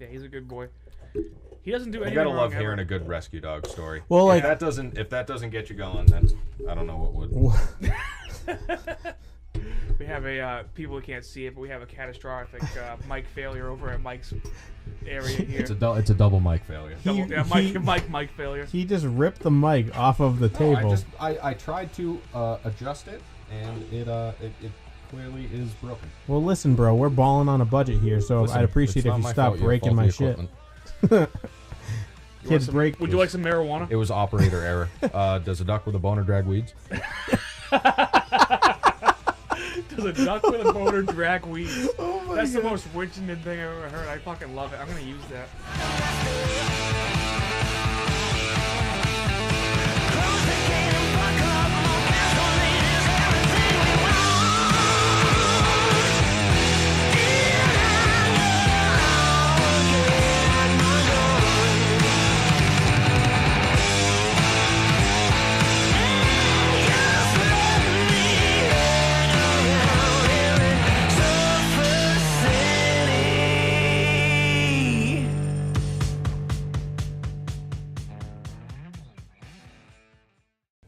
Yeah, he's a good boy. He doesn't do anything You gotta wrong love hearing ever. a good rescue dog story. Well, like if that doesn't get you going, then I don't know what would. We have a people who can't see it, but we have a catastrophic mic failure over at Mike's area here. It's a double mic failure. Mic failure. he just ripped the mic off of the table. I tried to adjust it, and it clearly is broken. Well, listen, bro, we're balling on a budget here, so Listen, I'd appreciate it's if not you my stop fault, you have breaking my faulty shit. equipment. Kids break. Would you like some marijuana? It was operator error. Does a duck with a boner drag weeds? Does a duck with a boner drag weeds? Oh That's God. The most Winchendon thing I've ever heard. I fucking love it. I'm gonna use that.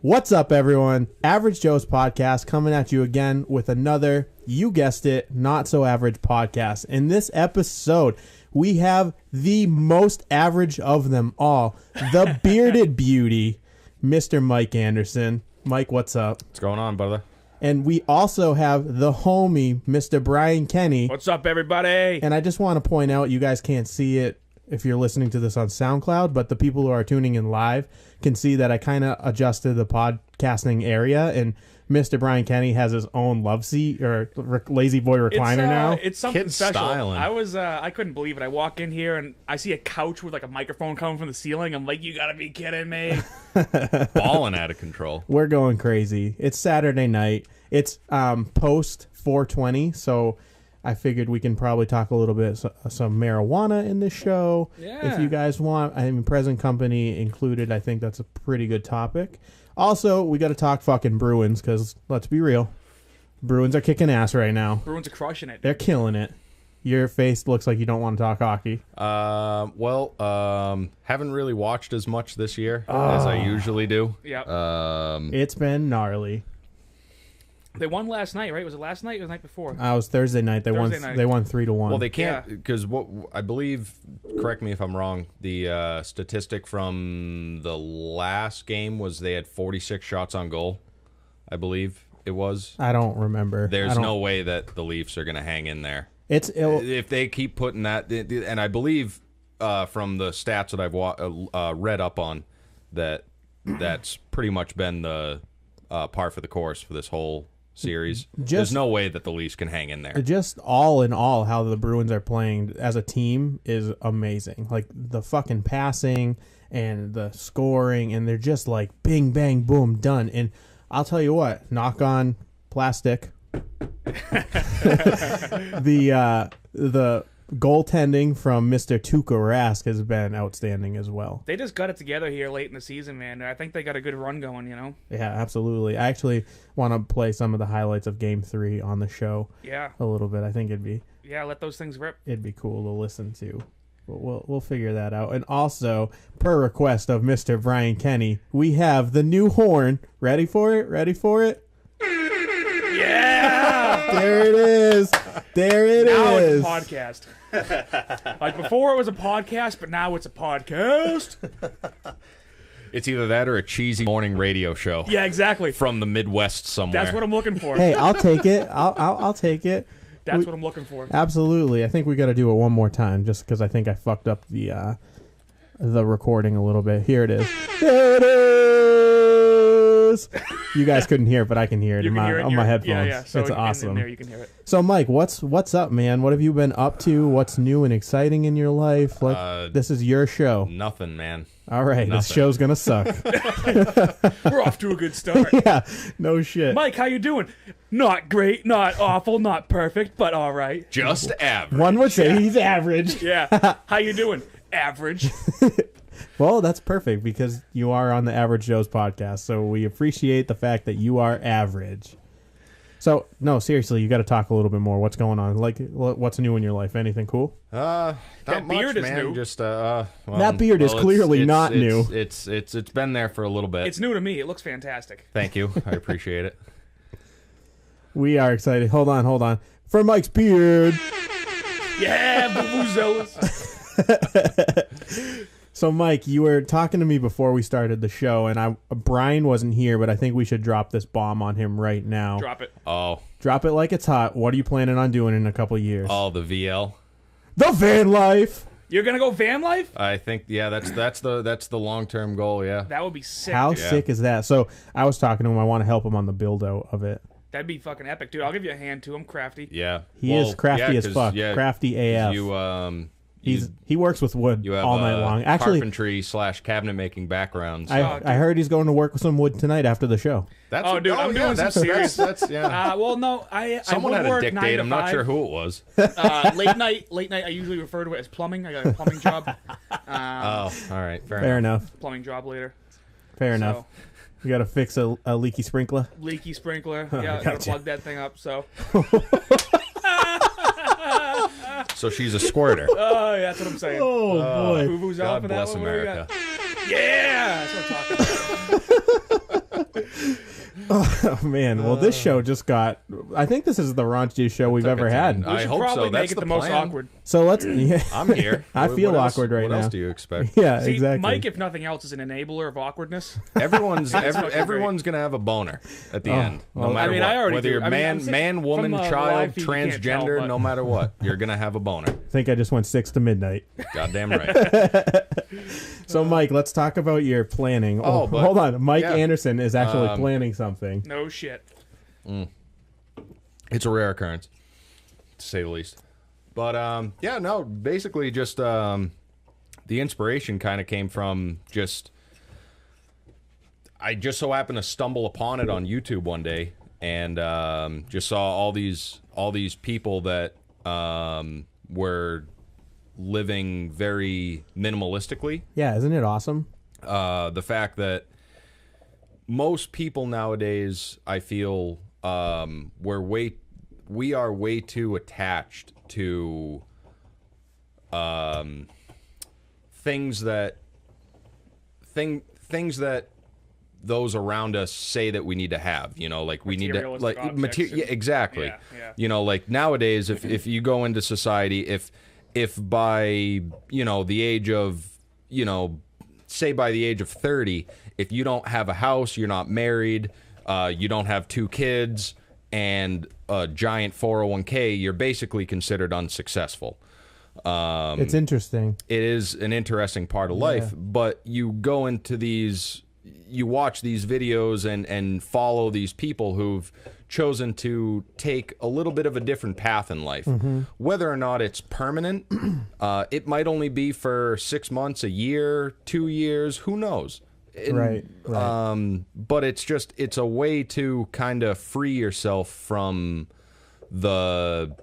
What's up, everyone? Average Joe's podcast coming at you again with another, you guessed it, not so average podcast. In this episode, we have the most average of them all, the bearded beauty, Mr. Mike Anderson. Mike, what's up? What's going on, brother? And we also have the homie, Mr. Brian Kenny. What's up, everybody? And I just want to point out, you guys can't see it if you're listening to this on SoundCloud, but the people who are tuning in live can see that I kind of adjusted the podcasting area, and Mr. Brian Kenny has his own love seat or lazy boy recliner now. It's something Kid special. styling. I couldn't believe it. I walk in here and I see a couch with like a microphone coming from the ceiling. I'm like, you gotta be kidding me. Balling out of control. We're going crazy. It's Saturday night. It's post 420, so I figured we can probably talk a little bit some marijuana in this show. Yeah. If you guys want. I mean, present company included. I think that's a pretty good topic. Also, we got to talk fucking Bruins because, let's be real, Bruins are kicking ass right now. Bruins are crushing it. They're killing it. Your face looks like you don't want to talk hockey. Haven't really watched as much this year as I usually do. Yeah. It's been gnarly. They won last night, right? Was it last night or the night before? It was Thursday night. They won 3-1. Well, they can't because what I believe. Correct me if I'm wrong. The statistic from the last game was they had 46 shots on goal. I believe it was. I don't remember. There's no way that the Leafs are going to hang in there. If they keep putting that, and I believe from the stats that I've read up on that's pretty much been the par for the course for this whole series. There's no way that the Leafs can hang in there. Just all in all, how the Bruins are playing as a team is amazing. Like the fucking passing and the scoring, and they're just like bing, bang, boom, done. And I'll tell you what, knock on plastic. The goaltending from Mr. Tuukka Rask has been outstanding as well. They just got it together here late in the season, man. I think they got a good run going, you know? Yeah, absolutely. I actually want to play some of the highlights of Game 3 on the show. Yeah. A little bit. I think let those things rip. It'd be cool to listen to. But we'll figure that out. And also, per request of Mr. Brian Kenny, we have the new horn. Ready for it? Yeah! There it is. Now it's a podcast. Like before it was a podcast, but now it's a podcast. It's either that or a cheesy morning radio show. Yeah, exactly. From the Midwest somewhere. That's what I'm looking for. Hey, I'll take it. I'll take it. That's what I'm looking for. Absolutely. I think we got to do it one more time just because I think I fucked up the recording a little bit. Here it is. There it is. You guys couldn't hear it, but I can hear it on my headphones. Yeah. So it's awesome. In there you can hear it. So, Mike, what's up, man? What have you been up to? What's new and exciting in your life? This is your show. Nothing, man. All right, this show's gonna suck. We're off to a good start. Yeah, no shit. Mike, how you doing? Not great, not awful, not perfect, but all right. Just average. One would say he's average. Yeah. How you doing? Average. Well, that's perfect because you are on the Average Joe's podcast, so we appreciate the fact that you are average. So, no, seriously, you got to talk a little bit more. What's going on? Like, what's new in your life? Anything cool? Not That much, beard is man. new. Just That beard is clearly not new. It's been there for a little bit. It's new to me. It looks fantastic. Thank you. I appreciate it. We are excited. Hold on. For Mike's beard. Yeah, vuvuzelas. So, Mike, you were talking to me before we started the show, and Brian wasn't here, but I think we should drop this bomb on him right now. Drop it. Oh, Drop it like it's hot. What are you planning on doing in a couple years? the VL. The van life. You're gonna go van life? I think that's the long-term goal. Yeah. That would be sick. How dude. sick is that? So, I was talking to him. I want to help him on the build-out of it. That'd be fucking epic, dude. I'll give you a hand too. I'm crafty. Yeah. He is crafty as 'cause, fuck. yeah, Crafty AF. He works with wood you have all night long. Actually, carpentry / cabinet making backgrounds. I heard he's going to work with some wood tonight after the show. That's Oh, dude, I'm doing some serious- That's yeah. Well, no, Someone I had would a work dictate. 9 to I'm not 5. sure who it was. Late night. I usually refer to it as plumbing. I got a plumbing job. All right, Fair enough. Plumbing job later. Fair enough. So, You got to fix a leaky sprinkler. leaky sprinkler. Yeah, gotta Gotcha. plug that thing up. So. So she's a squirter. Oh, yeah, that's what I'm saying. Oh boy. Boo-boo's God out for that bless one. What do we America. got? Yeah, that's what I'm talking about. Oh man. Well, this show just got. I think this is the raunchiest show we've ever had. We I should hope probably so. make That's it the the most plan. awkward. So let's. Yeah. I'm here. I feel What else- awkward right what now. else do you expect? Yeah, See, exactly. Mike, if nothing else, is an enabler of awkwardness. Everyone's fucking everyone's gonna have a boner at the end, no well, matter I mean, what. I already Whether do. you're I mean, I'm saying man, woman, from the child, live feed, you can't tell, transgender, but- no matter what, you're gonna have a boner. I think I just went 6 to midnight. Goddamn right. So, Mike, let's talk about your planning. Oh, but- hold on. Mike yeah. Anderson is actually planning something. No shit. It's a rare occurrence, to say the least. But yeah, no, basically just the inspiration kind of came from just I just so happened to stumble upon it on YouTube one day and just saw all these people that were living very minimalistically. Yeah, isn't it awesome? The fact that most people nowadays, I feel, we are way too attached to things that those around us say that we need to have, you know, like we need to Materialistic objects yeah, exactly. Yeah. You know, like nowadays if you go into society, if by, you know, the age of, you know, say by the age of 30, if you don't have a house, you're not married, you don't have 2 kids and a giant 401k, you're basically considered unsuccessful. It's interesting. It is an interesting part of life, but you go into you watch these videos and follow these people who've chosen to take a little bit of a different path in life. Whether or not it's permanent, it might only be for 6 months, a year, 2 years, who knows? Right. But it's a way to kind of free yourself from the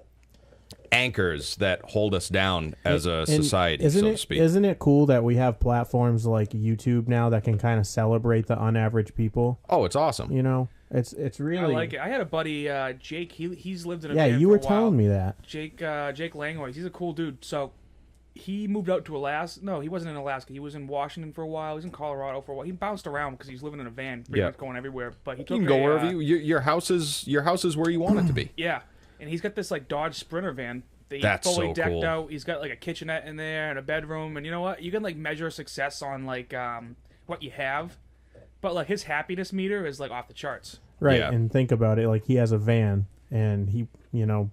anchors that hold us down as a society, so to speak. Isn't it cool that we have platforms like YouTube now that can kind of celebrate the unaverage people? Oh, it's awesome. You know, it's really. I like it. I had a buddy, Jake. He's lived in a Yeah, van you for were a while. telling me that. Jake Langlois. He's a cool dude. So he moved out to Alaska. No, he wasn't in Alaska. He was in Washington for a while. He was in Colorado for a while. He bounced around because he's living in a van, pretty much going everywhere. But he took You can go wherever your house is where you want it to be. Yeah, and he's got this like Dodge Sprinter van. That's fully so decked cool. out. He's got like a kitchenette in there and a bedroom. And you know what? You can like measure success on like what you have, but like his happiness meter is like off the charts. Right, Yeah. and think about it. Like he has a van, and he, you know,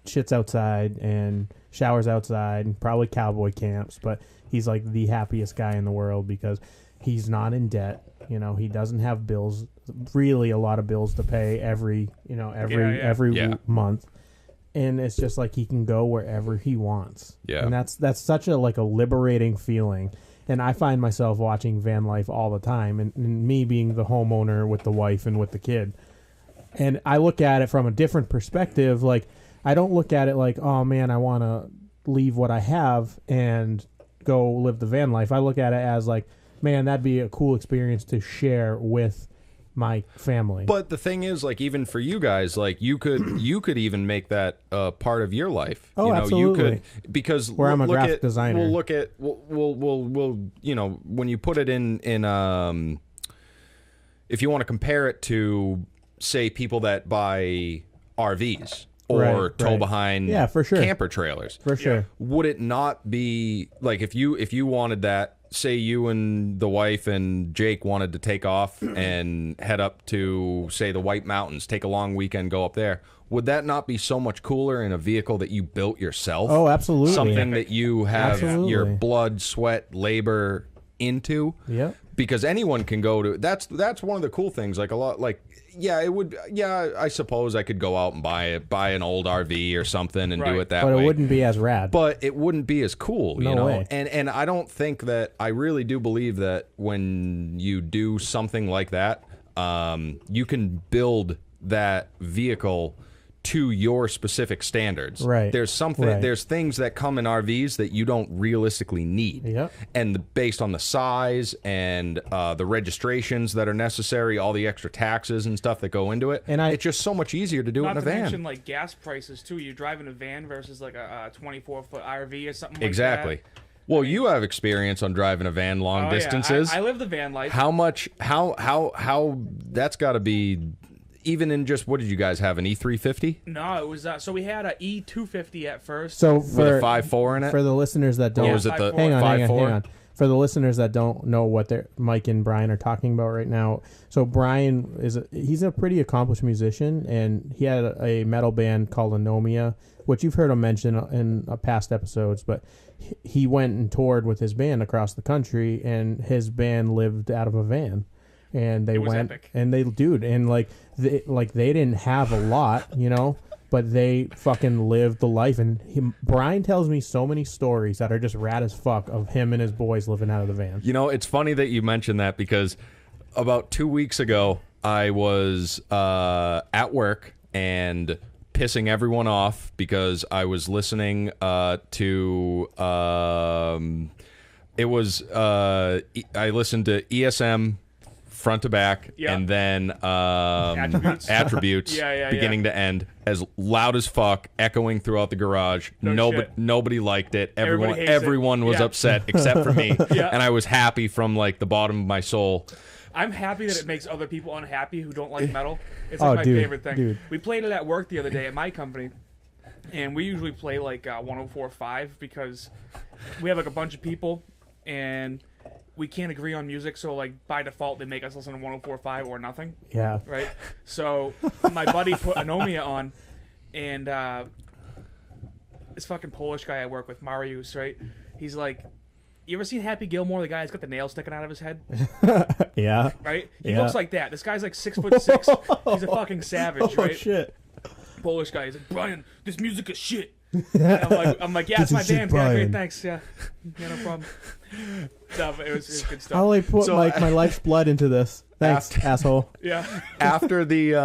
shits outside and showers outside, and probably cowboy camps. But he's like the happiest guy in the world because he's not in debt. You know, he doesn't have bills, really a lot of bills to pay every Yeah. month. And it's just like he can go wherever he wants. Yeah. And that's such a like a liberating feeling. And I find myself watching van life all the time, and me being the homeowner with the wife and with the kid. And I look at it from a different perspective. Like, I don't look at it like, oh man, I want to leave what I have and go live the van life. I look at it as like, man, that'd be a cool experience to share with my family. But the thing is, like, even for you guys, like, you could even make that part of your life. Oh, you know, absolutely. You could, because where I'm a graphic designer. We'll look at we'll you know, when you put it in if you want to compare it to, say, people that buy RVs or tow behind for sure. camper trailers. For sure. Would it not be like if you wanted that, say you and the wife and Jake wanted to take off and head up to, say, the White Mountains, take a long weekend, go up there, would that not be so much cooler in a vehicle that you built yourself? Oh, absolutely. Something that you have your blood, sweat, labor into. Yep. Because anyone can go to, that's one of the cool things. Like, a lot, like, I suppose I could go out and buy an old RV or something and do it that way. But it wouldn't be as rad. But it wouldn't be as cool, you know? Way. And I don't think that, I really do believe that when you do something like that, you can build that vehicle to your specific standards. Right. There's there's things that come in RVs that you don't realistically need. Yep. And based on the size and the registrations that are necessary, all the extra taxes and stuff that go into it, and it's just so much easier to do it in a van. Not to mention, like, gas prices too. You're driving a van versus like a 24-foot RV or something like exactly. that. Well, you have experience on driving a van long distances. I live the van life. How much? How? That's got to be. Even in just, what did you guys have, an E350? No, it was so we had a E250 at first. So with a 5.4 in it. For the listeners that don't, or was it the hang on. 5.4? For the listeners that don't know what Mike and Brian are talking about right now, so Brian he's a pretty accomplished musician, and he had a metal band called Anomia, which you've heard him mention in past episodes. But he went and toured with his band across the country, and his band lived out of a van. And they went, epic. and they they didn't have a lot, you know, but they fucking lived the life. And Brian tells me so many stories that are just rad as fuck of him and his boys living out of the van. You know, it's funny that you mentioned that, because about 2 weeks ago, I was at work and pissing everyone off because I was listening to I listened to ESM front to back, and then attributes beginning to end, as loud as fuck, echoing throughout the garage. Nobody liked it. Everyone was upset except for me. And I was happy from, like, the bottom of my soul. I'm happy that it makes other people unhappy who don't like metal. It's like my favorite thing. Dude. We played it at work the other day at my company, and we usually play like 104.5 because we have like a bunch of people and we can't agree on music, so like by default they make us listen to 104.5 or nothing. Yeah. Right? So my buddy put Anomia on, and this fucking Polish guy I work with, Mariusz, right? He's like, you ever seen Happy Gilmore, the guy that's got the nail sticking out of his head? Yeah. Right? He looks like that. This guy's like 6'6". He's a fucking savage, right? Oh, shit. Polish guy. He's like, Brian, this music is shit. I'm like, yeah, it's my band. Yeah, great, thanks. Yeah, no problem. No, but it was good stuff. I only put my life's blood into this. Thanks, asshole. Yeah. After the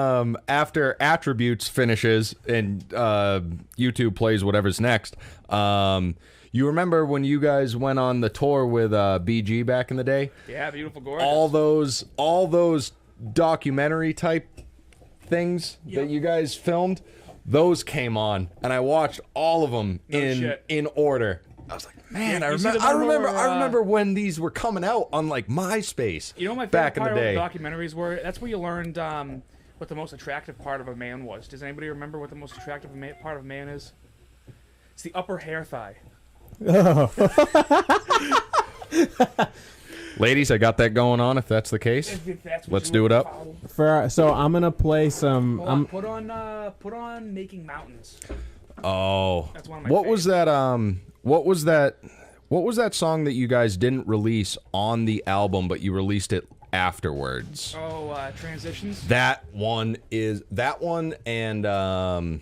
after attributes finishes and YouTube plays whatever's next. You remember when you guys went on the tour with BG back in the day? Yeah, Beautiful Gorgeous. All those documentary type things that you guys filmed. Those came on, and I watched all of them in order. I was like, man, I remember when these were coming out on like MySpace. You know what my favorite back in the part day. of the documentaries were? That's where you learned what the most attractive part of a man was. Does anybody remember what the most attractive part of a man is? It's the upper hair thigh. Oh. Ladies, I got that going on. If that's the case, let's do it up. So I'm gonna play some. Put on Making Mountains. Oh, that's one of my what favorites. What was that song that you guys didn't release on the album, but you released it afterwards? Oh, Transitions. That one, and oh,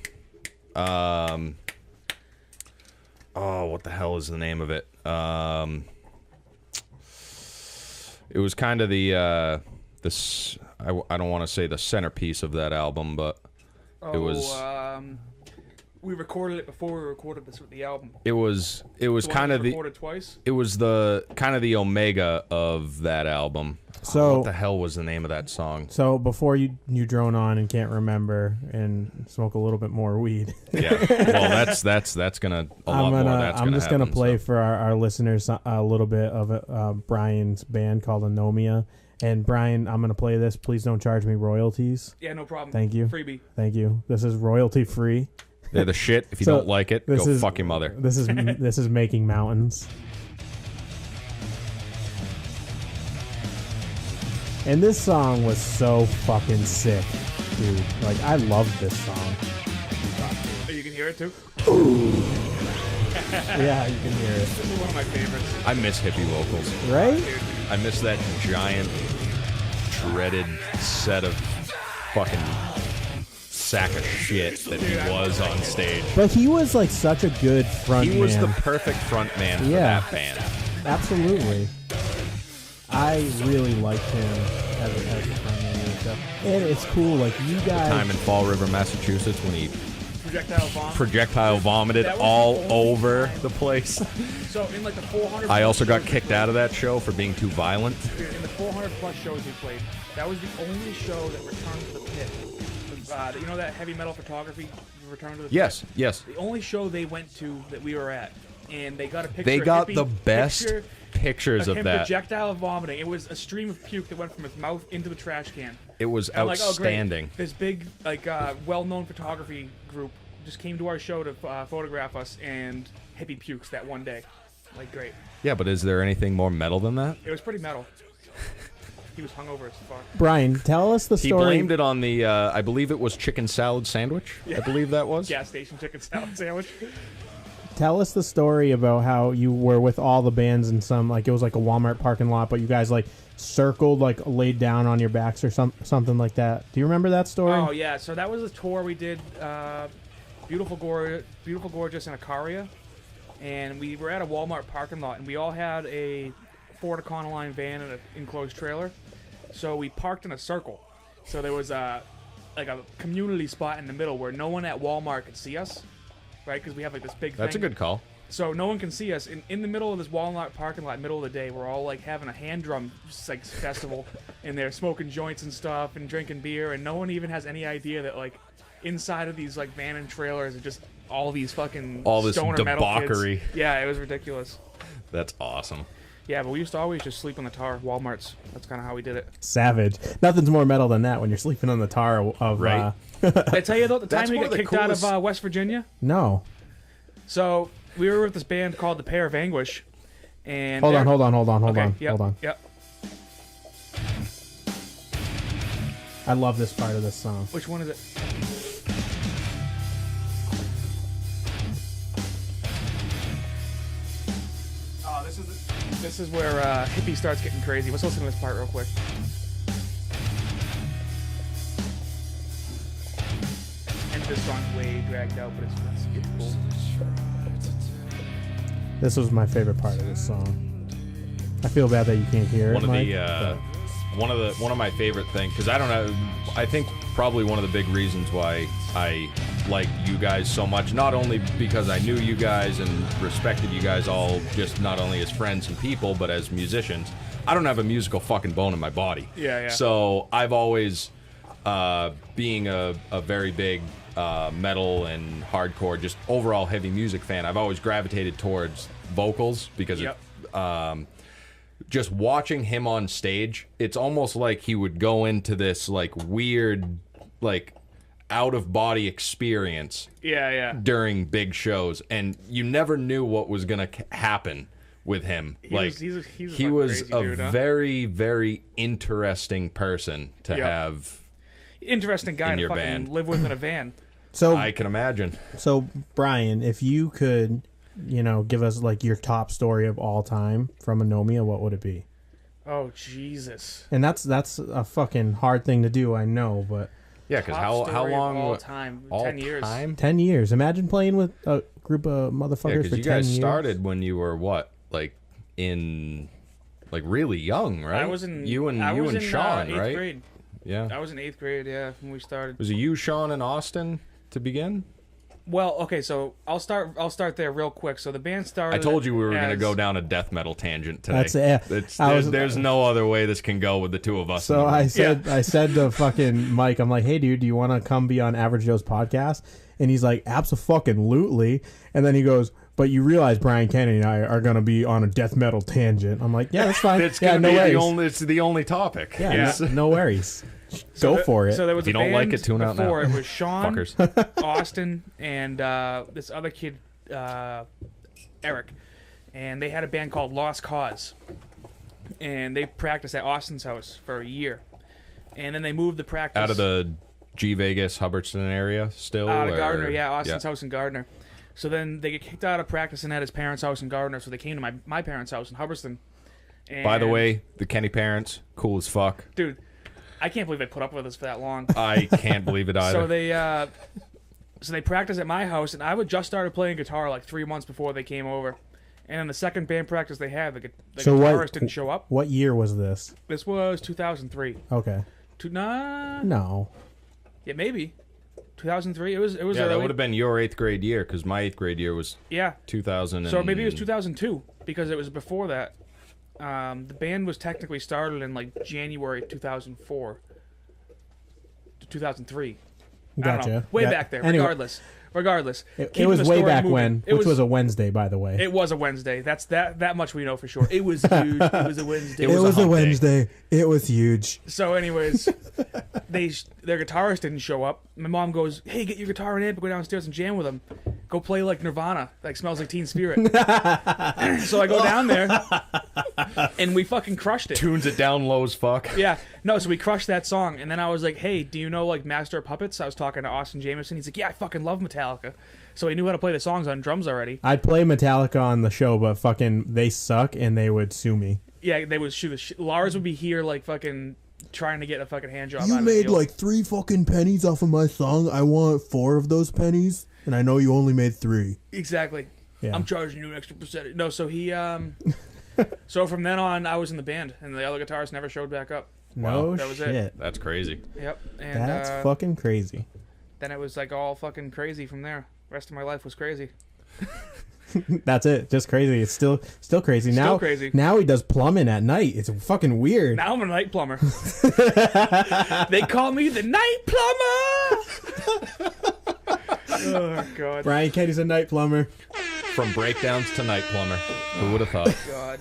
what the hell is the name of it? It was kind of I don't want to say the centerpiece of that album, but it was we recorded it before we recorded the album. It was kind of recorded twice. It was the kind of the omega of that album. So what the hell was the name of that song? So before you drone on and can't remember and smoke a little bit more weed. Yeah. Well, that's gonna I'm just gonna play for our listeners a little bit of Brian's band called Anomia. And Brian, I'm gonna play this. Please don't charge me royalties. Yeah, no problem. Thank you. Freebie. Thank you. This is royalty free. They're the shit. If you don't like it, go fuck your mother. This is Making Mountains. And this song was so fucking sick, dude. Like, I loved this song. Oh, you can hear it too? Yeah, you can hear it. This is one of my favorites. I miss hippie vocals. Right? I miss that giant, shredded set of fucking sack of shit that he was on stage. But he was like such a good front man. He was the perfect front man for that band. Absolutely. I really liked him as a front man and stuff. And it's cool, like you guys. The time in Fall River, Massachusetts, when he projectile vomited all over the place. So in like the 400. I also got kicked out of that show for being too violent. In the 400 plus shows we played, that was the only show that returned to the pit. You know that heavy metal photography return to the pit? Yes. The only show they went to that we were at, and they got a picture. They got the best pictures of him that. Projectile vomiting. It was a stream of puke that went from his mouth into the trash can. It was outstanding. This big, well-known photography group just came to our show to photograph us, and hippie pukes that one day. Like, great. Yeah, but is there anything more metal than that? It was pretty metal. He was hungover as fuck. Brian, tell us the story. He blamed it on the, I believe it was chicken salad sandwich. Yeah. I believe that was. Gas station chicken salad sandwich. Tell us the story about how you were with all the bands in some, like, it was like a Walmart parking lot, but you guys, like, circled, like, laid down on your backs or something like that. Do you remember that story? Oh, yeah. So that was a tour we did, Beautiful Gorgeous in Icaria. And we were at a Walmart parking lot, and we all had a Ford Econoline van and an enclosed trailer. So we parked in a circle. So there was like a community spot in the middle where no one at Walmart could see us, right? Because we have like this big thing. That's a good call. So no one can see us. In the middle of this Walmart parking lot, middle of the day, we're all like having a hand drum like festival, and they're smoking joints and stuff and drinking beer, and no one even has any idea that like inside of these like van and trailers are just all these fucking stoner debauchery. Metal kids. Yeah, it was ridiculous. That's awesome. Yeah, but we used to always just sleep on the tar Walmarts. That's kind of how we did it. Savage. Nothing's more metal than that when you're sleeping on the tar of. Right. Did I tell you though the time we got kicked coolest... out of West Virginia? No. So we were with this band called the Pair of Anguish, and hold on. Yep, Hold on. Yep. I love this part of this song. Which one is it? Oh, this is where hippie starts getting crazy. Let's listen to this part real quick. And this song's way dragged out, but it's cool. This was my favorite part of this song. I feel bad that you can't hear it, Mike. One of my favorite things, because I don't know, I think probably one of the big reasons why I like you guys so much, not only because I knew you guys and respected you guys all, just not only as friends and people, but as musicians. I don't have a musical fucking bone in my body. Yeah. So I've always, being a very big metal and hardcore, just overall heavy music fan, I've always gravitated towards vocals because just watching him on stage, it's almost like he would go into this like weird, like out of body experience. Yeah. During big shows, and you never knew what was gonna happen with him. He was a very, very interesting person to have. Interesting guy to fucking live with in a van. So I can imagine. So Brian, if you could, give us like your top story of all time from Anomia, what would it be? Oh Jesus! And that's a fucking hard thing to do, I know, but yeah, because how long? All time, 10 years. 10 years. Imagine playing with a group of motherfuckers for 10 years. Because you guys started when you were what, like really young, right? I was in you and Sean, 8th right? Grade. Yeah, I was in 8th grade. Yeah, when we started. Was it you, Sean, and Austin to begin? Well, okay, so I'll start there real quick. So the band started. I told you we were going to as- go down a death metal tangent today. That's it. There's no other way this can go with the two of us. So I said to fucking Mike, I'm like, hey dude, do you want to come be on Average Joe's podcast? And he's like, abso-fucking-lutely. And then he goes, but you realize Brian Kennedy and I are going to be on a death metal tangent. I'm like, yeah, that's fine. It's yeah, gonna no be worries. it's the only topic. Yeah, no worries. Go for it. So there was If you a don't band like it, tune out now. before. It was Sean, Fuckers. Austin, and this other kid, Eric, and they had a band called Lost Cause, and they practiced at Austin's house for a year, and then they moved the practice Out of the G Vegas Hubbardston area still. out of or- Gardner, yeah, Austin's house in Gardner. So then they get kicked out of practicing at his parents' house in Gardner, so they came to my parents' house in Hubbardston. And, By the way, the Kenny parents, cool as fuck. dude, I can't believe they put up with us for that long. I can't believe it either. So they practiced at my house, and I would just started playing guitar like 3 months before they came over. And in the second band practice they had, the So guitarist didn't show up. What year was this? This was 2003. Okay. No. Yeah, maybe. 2003. It was yeah, early. that would have been your 8th grade year, because my 8th grade year was Yeah. 2000. So maybe it was 2002 because it was before that. The band was technically started in like January 2004 to 2003. I don't know. Gotcha. Way Yeah. back there. Anyway, Regardless. It Keeping was the way story back moving. when, It which was a Wednesday, by the way. It was a Wednesday. That's that much we know for sure. It was huge. It was a Wednesday. It was a hump day. Wednesday. It was huge. So, anyways, their guitarist didn't show up. My mom goes, "Hey, get your guitar and amp, go downstairs and jam with them. Go play like Nirvana, like Smells Like Teen Spirit." So I go down there, and we fucking crushed it. Tunes it down low as fuck. Yeah, no, so we crushed that song, and then I was like, "Hey, do you know like Master of Puppets?" I was talking to Austin Jameson. He's like, "Yeah, I fucking love Metallica." So he knew how to play the songs on drums already. I'd play Metallica on the show, but fucking they suck and they would sue me. Yeah, they would shoot the shit. Lars would be here like fucking trying to get a fucking hand job. You out of made the deal. like 3 fucking pennies off of my song. I want 4 of those pennies, and I know you only made 3. Exactly. Yeah. I'm charging you an extra percentage. No, so he so from then on I was in the band and the other guitarist never showed back up. No that was shit. it. That's crazy. Yep. And That's fucking crazy. then it was like all fucking crazy from there. The rest of my life was crazy. That's it. Just crazy. It's still crazy. Still Now crazy. Now he does plumbing at night. It's fucking weird. Now I'm a night plumber. They call me the night plumber. Oh god. Brian Kenny's a night plumber. From breakdowns to night plumber. Who would have thought? God.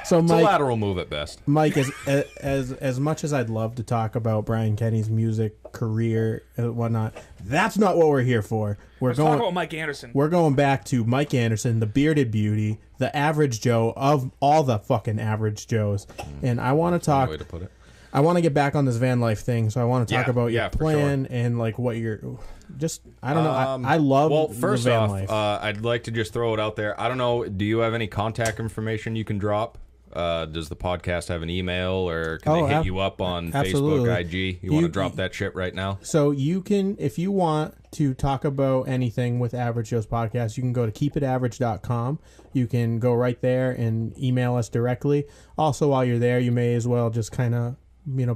So It's a Mike, lateral move at best. Mike, as much as I'd love to talk about Brian Kenny's music career and whatnot, that's not what we're here for. Let's talk about Mike Anderson. We're going back to Mike Anderson, the bearded beauty, the average Joe of all the fucking average Joes. And I want to talk. Way to put it. I want to get back on this van life thing, so I want to talk Yeah, about your yeah, for plan and like what you're. Just I don't know. I love. Well, the first van off, life. I'd like to just throw it out there. I don't know. Do you have any contact information you can drop? Does the podcast have an email, or can they hit you up on absolutely. Facebook, IG? You want to drop that shit right now? So you can, if you want to talk about anything with Average Joe's podcast, you can go to keepitaverage.com. You can go right there and email us directly. Also, while you're there, you may as well just kind of,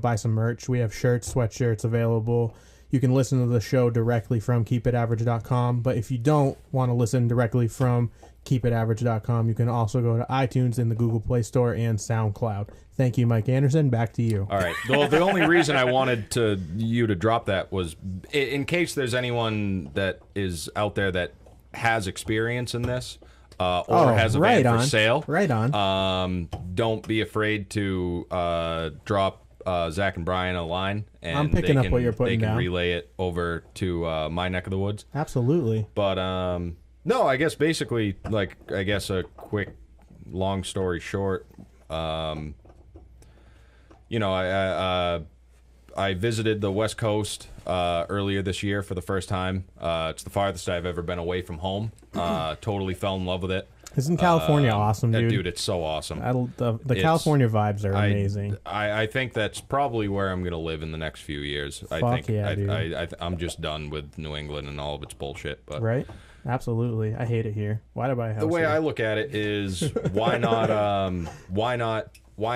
buy some merch. We have shirts, sweatshirts available. You can listen to the show directly from keepitaverage.com. But if you don't want to listen directly from keepitaverage.com, you can also go to iTunes in the Google Play Store and SoundCloud. Thank you, Mike Anderson. Back to you. All right. Well, the only reason I wanted you to drop that was in case there's anyone that is out there that has experience in this or has a van for sale. Right on. Don't be afraid to drop Zach and Brian a line, and I'm picking up what you're putting they can down. relay it over to my neck of the woods. Absolutely. But no, I guess basically, a quick, long story short, I visited the West Coast earlier this year for the first time. It's the farthest I've ever been away from home. Totally fell in love with it. Isn't California awesome, dude? Dude, it's so awesome. The California vibes are amazing. I think that's probably where I'm going to live in the next few years. I'm just done with New England and all of its bullshit. But right? Absolutely. I hate it here. Why did I buy a house the way here? I look at it is why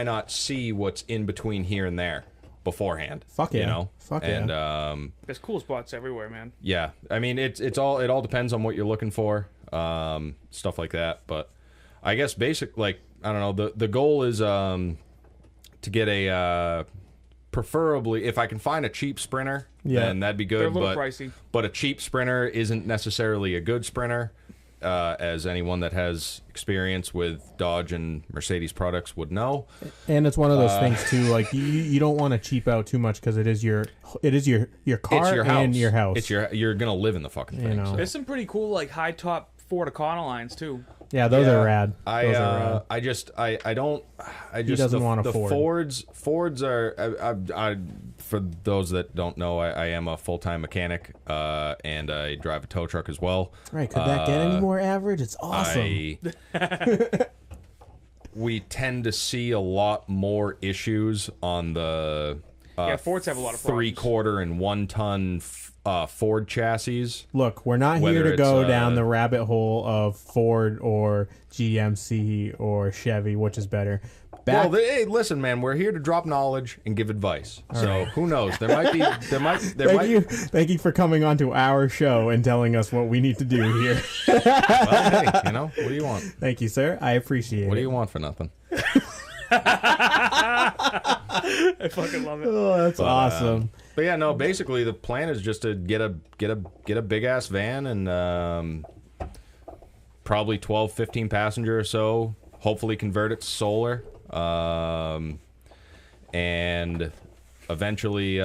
not see what's in between here and there? beforehand. Fuck yeah. You know? Fuck and, yeah. There's cool spots everywhere, man. Yeah. I mean, it all depends on what you're looking for, stuff like that. But I guess I don't know, the goal is to get a preferably, if I can find a cheap sprinter, then that'd be good. They're a little pricey. But a cheap sprinter isn't necessarily a good sprinter, as anyone that has experience with Dodge and Mercedes products would know. And it's one of those things too. Like you don't want to cheap out too much because it is your car It's your house. and your house. It's you're gonna live in the fucking thing. know. So. There's some pretty cool like high top Ford Econolines too. Yeah, those are rad. I just He doesn't want a Ford. Fords are for those that don't know, I am a full-time mechanic, and I drive a tow truck as well. Right, could that get any more average? It's awesome. We tend to see a lot more issues on the Fords have a lot of problems. 3/4 and 1 ton Ford chassis. Look, we're not here Whether to go it's, down the rabbit hole of Ford or GMC or Chevy, which is better. Hey, listen, man, we're here to drop knowledge and give advice. Who knows? Thank you for coming on to our show and telling us what we need to do here. Well, hey, what do you want? Thank you, sir. I appreciate it. What do you want for nothing? I fucking love it. Oh, that's awesome. But yeah, no. Basically, the plan is just to get a big ass van and probably 12, 15 passenger or so. Hopefully, convert it to solar, and eventually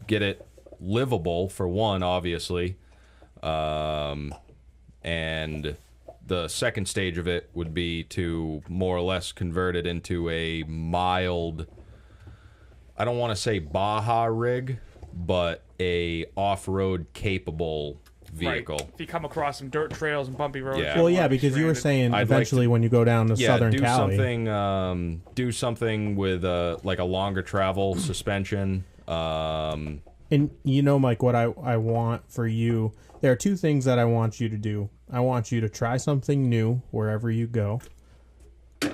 get it livable for one, obviously, and the second stage of it would be to more or less convert it into a mild, I don't want to say Baja rig, but a off-road capable vehicle. Right. If you come across some dirt trails and bumpy roads. Yeah. Well, yeah, because you were saying eventually when you go down to Southern do Cali. do something with like a longer travel suspension. And you know, Mike, what I want for you, there are two things that I want you to do. I want you to try something new wherever you go.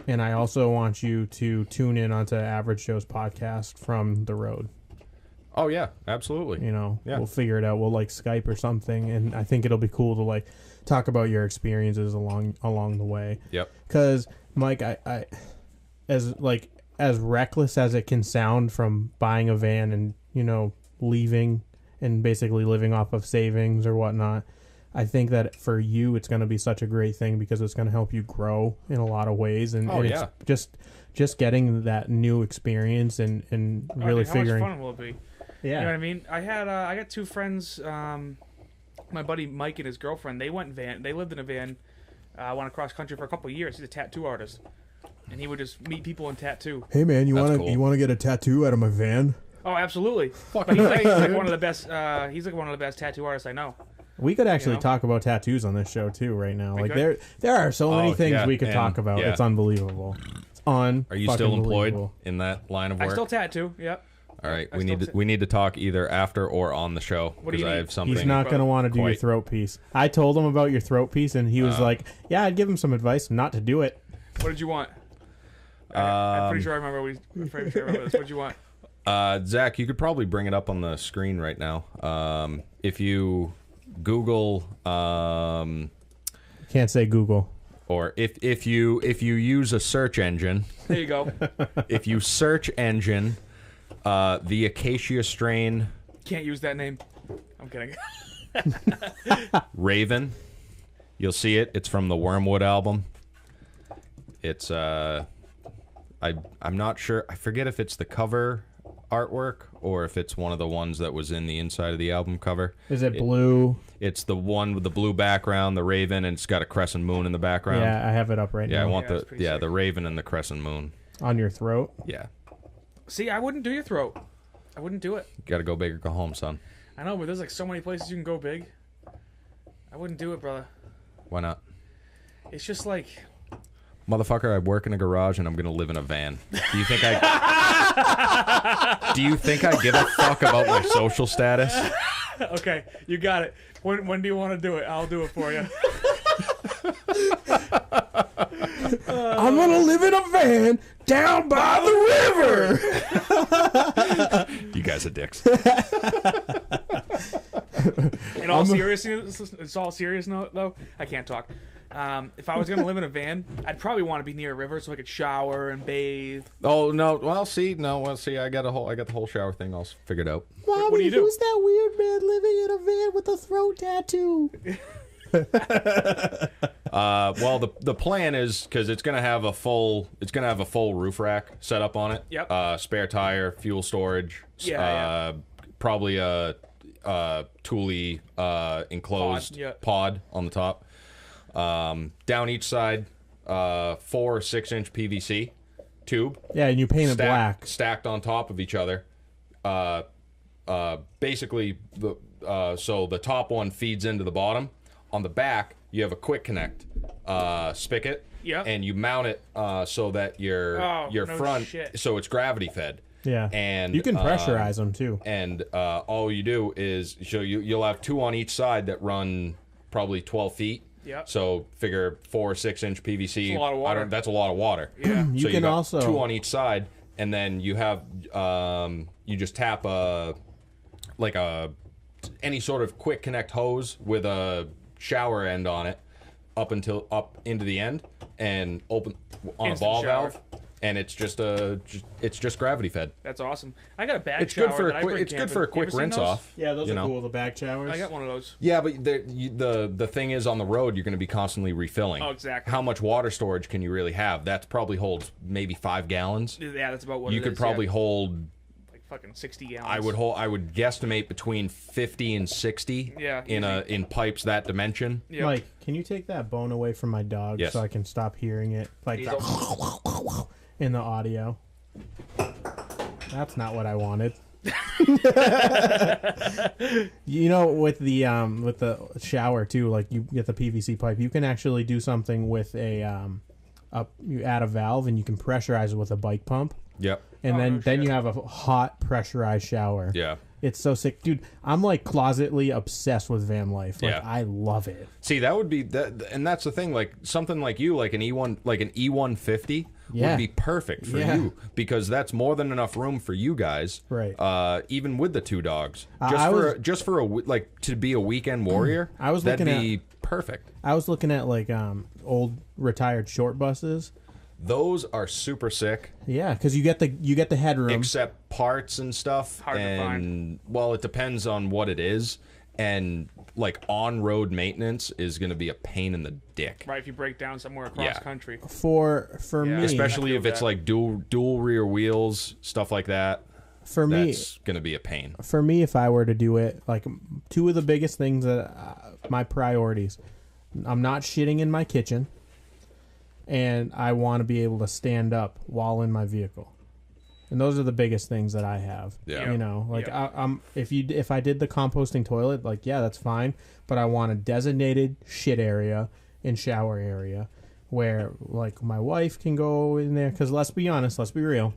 And I also want you to tune in onto Average Joe's podcast from the road. Oh, yeah, absolutely. You know, Yeah. we'll figure it out. We'll like Skype or something. And I think it'll be cool to like talk about your experiences along the way. Yep. Because, Mike, I as reckless as it can sound from buying a van and, you know, leaving and basically living off of savings or whatnot, I think that for you it's going to be such a great thing because it's going to help you grow in a lot of ways. And, it's just getting that new experience and really figuring. How much fun will it be? Yeah. You know what I mean? I got two friends, my buddy Mike and his girlfriend. They lived in a van, went across country for a couple of years. He's a tattoo artist, and he would just meet people and tattoo. Hey man, you That's want to cool. you want to get a tattoo out of my van? Oh, absolutely. But he's like one of the best. He's like one of the best tattoo artists I know. We could actually You know? talk about tattoos on this show too right now. We Like could. there are so many things yeah, we could and- talk about. yeah. It's unbelievable. It's Are you still employed believable. in that line of work? I still tattoo. Yep. All right, I we still need to talk either after or on the show What do you because I need? have something. He's not going to want to do your quite- throat piece. I told him about your throat piece, and he was like, "Yeah, I'd give him some advice not to do it." What did you want? I'm pretty sure I remember this. What did you want? Zach, you could probably bring it up on the screen right now. If you Google, Can't say Google. or if you use a search engine, There you go. if you search engine, the acacia strain Can't use that name. I'm kidding. Raven, you'll see it. It's from the Wormwood album. It's I'm not sure. I forget if it's the cover artwork or if it's one of the ones that was in the inside of the album cover. Is it blue? It's the one with the blue background, the raven, and it's got a crescent moon in the background. Yeah, I have it up right Yeah, I now. want Yeah, it's pretty sick. the raven and the crescent moon. On your throat. Yeah. See, I wouldn't do your throat. I wouldn't do it. Got to go big or go home, son. I know, but there's like so many places you can go big. I wouldn't do it, brother. Why not? It's just like, Motherfucker, I work in a garage and I'm going to live in a van. Do you think I give a fuck about my social status? okay, you got it. When do you want to do it? I'll do it for you. I'm gonna live in a van Down by the river. You guys are dicks. In all seriousness, it's all serious note though. I can't talk. If I was gonna live in a van, I'd probably want to be near a river so I could shower and bathe. Oh no! Well, see, I got the whole shower thing all figured out. Mommy, What do you do? who's that weird man living in a van with a throat tattoo? Well, the plan is because it's gonna have a full roof rack set up on it. Yep. Spare tire, fuel storage. Yeah, Probably a Thule enclosed pod on the top. Down each side, 4 or 6 inch PVC tube. Yeah, and you paint it black. Stacked on top of each other. Basically, so the top one feeds into the bottom. On the back, you have a quick connect spigot. Yep. And you mount it so that your front, so it's gravity fed. Yeah. And you can pressurize them too. And all you do is you'll have 2 on each side that run probably 12 feet. Yep. So fire 4 or 6 inch PVC. That's a lot of water. That's a lot of water. Yeah. You so can you got also 2 on each side, and then you have you just tap any sort of quick connect hose with a shower end on it up into the end and open on Instant a ball shower. valve. And it's just gravity fed. That's awesome. I got a bag It's shower. good for that I bring it's good camping. for a You quick ever seen rinse those? off. Yeah, those you are know? cool, the back showers. I got one of those. Yeah, but the thing is, on the road, you're going to be constantly refilling. Oh, exactly. How much water storage can you really have? That probably holds maybe 5 gallons. Yeah, that's about what You it could is, probably yeah. hold. Like fucking 60 gallons. I would guesstimate between 50 and 60. Yeah, In pipes that dimension. Yep. Mike, can you take that bone away from my dog Yes. so I can stop hearing it like in the audio? That's not what I wanted. You know, with the shower too, like you get the PVC pipe, you can actually do something with you add a valve and you can pressurize it with a bike pump, Yep. and then you have a hot pressurized shower. Yeah. It's so sick, dude. I'm like closetly obsessed with van life. Like Yeah. I love it. See, that would be that, and that's the thing. Like something like you, like an E150, Yeah. would be perfect for Yeah. you because that's more than enough room for you guys. Right. Even with the 2 dogs, I just for like to be a weekend warrior. I was that'd looking be perfect. I was looking at like old retired short buses. Those are super sick, Yeah, because you get the headroom. except parts and stuff. Hard to and find. well, it depends on what it is, and like on-road maintenance is going to be a pain in the dick. Right, if you break down somewhere across Yeah. country. for Yeah. me, Especially I if feel it's that. like dual rear wheels, stuff like that. for me, That's gonna be a pain. if I were to do it, like 2 of the biggest things that my priorities, I'm not shitting in my kitchen, and I want to be able to stand up while in my vehicle. And those are the biggest things that I have. Yeah. You know, like Yeah. I'm if I did the composting toilet, like yeah, that's fine, but I want a designated shit area and shower area where like my wife can go in there, cuz let's be honest, let's be real.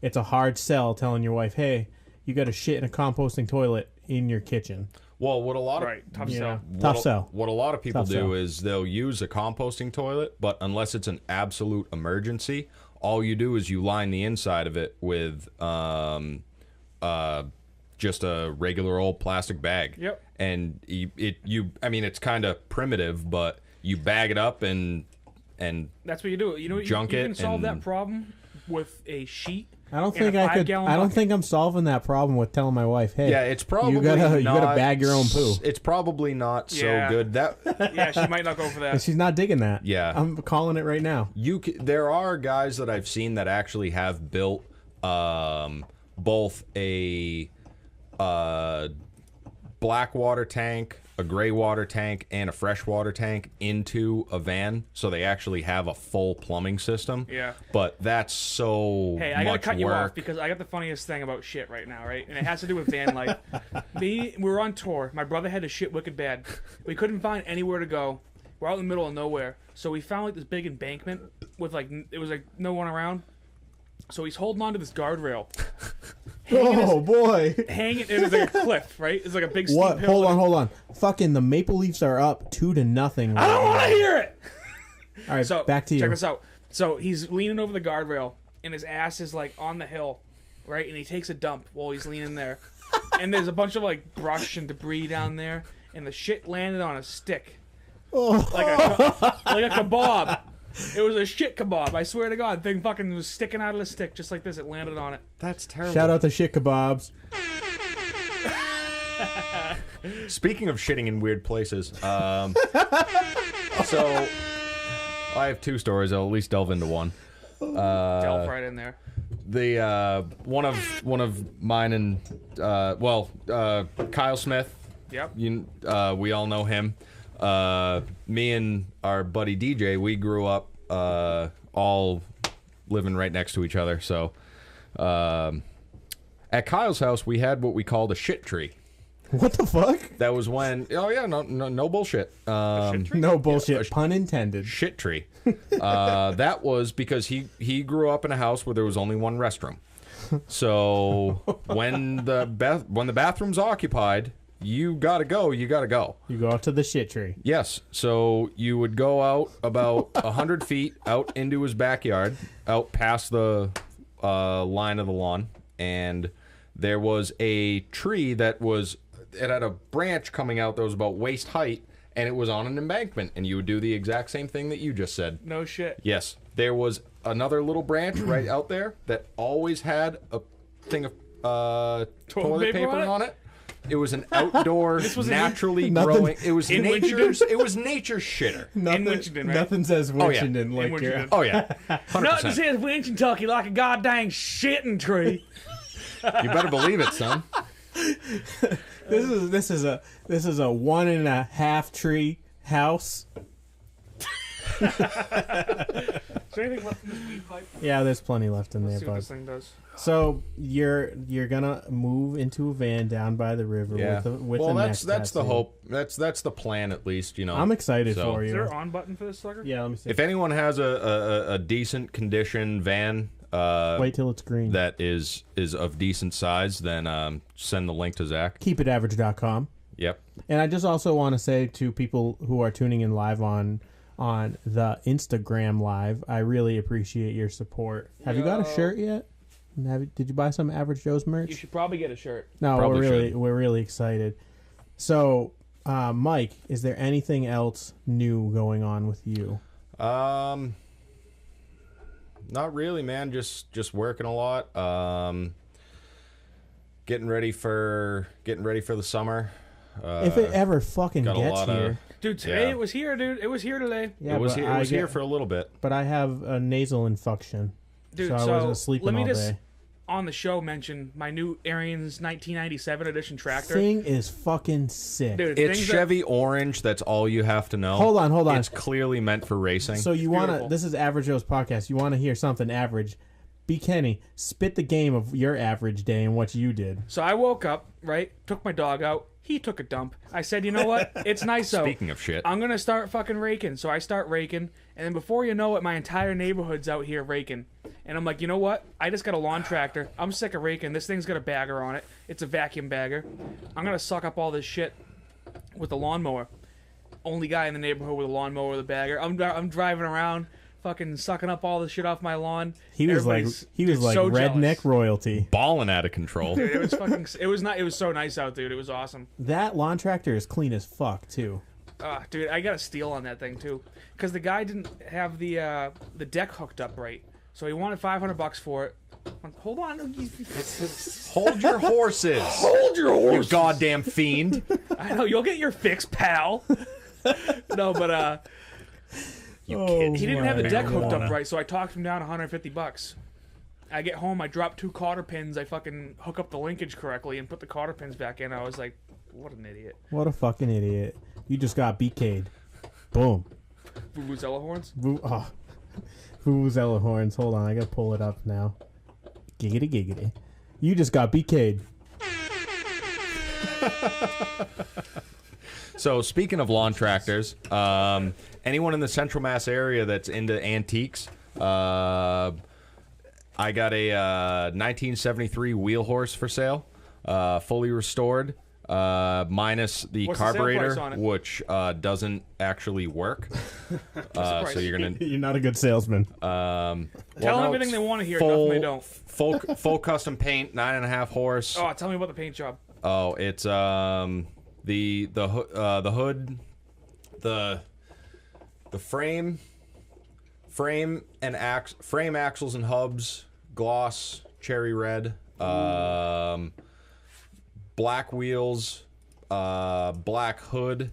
It's a hard sell telling your wife, "Hey, you got to shit in a composting toilet in your kitchen." Well, what a lot of Right, tough Yeah. sell. Tough sell. What a lot of people Tough do sell. is they'll use a composting toilet, but unless it's an absolute emergency, all you do is you line the inside of it with just a regular old plastic bag. Yep. And I mean, it's kind of primitive, but you bag it up and That's what you do. You know, Junk you it can solve that and- problem with a sheet. I don't and think a I could. 5-gallon I don't bucket. think I'm solving that problem with telling my wife, "Hey, yeah, it's probably you gotta not, bag your own poo." It's probably not Yeah. so good. That Yeah, she might not go for And that. she's not digging that. Yeah. I'm calling it right now. there are guys that I've seen that actually have built both a black water tank, a gray water tank, and a fresh water tank into a van, so they actually have a full plumbing system. Yeah. But that's so Hey, I gotta much cut you work. off because I got the funniest thing about shit right now, right? And it has to do with van life. We were on tour. My brother had to shit wicked bad. We couldn't find anywhere to go. We're out in the middle of nowhere. So we found like this big embankment with like it was like no one around. So he's holding on to this guardrail. Oh boy! Hanging, it was like a cliff, right? It's like a big steep What? hill. Hold on. Fucking the Maple Leafs are up 2-0. I don't want to hear it. All right, So back to you. Check this out. So he's leaning over the guardrail, and his ass is like on the hill, right? And he takes a dump while he's leaning there, and there's a bunch of like brush and debris down there, and the shit landed on a stick, like a kebab. It was a shit kebab. I swear to God, thing fucking was sticking out of the stick just like this. It landed on it. That's terrible. Shout out to shit kebabs. Speaking of shitting in weird places, so I have 2 stories. I'll at least delve into one. Delve right in there. The one of mine and Kyle Smith. Yep. We all know him. Me and our buddy DJ, we grew up all living right next to each other. So at Kyle's house, we had what we called a shit tree. What the fuck? That was when, no bullshit. No bullshit, pun intended. Shit tree. That was because he grew up in a house where there was only one restroom. So when the bathroom's occupied, you gotta go. You gotta go. You go out to the shit tree. Yes. So you would go out about 100 feet out into his backyard, out past the line of the lawn, and there was a tree that was. It had a branch coming out that was about waist height, and it was on an embankment, and you would do the exact same thing that you just said. No shit. Yes. There was another little branch right out there that always had a thing of toilet paper on it. It was an outdoor, naturally growing. It was nature's. It was nature's shitter. In Winchendon, right? Nothing says Winchendon like Winchendon. Oh yeah, 100%. Nothing says Winchentucky like a goddamn shitting tree. You better believe it, son. This is a 1.5 tree house. Is there anything left in this weed pipe? Yeah, there's plenty left in Let's there, see what bud. this thing does. So you're gonna move into a van down by the river with well, the that's neck the tattoo. hope. That's the plan, at least. I'm excited for Is you. there an on button for this sucker? Yeah, let me see. If anyone has a decent condition van, Wait till it's green. that is of decent size, then send the link to Zach. KeepItAverage.com. Yep. And I just also want to say to people who are tuning in live on the Instagram live, I really appreciate your support. Have you got a shirt yet? Did you buy some Average Joe's merch? You should probably get a shirt. No, Probably we're really excited. So, Mike, is there anything else new going on with you? Not really, man. Just working a lot. Getting ready for the summer. If it ever fucking got a gets lot here. of- Dude, today Yeah. it was here, dude. It was here today. Yeah, it was but here for a little bit. But I have a nasal infection. Dude, so I wasn't sleeping let me all just day. on the show mention my new Ariens 1997 edition tractor. Thing is fucking sick. Dude, It's things Chevy orange. That's all you have to know. Hold on. It's clearly meant for racing. So you want to? Beautiful. This is Average Joe's podcast. You want to hear something average? Be Kenny. Spit the game of your average day and what you did. So I woke up, right? Took my dog out. He took a dump. I said, you know what? It's nice out. Speaking of shit, I'm going to start fucking raking. So I start raking. And then before you know it, my entire neighborhood's out here raking. And I'm like, you know what? I just got a lawn tractor. I'm sick of raking. This thing's got a bagger on it. It's a vacuum bagger. I'm going to suck up all this shit with the lawnmower. Only guy in the neighborhood with a lawnmower with a bagger. I'm driving around fucking sucking up all the shit off my lawn. He was like Dude, so redneck jealous. royalty. balling out of control. Dude, it was so nice out, dude. It was awesome. That lawn tractor is clean as fuck too. Dude, I got a steal on that thing too, because the guy didn't have the deck hooked up right, so he wanted $500 for it. Hold on, Hold your horses. hold your You horse. goddamn fiend. I know you'll get your fix, pal. No, but You Oh, kids. he didn't have the my deck hooked God. up right, so I talked him down $150. I get home, I drop 2 cotter pins, I fucking hook up the linkage correctly and put the cotter pins back in. I was like, what an idiot. What a fucking idiot! You just got BK'd. Boom. Vuvuzela horns. Vuvuzela horns. Hold on, I gotta pull it up now. Giggity giggity. You just got BK'd. So speaking of lawn tractors, anyone in the Central Mass area that's into antiques, I got a 1973 wheel horse for sale, fully restored. Minus the What's the sale price carburetor, on it? which doesn't actually work. So you're gonna You're not a good salesman. Tell them everything they want to hear. Nothing they don't. Full custom paint, 9.5 horse. Oh, tell me about the paint job. Oh, it's the hood, the frame and frame axles and hubs, gloss, cherry red, black wheels, black hood,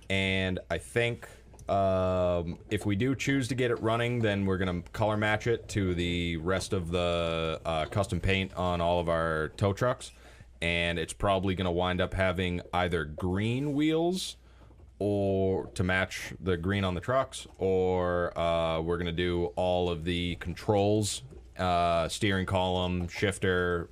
and I think if we do choose to get it running, then we're gonna color match it to the rest of the custom paint on all of our tow trucks. And it's probably going to wind up having either green wheels or to match the green on the trucks, or we're going to do all of the controls, steering column, shifter,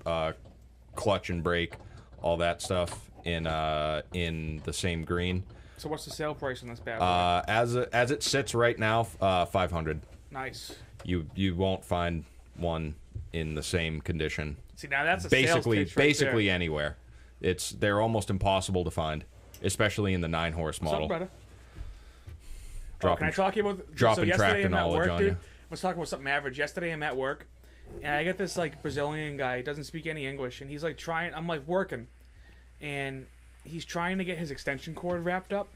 clutch and brake, all that stuff in the same green. So what's the sale price on this bad boy? As it sits right now, $500. Nice. You won't find one in the same condition. See, now that's a basically sales pitch right basically there. anywhere. They're almost impossible to find, especially in the 9-horse model. Something better. Dropping, Can I talk to you about dropping so yesterday tractor I'm at knowledge work, on dude. you. Let's talk about something average. Yesterday I'm at work, and I get this like Brazilian guy. He doesn't speak any English, and he's like trying. I'm like working, and he's trying to get his extension cord wrapped up,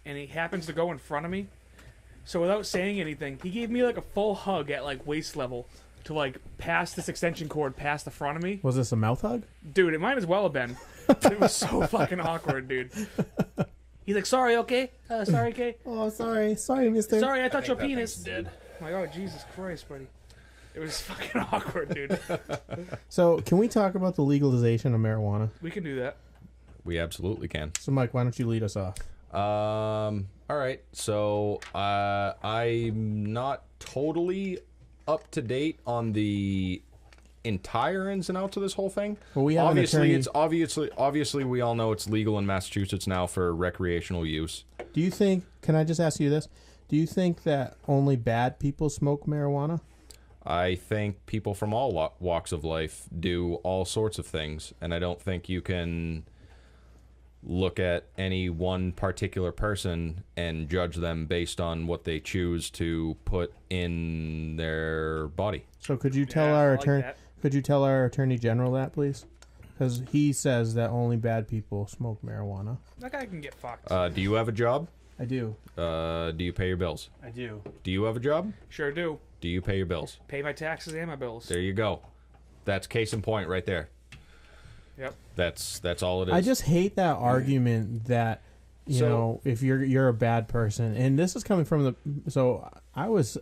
and he happens to go in front of me. So without saying anything, he gave me like a full hug at like waist level to like pass this extension cord past the front of me. Was this a mouth hug? Dude, it might as well have been. It was so fucking awkward, dude. He's like, sorry, okay? Sorry, okay? Oh, sorry, mister. Sorry, I touched your penis. Dead. I'm like, oh, Jesus Christ, buddy. It was fucking awkward, dude. So, can we talk about the legalization of marijuana? We can do that. We absolutely can. So, Mike, why don't you lead us off? All right. So I'm not totally up to date on the entire ins and outs of this whole thing. Well, we have obviously, an attorney. it's obviously we all know it's legal in Massachusetts now for recreational use. Do you think? Can I just ask you this? Do you think that only bad people smoke marijuana? I think people from all walks of life do all sorts of things, and I don't think you can look at any one particular person and judge them based on what they choose to put in their body. So, could you tell Yeah, our I like attorney? that. Could you tell our attorney general that, please? Because he says that only bad people smoke marijuana. That guy can get fucked. Do you have a job? I do. Do you pay your bills? I do. Do you have a job? Sure do. Do you pay your bills? Pay my taxes and my bills. There you go. That's case in point right there. Yep. That's all it is. I just hate that argument that you So- know if you're a bad person, and this is coming from the. So I was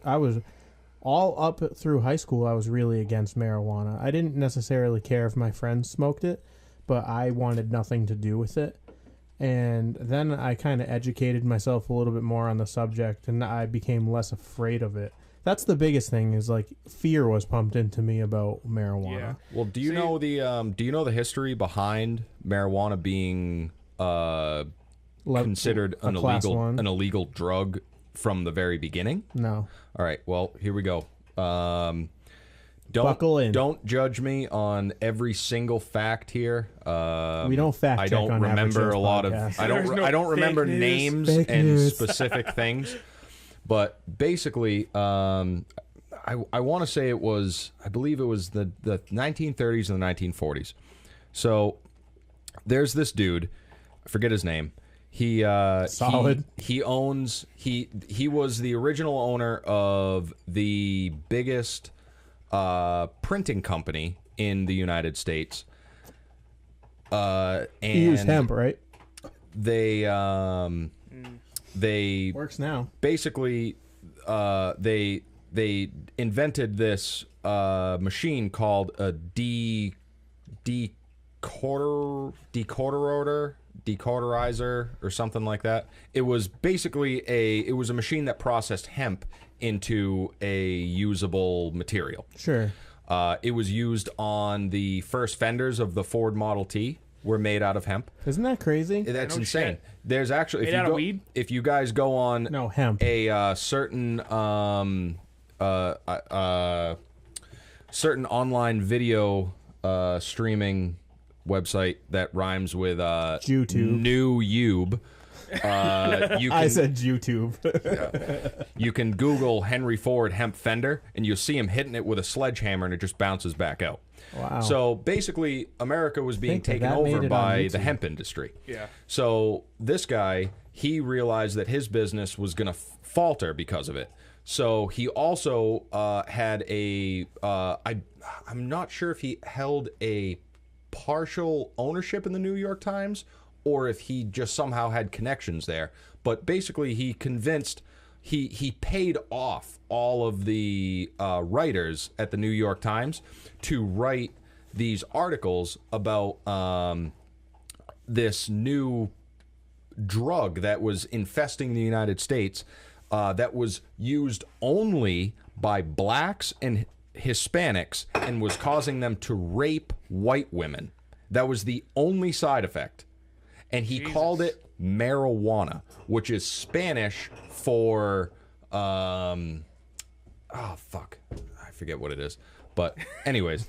all up through high school. I was really against marijuana. I didn't necessarily care if my friends smoked it, but I wanted nothing to do with it. And then I kind of educated myself a little bit more on the subject, and I became less afraid of it. That's the biggest thing is like fear was pumped into me about marijuana. Yeah. well, do you See- know the history behind marijuana being considered a class one? an illegal drug from the very beginning? No. All right. Well, here we go. Buckle in. Don't judge me on every single fact here. We don't fact I check don't on Average remember Joe's a lot podcast. of. There's no I don't fake remember news. names Fake and news. specific things. But basically, I want to say it was. I believe it was the 1930s and the 1940s. So there's this dude. I forget his name. He Solid. He owns. He was the original owner of the biggest printing company in the United States. And You use hemp, right? they Works now. basically they invented this machine called a decoderizer or something like that. It was basically a machine that processed hemp into a usable material. Sure. It was used on the first fenders of the Ford Model T were made out of hemp. Isn't that crazy? That's no insane. shit. There's actually Made out of weed? if you guys go on No, hemp. a certain certain online video streaming website that rhymes with YouTube. New Yube. I said YouTube. You can Google Henry Ford hemp fender, and you'll see him hitting it with a sledgehammer, and it just bounces back out. Wow. So basically, America was being taken that made over it by on the YouTube. hemp industry. Yeah. So this guy, he realized that his business was going to falter because of it. So he also had a, I'm not sure if he held a partial ownership in the New York Times or if he just somehow had connections there. But basically, he convinced, he paid off all of the writers at the New York Times to write these articles about this new drug that was infesting the United States that was used only by blacks and Hispanics and was causing them to rape white women. That was the only side effect. And he called it marijuana, which is Spanish for, oh, fuck. I forget what it is. But anyways,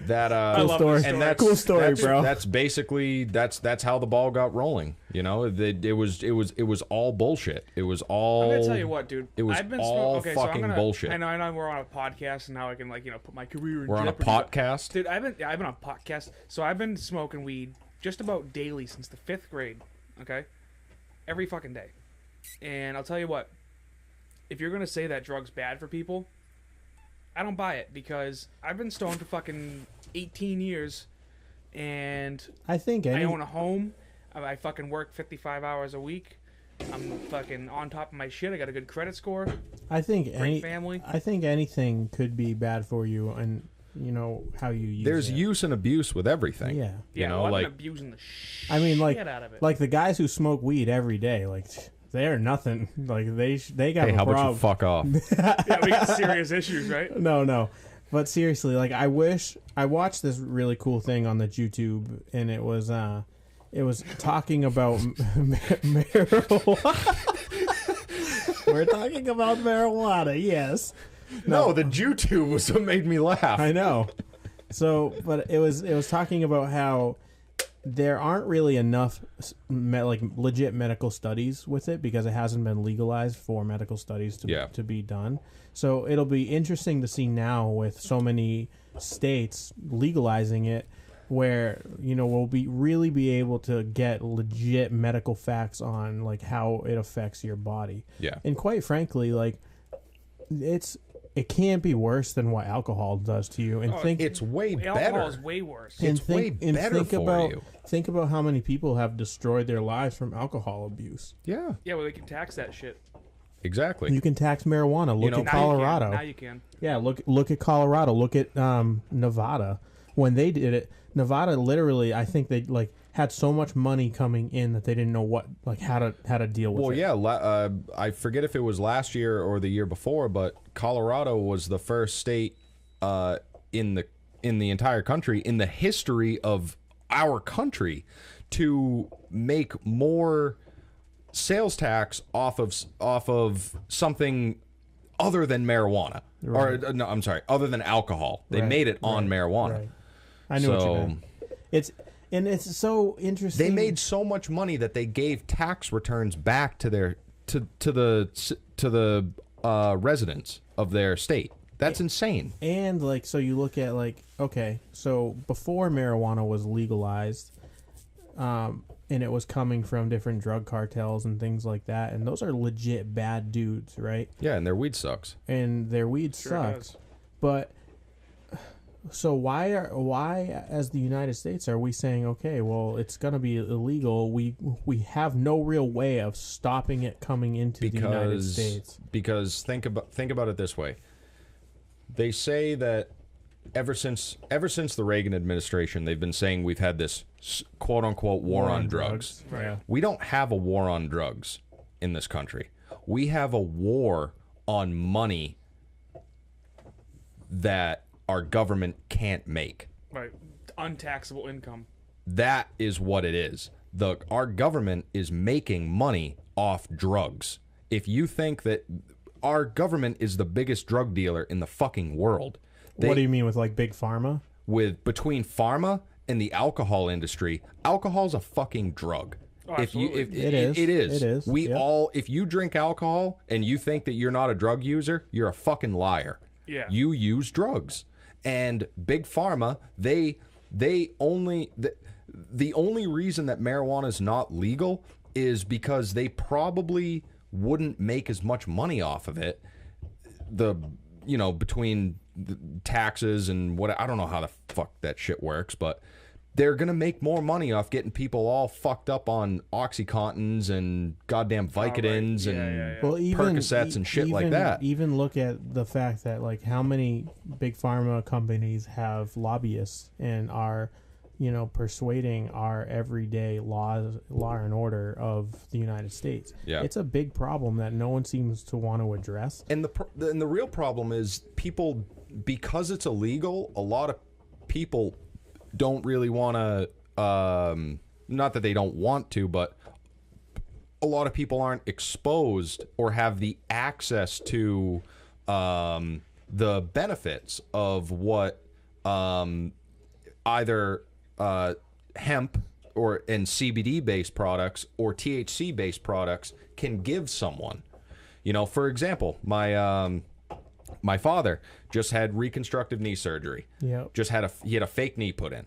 that I love this and story. that's Cool story, bro. That's basically that's how the ball got rolling. You know, it was all bullshit. It was all. I'm gonna tell you what, dude. It was I've been all okay, fucking so I'm gonna, bullshit. I know we're on a podcast and now I can put my career in We're on a jeopardy, but- podcast. Dude, I've been on a podcast, so I've been smoking weed just about daily since the 5th grade. Okay, every fucking day. And I'll tell you what, if you're gonna say that drug's bad for people, I don't buy it because I've been stoned for fucking 18 years, and I think I own a home. I fucking work 55 hours a week. I'm fucking on top of my shit. I got a good credit score. I think Great family. I think anything could be bad for you, and you know how you use There's it. use and abuse with everything. Yeah. You Yeah, know, well, I've like been abusing the shit I mean, like out of it. the guys who smoke weed every day, like they are nothing. Like they got hey, a how about problem. you fuck off? Yeah, we got serious issues, right? No. But seriously, like I watched this really cool thing on the YouTube, and it was talking about marijuana. We're talking about marijuana, yes. No, the YouTube was what made me laugh. I know. So, but it was talking about how there aren't really enough legit medical studies with it because it hasn't been legalized for medical studies to be done. So it'll be interesting to see now with so many states legalizing it, where we'll really be able to get legit medical facts on like how it affects your body. Yeah. And quite frankly, like it can't be worse than what alcohol does to you. And It's way Alcohol better. is way worse. It's way better for you. Think about how many people have destroyed their lives from alcohol abuse. Yeah, Yeah, well, they can tax that shit. exactly. You can tax marijuana. Look at Now Colorado. Now you can. Yeah, look at Colorado. Look at Nevada. When they did it, Nevada literally, I think they had so much money coming in that they didn't know how to deal with it. Well, yeah, I forget if it was last year or the year before, but Colorado was the first state in the entire country, in the history of our country, to make more sales tax off of something other than marijuana, or no, I'm sorry, other than alcohol. They made it on marijuana. Right. I knew what you meant. It's so interesting. They made so much money that they gave tax returns back to their to the residents of their state. That's insane. And so you look at okay, so before marijuana was legalized, and it was coming from different drug cartels and things like that, and those are legit bad dudes, right? Yeah, and their weed sucks. And their weed Sure sucks. does. But so why as the United States are we saying, okay, well, it's going to be illegal? We have no real way of stopping it coming into the United States. Because think about it this way. They say that ever since the Reagan administration, they've been saying we've had this quote unquote war on drugs. Right. Yeah. We don't have a war on drugs in this country. We have a war on money that our government can't make. Right. Untaxable income. That is what it is. Our government is making money off drugs. If you think that our government is the biggest drug dealer in the fucking world, What do you mean with like big pharma? Between pharma and the alcohol industry, alcohol's a fucking drug. Oh, It is. It is. We Yep. all, if you drink alcohol and you think that you're not a drug user, you're a fucking liar. Yeah. You use drugs. And big pharma, the only reason that marijuana is not legal is because they probably wouldn't make as much money off of it. Between the taxes and what, I don't know how the fuck that shit works, but they're gonna make more money off getting people all fucked up on OxyContins and goddamn Vicodins and Well, Percocets and shit like that. Even look at the fact that like how many big pharma companies have lobbyists and are, persuading our everyday law and order of the United States. Yeah. It's a big problem that no one seems to want to address. And the real problem is people, because it's illegal, a lot of people don't really want to, not that they don't want to, but a lot of people aren't exposed or have the access to the benefits of what either hemp and CBD based products or THC based products can give someone. For example, my father just had reconstructive knee surgery. Yeah. He had a fake knee put in.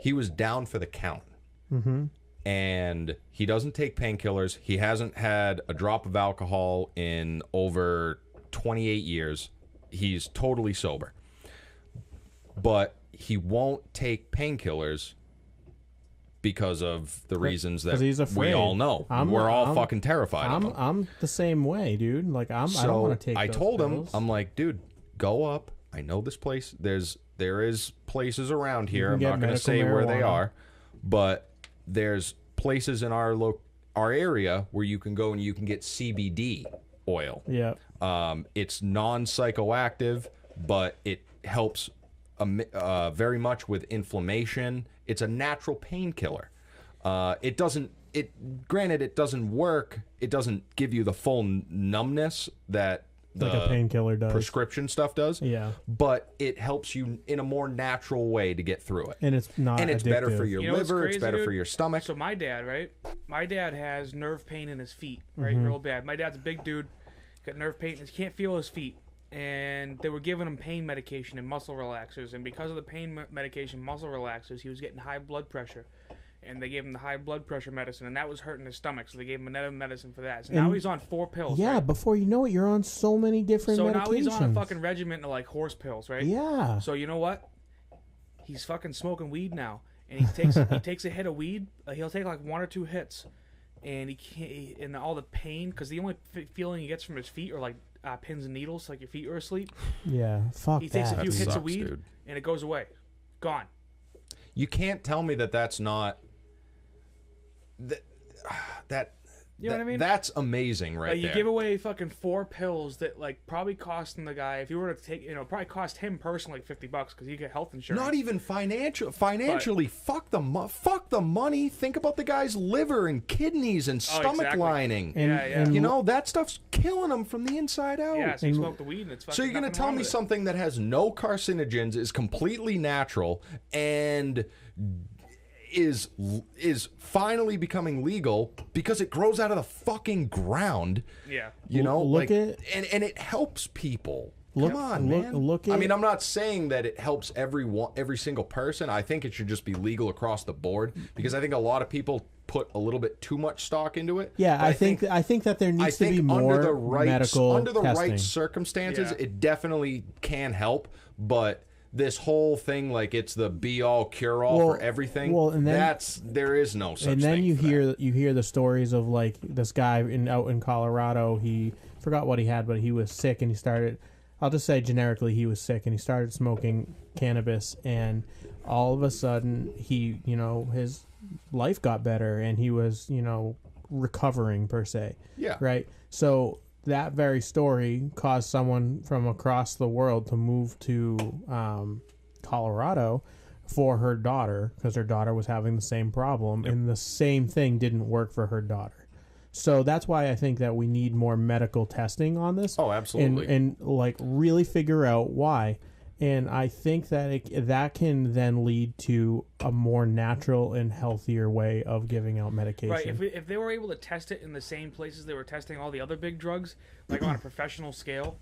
He was down for the count. Mm-hmm. And he doesn't take painkillers. He hasn't had a drop of alcohol in over 28 years. He's totally sober. But he won't take painkillers because of the reasons that he's afraid. we all know. We're all fucking terrified of him. I'm the same way, dude. Like I don't want to take. I those told him, pills. I'm like, dude, go up. I know this place. There is places around here. I'm get not going to medical say where they marijuana. are, but there's places in our area where you can go and you can get CBD oil. Yeah. It's non-psychoactive, but it helps very much with inflammation. It's a natural painkiller. It doesn't work. It doesn't give you the full numbness that Like a painkiller does. prescription stuff does. Yeah. But it helps you in a more natural way to get through it. And it's not. And it's better for addictive. your You know what's liver. crazy, It's better dude? for your stomach. So my dad, right? My dad has nerve pain in his feet, right? Mm-hmm. Real bad. My dad's a big dude, got nerve pain. He can't feel his feet. And they were giving him pain medication and muscle relaxers. And because of the pain medication, muscle relaxers, he was getting high blood pressure. And they gave him the high blood pressure medicine, and that was hurting his stomach. So they gave him another medicine for that. So now he's on 4 pills. Yeah, right? before you know it, you're on so many different So medications. now he's on a fucking regimen of like horse pills, right? Yeah. So you know what? He's fucking smoking weed now, and he takes a hit of weed. He'll take like 1 or 2 hits, and he can't. And all the pain, because the only feeling he gets from his feet are like pins and needles, like your feet are asleep. Yeah. Fuck He that. takes a few hits sucks, of weed, dude. and it goes away, gone. You can't tell me that that's not that. You know what I mean? That's amazing, right You there. give away fucking 4 pills that like probably costing the guy, if you were to take, probably cost him personally like $50 because he get health insurance. Not even financially. Fuck the money. Think about the guy's liver and kidneys and stomach exactly. lining. And That stuff's killing him from the inside out. Yeah, so you smoke the weed and it's fucking. So you're gonna nothing tell wrong me with it. something that has no carcinogens, is completely natural, and is finally becoming legal because it grows out of the fucking ground. Yeah. Look at- and it helps people. Look- Come on, look- man. look I at- mean, I'm not saying that it helps every single person. I think it should just be legal across the board because I think a lot of people put a little bit too much stock into it. Yeah, But I think that there needs to be more under the right medical testing. right circumstances, Yeah. it definitely can help. But this whole thing, like it's the be all cure all Well- for everything. well, and then- there is no such And then thing you for that. hear the stories of like this guy out in Colorado. He forgot what he had, but he was sick, and he started. I'll just say generically, he was sick, and he started smoking cannabis, and all of a sudden, he his life got better, and he was recovering per se. Yeah. Right. So that very story caused someone from across the world to move to Colorado for her daughter because her daughter was having the same problem, and the same thing didn't work for her daughter. So that's why I think that we need more medical testing on this. Oh, absolutely. And like really figure out why. And I think that that can then lead to a more natural and healthier way of giving out medication. Right. If they were able to test it in the same places they were testing all the other big drugs, like on a professional scale.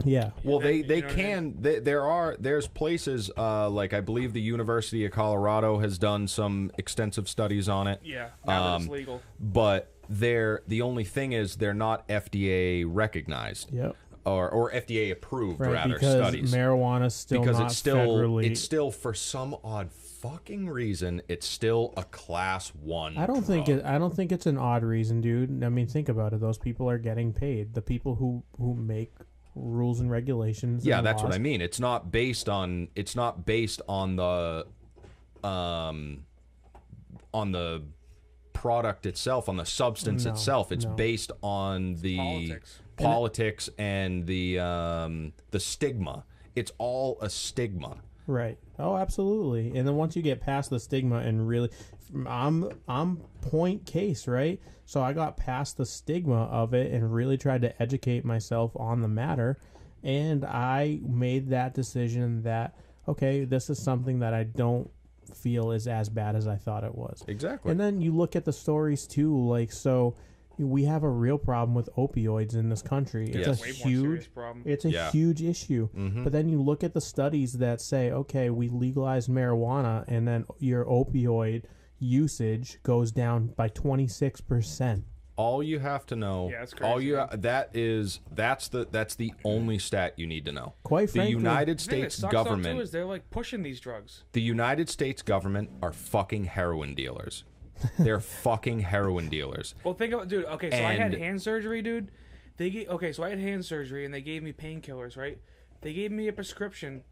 Yeah. Well, then, they you know what I can. There's places like I believe the University of Colorado has done some extensive studies on it. Yeah. Now that it's legal. But the only thing is they're not FDA recognized. Yep. Or FDA approved, Right, rather, because studies. marijuana's still Because not federally. it's still, for some odd fucking reason, it's still a class 1 I don't drug. think it's an odd reason, dude. I mean, think about it. Those people are getting paid. The people who make rules and regulations. Yeah, and that's laws. what I mean. It's not based on the product itself, on the substance itself. It's based on the politics and the stigma. It's all a stigma. Right. Oh, absolutely. And then once you get past the stigma and really, I'm point case, right? So I got past the stigma of it and really tried to educate myself on the matter. And I made that decision that, okay, this is something that I don't feel is as bad as I thought it was. Exactly. And then you look at the stories too, like, so we have a real problem with opioids in this country. It's Yes. a Way more huge serious problem. it's a Yeah. huge issue. Mhm. But then you look at the studies that say, okay, we legalized marijuana and then your opioid usage goes down by 26%. All you have to know, Yeah, that's crazy, man. that's the only stat you need to know. Quite The frankly, United The thing that States sucks though, government, too, is they're like pushing these drugs. the United States government are fucking heroin dealers. They're fucking heroin dealers. Well, think about, dude. Okay, so I had And- hand surgery, dude. So I had hand surgery, and they gave me painkillers, right? They gave me a prescription,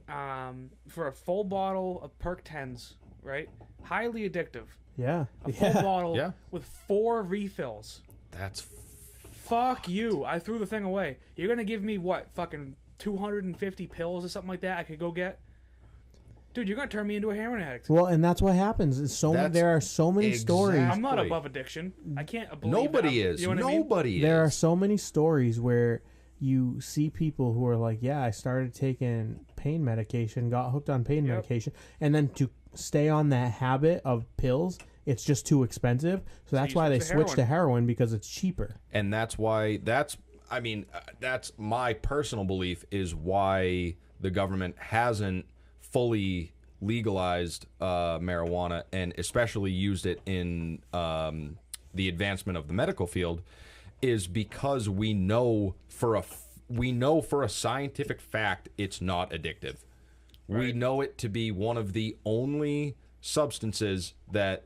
for a full bottle of Perk 10s, right? Highly addictive. yeah. A full Yeah. bottle Yeah. with 4 refills. That's Fuck you! I threw the thing away. You're gonna give me what? Fucking 250 pills or something like that? I could go get. Dude, you're gonna turn me into a heroin addict. Well, and that's what happens. There are so many stories. I'm not Exactly. above addiction. I can't believe nobody that. is. You know what I mean? Nobody There are is. so many stories where you see people who are like, yeah, I started taking pain medication, got hooked on pain Yep. medication, and then to stay on that habit of pills, it's just too expensive. So that's you why they switch to switch to heroin because it's cheaper. And that's why that's my personal belief is why the government hasn't fully legalized marijuana and especially used it in the advancement of the medical field, is because we know for a scientific fact it's not addictive. We Right. know it to be one of the only substances that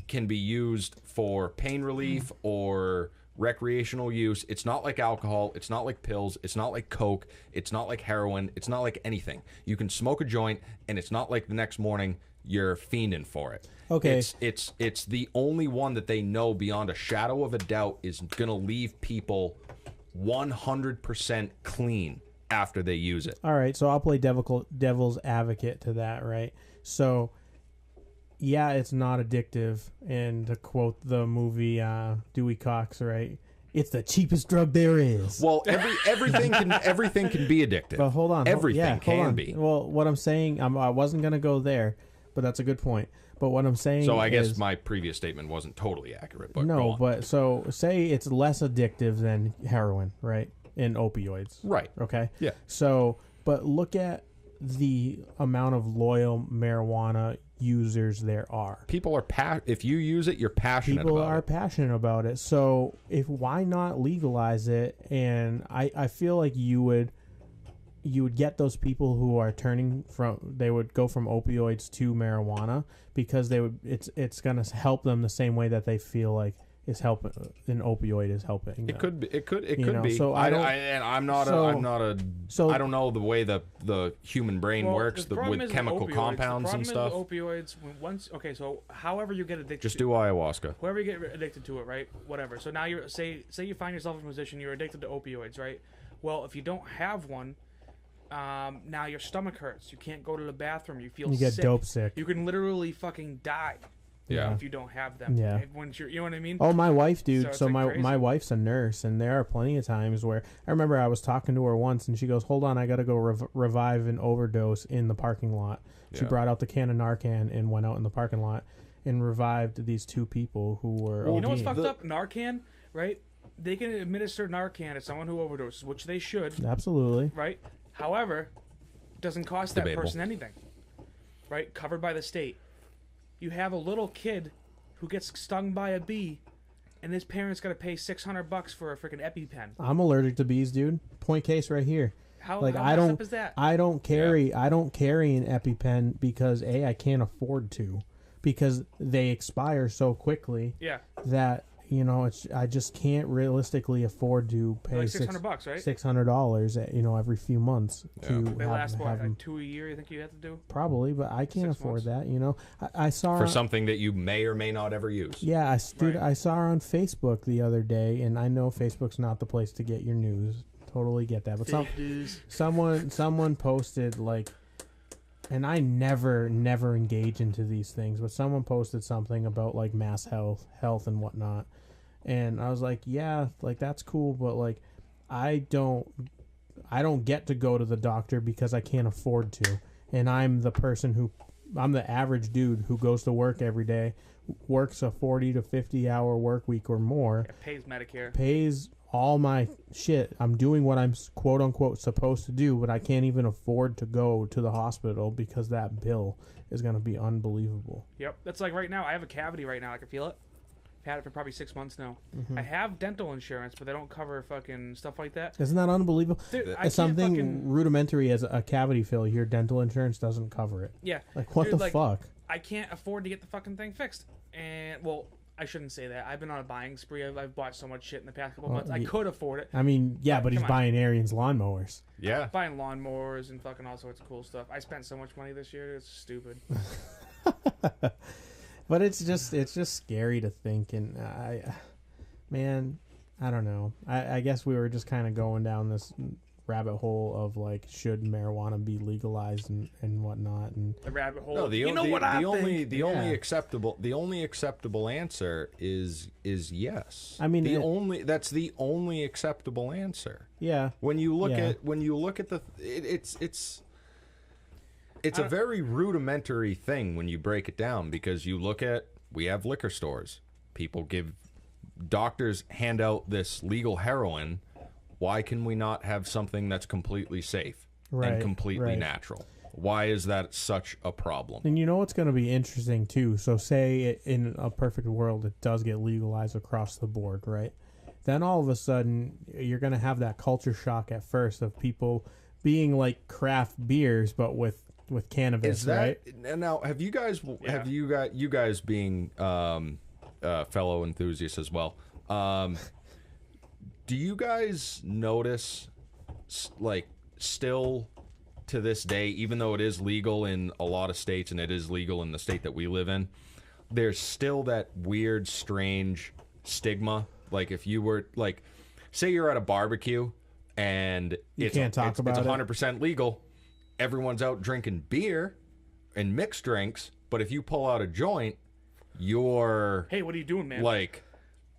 can be used for pain relief or recreational use. It's not like alcohol. It's not like pills. It's not like coke. It's not like heroin. It's not like anything. You can smoke a joint, and it's not like the next morning you're fiending for it. Okay. It's the only one that they know beyond a shadow of a doubt is going to leave people 100% clean after they use it. All right, so I'll play devil's advocate to that, right? So, yeah, it's not addictive, and to quote the movie Dewey Cox, right? It's the cheapest drug there is. Well, everything can be addictive. But hold on, everything can be. Well, what I'm saying, I wasn't gonna go there, but that's a good point. But what I'm saying, So I guess is, my previous statement wasn't totally accurate. But go no, on. but so say it's less addictive than heroin, right? And opioids, Right. Okay. Yeah. So, but look at the amount of loyal marijuana users there are. People are if you use it, you're passionate People about are it. passionate about it. So, why not legalize it? And I feel like you would get those people who are they would go from opioids to marijuana because it's going to help them the same way that they feel like is helping an opioid is helping. It could be. It could know, be. so I I don't- don't know the way the human brain works the problem with is chemical opioids. compounds the and problem stuff. Is with opioids. So however you get addicted, Just to, do ayahuasca. whoever you get addicted to it, right? Whatever. So now you're say you find yourself in a position you're addicted to opioids, right? Well, if you don't have one, now your stomach hurts. You can't go to the bathroom. You feel You get sick. dope sick. You can literally fucking die. Yeah. if you don't have them. Yeah. Once you're, you know what I mean? Oh, my wife, dude. So it's So, like my crazy. wife's a nurse, and there are plenty of times where I remember I was talking to her once, and she goes, "Hold on, I got to go revive an overdose in the parking lot." She Yeah. brought out the can of Narcan and went out in the parking lot and revived these two people who were. You know what's ODing. fucked up? Narcan, right? They can administer Narcan to someone who overdoses, which they should, Absolutely. right? However, doesn't cost that Debatable. person anything, right? Covered by the state. You have a little kid who gets stung by a bee, and his parents got to pay $600 for a freaking EpiPen. I'm allergic to bees, dude. Point case right here. How, Like how I messed don't, up is that? I don't carry an EpiPen because I can't afford to, because they expire so quickly Yeah, that I just can't realistically afford to pay like $600, right? $600 every few months to They last have what, them. like 2 a year? You think you have to do? Probably, but I can't 6 afford months. that. I saw For something that you may or may not ever use. Yeah, Right. I saw her on Facebook the other day, and I know Facebook's not the place to get your news. Totally get that, but someone posted like, and I never engage into these things, but someone posted something about like mass health and whatnot, and I was like, yeah, like that's cool, but like I don't get to go to the doctor because I can't afford to, and I'm the average dude who goes to work every day, works a 40 to 50 hour work week or more, It pays Medicare. pays all my shit. I'm doing what I'm quote unquote supposed to do, but I can't even afford to go to the hospital because that bill is going to be unbelievable. Yep. That's like right now. I have a cavity right now. I can feel it. I've had it for probably 6 months now. Mm-hmm. I have dental insurance, but they don't cover fucking stuff like that. Isn't that unbelievable? Dude, I It's can't something fucking... rudimentary as a cavity fill. Your dental insurance doesn't cover it. Yeah. Like, what Dude, the fuck? I can't afford to get the fucking thing fixed. And, well, I shouldn't say that. I've been on a buying spree. I've bought so much shit in the past couple months. I could afford it. I mean, yeah, but he's come on. buying Arian's lawnmowers. Yeah. Buying lawnmowers and fucking all sorts of cool stuff. I spent so much money this year. It's stupid. But it's just scary to think, and I don't know. I guess we were just kind of going down this rabbit hole of like, should marijuana be legalized and whatnot, and The rabbit hole. No, you know what I think? the only acceptable answer is yes. I mean, that's the only acceptable answer. yeah, When you look Yeah. at it's a very rudimentary thing when you break it down, because we have liquor stores. Doctors hand out this legal heroin. Why can we not have something that's completely safe and completely natural? Why is that such a problem? And you know what's going to be interesting too? So say in a perfect world it does get legalized across the board, right? Then all of a sudden you're going to have that culture shock at first of people being like craft beers but with cannabis, Is that right? now? Have you guys you guys being fellow enthusiasts as well? Do you guys notice, like, still to this day, even though it is legal in a lot of states and it is legal in the state that we live in, there's still that weird, strange stigma? Like, if you were, like, say you're at a barbecue and it's 100% legal, everyone's out drinking beer and mixed drinks, but if you pull out a joint, you're... Hey, what are you doing, man? Like...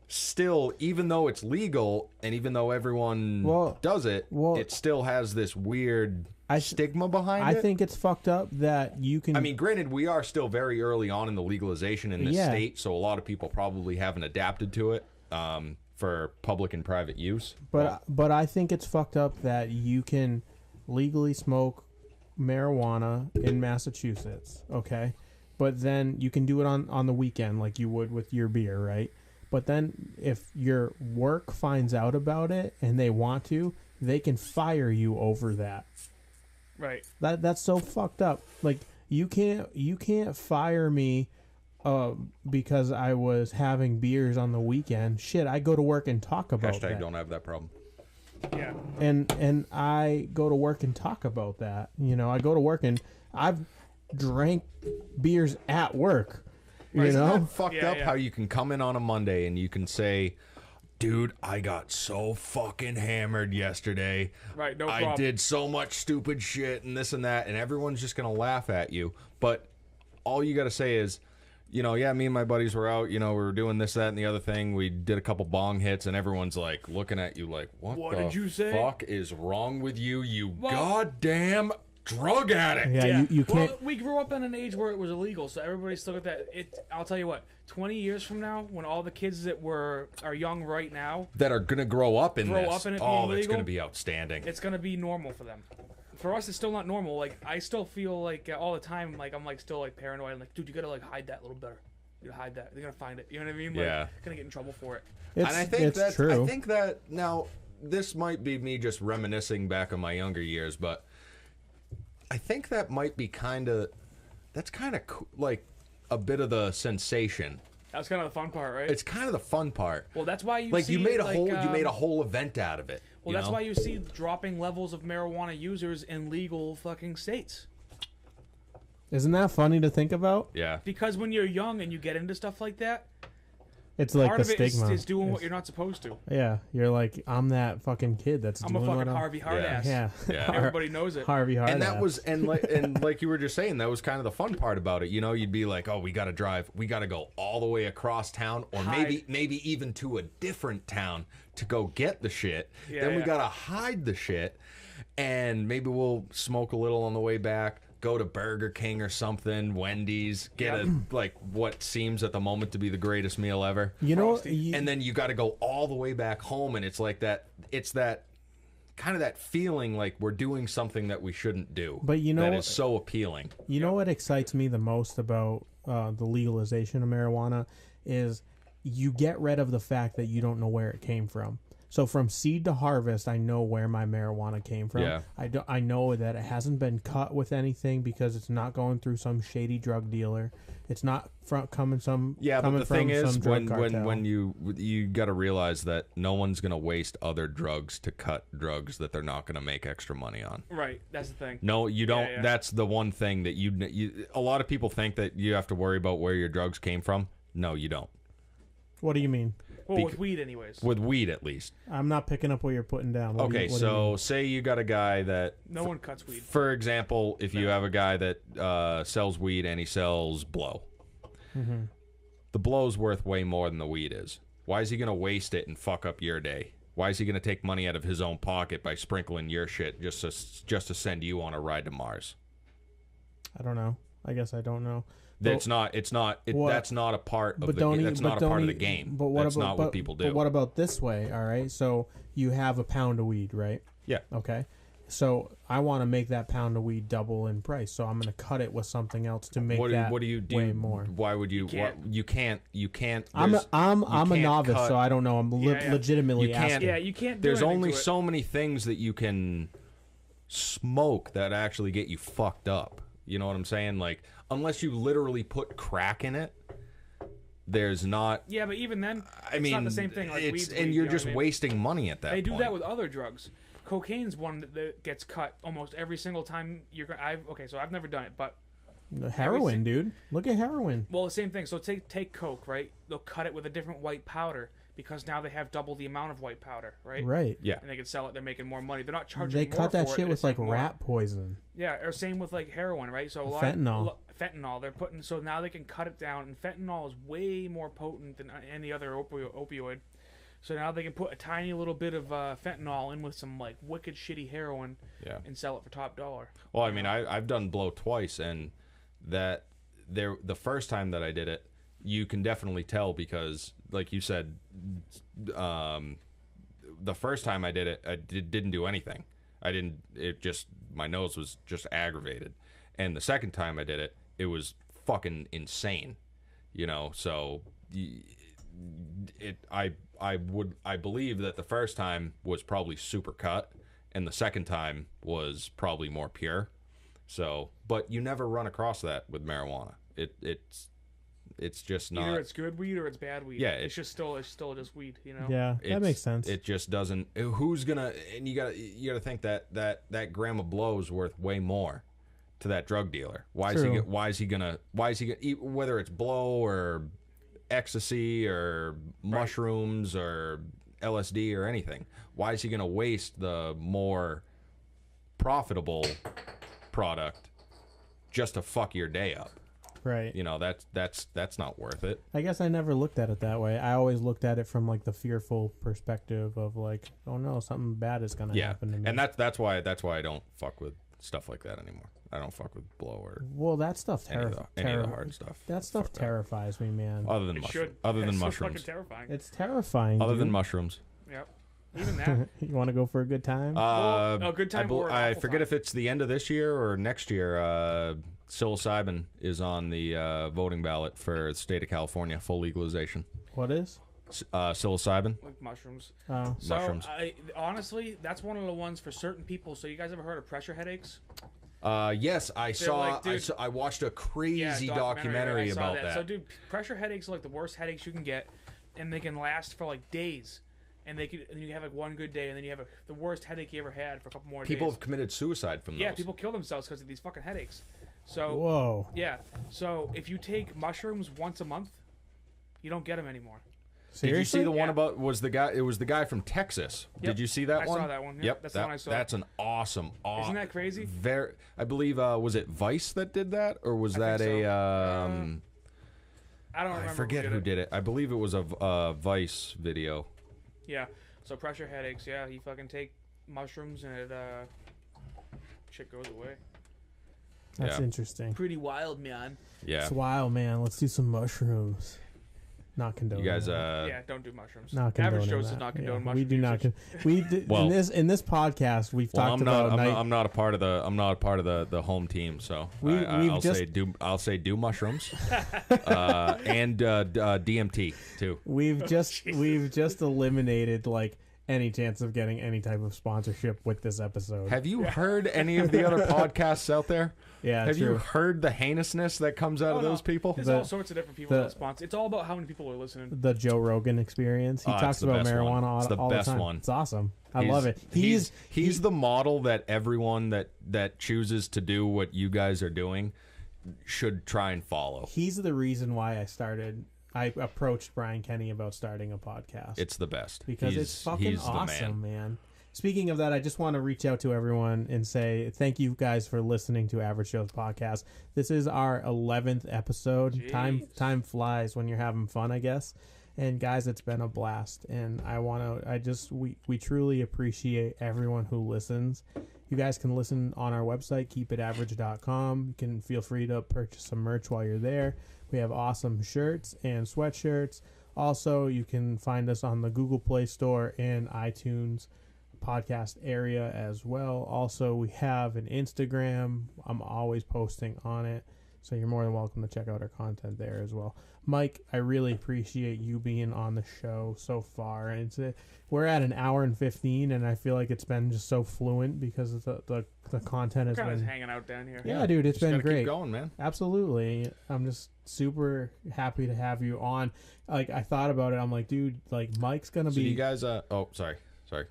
Still, even though it's legal and even though everyone does it, it still has this weird stigma behind it. I think it's fucked up that you can... I mean, granted, we are still very early on in the legalization in this state, so a lot of people probably haven't adapted to it for public and private use. But I think it's fucked up that you can legally smoke marijuana in Massachusetts, okay? But then you can do it on the weekend like you would with your beer, right? But then if your work finds out about it and they want to, they can fire you over that. Right. That's so fucked up. Like, you can't fire me because I was having beers on the weekend. Shit, I go to work and talk about that. Don't have that problem. Yeah. And I go to work and talk about that. You know, I go to work and I've drank beers at work. You know, Isn't that fucked up how you can come in on a Monday and you can say, dude, I got so fucking hammered yesterday. Right, no problem. I did so much stupid shit and this and that, and everyone's just going to laugh at you. But all you got to say is, yeah, me and my buddies were out, we were doing this, that, and the other thing. We did a couple bong hits, and everyone's like looking at you like, what did you say? Fuck is wrong with you, goddamn drug addict? Yeah, you can't. Well, we grew up in an age where it was illegal, so everybody still got that. I'll tell you what, 20 years from now, when all the kids that are young right now that are gonna grow up in it it's being gonna illegal, be outstanding. it's gonna be normal for them. For us, it's still not normal. Like, I still feel like all the time, like I'm like still like paranoid. I'm like, dude, you gotta like hide that a little better. You gotta hide that. They're gonna find it. You know what I mean? Like, Yeah. Gonna get in trouble for it. And I think it's that's true. I think that now this might be me just reminiscing back on my younger years, but I think that might be that's kind of like a bit of the sensation. That's kind of the fun part, right? It's kind of the fun part. Well, that's why you made a whole event out of it. Well, that's why you see dropping levels of marijuana users in legal fucking states. Isn't that funny to think about? Yeah. Because when you're young and you get into stuff like that, It's like part the of it stigma. is doing what you're not supposed to. Yeah, you're like, I'm that fucking kid that's I'm doing a fucking what Harvey Hardass. Yeah. Yeah. Everybody knows it. Harvey Hardass. And that was and like you were just saying, that was kind of the fun part about it. You'd be like, oh, we got to drive, we got to go all the way across town, or Hide. maybe even to a different town to go get the shit. Yeah, then we yeah. got to hide the shit, and maybe we'll smoke a little on the way back. Go to Burger King or something, Wendy's, get what seems at the moment to be the greatest meal ever. And then you got to go all the way back home, and it's like that. It's that kind of that feeling like we're doing something that we shouldn't do. But that is so appealing. You know what excites me the most about the legalization of marijuana is you get rid of the fact that you don't know where it came from. So from seed to harvest, I know where my marijuana came from. Yeah. I know that it hasn't been cut with anything because it's not going through some shady drug dealer. It's not coming from But the thing is, when you you got to realize that no one's gonna waste other drugs to cut drugs that they're not gonna make extra money on. Right, that's the thing. No, you don't. Yeah. That's the one thing that you. A lot of people think that you have to worry about where your drugs came from. No, you don't. What do you mean? Well, with weed, anyways. With weed, at least. I'm not picking up what you're putting down. What do you so say you got a guy that... No one cuts weed. For example, if you have a guy that sells weed and he sells blow. Mm-hmm. The blow's worth way more than the weed is. Why is he going to waste it and fuck up your day? Why is he going to take money out of his own pocket by sprinkling your shit just to send you on a ride to Mars? I don't know. I guess I don't know. That's not a part of the game. But that's not what people do. But what about this way? All right, so you have a pound of weed, right? Yeah. Okay. So I want to make that pound of weed double in price. So I'm going to cut it with something else to make way more. Why would you? You can't. I'm a novice, so I don't know. I'm legitimately asking. Yeah, you can't. There's only so many things that you can smoke that actually get you fucked up. You know what I'm saying? Like, unless you literally put crack in it, there's not... Yeah, but even then, it's not the same thing. Like weed, and you're just wasting money at that point. They do that with other drugs. Cocaine's one that gets cut almost every single time you're... so I've never done it, but... Heroin, dude. Look at heroin. Well, the same thing. So take Coke, right? They'll cut it with a different white powder because now they have double the amount of white powder, right? Right. Yeah. And they can sell it. They're making more money. They're not charging They more cut that for shit it. with like rat poison. Yeah, or same with like heroin, right? So fentanyl. They're putting so now they can cut it down, and fentanyl is way more potent than any other opioid. So now they can put a tiny little bit of fentanyl in with some like wicked shitty heroin, and sell it for top dollar. Well, I mean, I've done blow twice, and the first time that I did it, you can definitely tell because, like you said, the first time I did it, I didn't do anything. My nose was just aggravated. And the second time I did it, it was fucking insane. So I believe that the first time was probably super cut, and the second time was probably more pure. So, but you never run across that with marijuana. It's just not. Either it's good weed or it's bad weed. Yeah, it's still just weed. Yeah, that makes sense. It just doesn't. Who's gonna? And you gotta think that gram of blow is worth way more to that drug dealer. Why is he gonna? Whether it's blow or ecstasy or mushrooms or LSD or anything, why is he gonna waste the more profitable product just to fuck your day up? Right. You know, that's not worth it. I guess I never looked at it that way. I always looked at it from like the fearful perspective of like, oh no, something bad is gonna happen to me. And that's why I don't fuck with stuff like that anymore. I don't fuck with blow or well, that stuff any of the hard stuff. That stuff terrifies me, man. Other than It's mushrooms. fucking terrifying. It's terrifying. Other dude. than mushrooms. Yep. Even that. You want to go for a good time? A good time. I forget if it's the end of this year or next year. Psilocybin is on the voting ballot for the state of California, full legalization. What is? Psilocybin. Like mushrooms. Oh. So, Mushrooms. honestly, that's one of the ones for certain people. So you guys ever heard of pressure headaches? Yes, I saw. like, dude, I watched a crazy documentary I saw about that. that. So, dude, pressure headaches are like the worst headaches you can get, and they can last for like days. And and you have like one good day, and then you have the worst headache you ever had for a couple more People days. have committed suicide from those. Yeah, people kill themselves because of these fucking headaches. So Whoa. yeah, so if you take mushrooms once a month, you don't get them anymore. Did you see the one Yeah. about It was the guy from Texas. Yep. Did you see that I one? saw that one. Yep, Yep, that's the one I saw. That's an awesome. Isn't that crazy? Very. I believe was it Vice that did that, or was that think so. a? I don't remember. I forget who did it. I believe it was a Vice video. Yeah. So pressure headaches. Yeah, you fucking take mushrooms and it shit goes away. That's Yeah. interesting. Pretty wild, man. Yeah. It's wild, man. Let's do some mushrooms. Not You condoning. guys. that. Yeah, don't do mushrooms. Not condoning Average Joe's that. does not Yeah, condone we mushrooms. do not. We did, Well- in this podcast we've Well, talked I'm not. about. I'm not a part of the. I'm not a part of the home team. So We've I'll just- say do. I'll say do mushrooms, and DMT too. We've just eliminated like any chance of getting any type of sponsorship with this episode. Have you heard any of the other podcasts out there? Yeah, Have true. you heard the heinousness that comes out of those people? There's The- all sorts of different people the- that sponsor. It's all about how many people are listening. The Joe Rogan experience. He Oh, talks it's the about best marijuana one. all, It's the all best the time. one. It's awesome. I love it. He's the model that everyone that chooses to do what you guys are doing should try and follow. He's the reason why I approached Brian Kenny about starting a podcast. It's the best because he's, it's fucking he's the awesome, man. man. Speaking of that, I just want to reach out to everyone and say thank you guys for listening to Average Joe's podcast. This is our 11th episode. Jeez. Time flies when you're having fun, I guess. And guys, it's been a blast. And we truly appreciate everyone who listens. You guys can listen on our website, keepitaverage.com. You can feel free to purchase some merch while you're there. We have awesome shirts and sweatshirts. Also, you can find us on the Google Play Store and iTunes podcast area as well. Also, we have an Instagram. I'm always posting on it, so you're more than welcome to check out our content there as well. Mike, I really appreciate you being on the show so far. And we're at an hour and 15, and I feel like it's been just so fluent because of the content has Kind of been. hanging out down here. Yeah, dude, it's Just been gotta great. Keep going, man. Absolutely. I'm just super happy to have you on. Like, I thought about it. I'm like, dude, like Mike's gonna So be. you guys. Oh, sorry.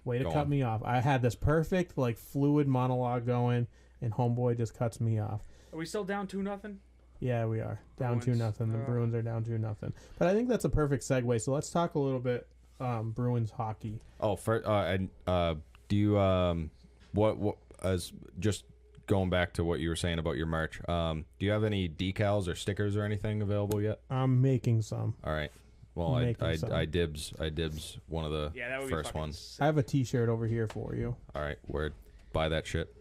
Way to Go cut on. me off. I had this perfect, like, fluid monologue going, and homeboy just cuts me off. Are we still down 2-0? Yeah, we are down Bruins. 2-0. The Bruins are down 2-0. But I think that's a perfect segue. So let's talk a little bit Bruins hockey. Oh, do you what as just going back to what you were saying about your merch? Do you have any decals or stickers or anything available yet? I'm making some. All right. Well, Making some. I dibs one of the Yeah, that would first be ones. I have a T-shirt over here for you. All right, word. Buy that shit.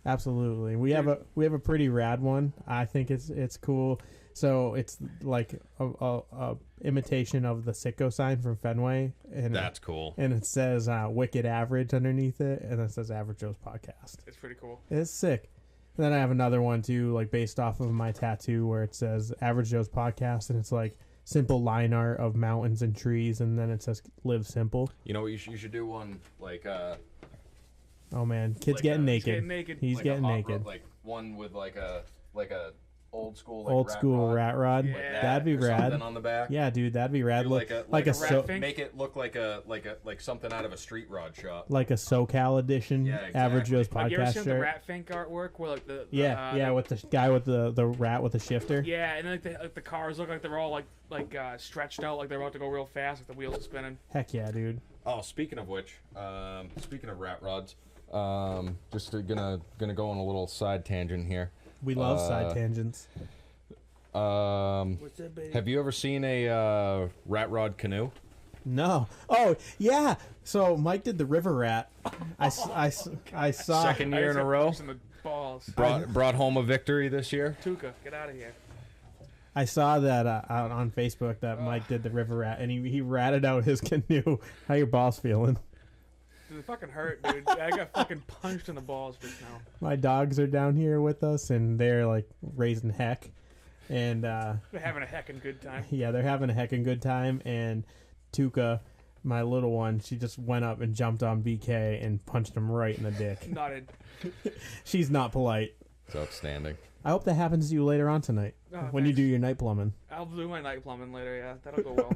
Absolutely. We have a pretty rad one. I think it's cool. So it's like a imitation of the Sicko sign from Fenway, and That's cool. and it says Wicked Average underneath it, and it says Average Joe's Podcast. It's pretty cool. It's sick. And then I have another one too, like based off of my tattoo, where it says Average Joe's Podcast, and it's like simple line art of mountains and trees, and then it says Live Simple. You know what? You should do one like Oh man, kid's Like, getting he's naked. getting naked. He's like getting a hot naked. rod, like one with like a old school Old school rat rod. Yeah. like that, That'd be or rad. something on the back. Yeah, dude, that'd be rad. Do Look, like a so, rat make it look like something out of a street rod shop. like a SoCal edition. Yeah, Average exactly. Joe's Like, you ever Podcast seen the shirt. Rat Fink artwork where like the Yeah, with the guy with the rat with the shifter. yeah, and then like the cars look like they're all like stretched out, like they're about to go real fast, like the wheels are spinning. Heck yeah, dude. Oh, speaking of which, speaking of rat rods, gonna go on a little side tangent here. We love side tangents. What's that, baby? Have you ever seen a rat rod canoe? No. Oh, yeah. So Mike did the river rat. I saw. Second year in a row. In the balls. Brought home a victory this year. Tuca, get out of here. I saw that out on Facebook that Mike did the river rat, and he ratted out his canoe. How your balls feeling? Dude, it fucking hurt, dude. I got fucking punched in the balls just now. My dogs are down here with us, and they're like raising heck, and They're having a heckin' good time. yeah, they're having a heckin' good time. And Tuca, my little one, she just went up and jumped on BK and punched him right in the dick. Nodded. She's not polite. It's outstanding. I hope that happens to you later on tonight when you do your night plumbing. I'll do my night plumbing later, yeah. That'll go well.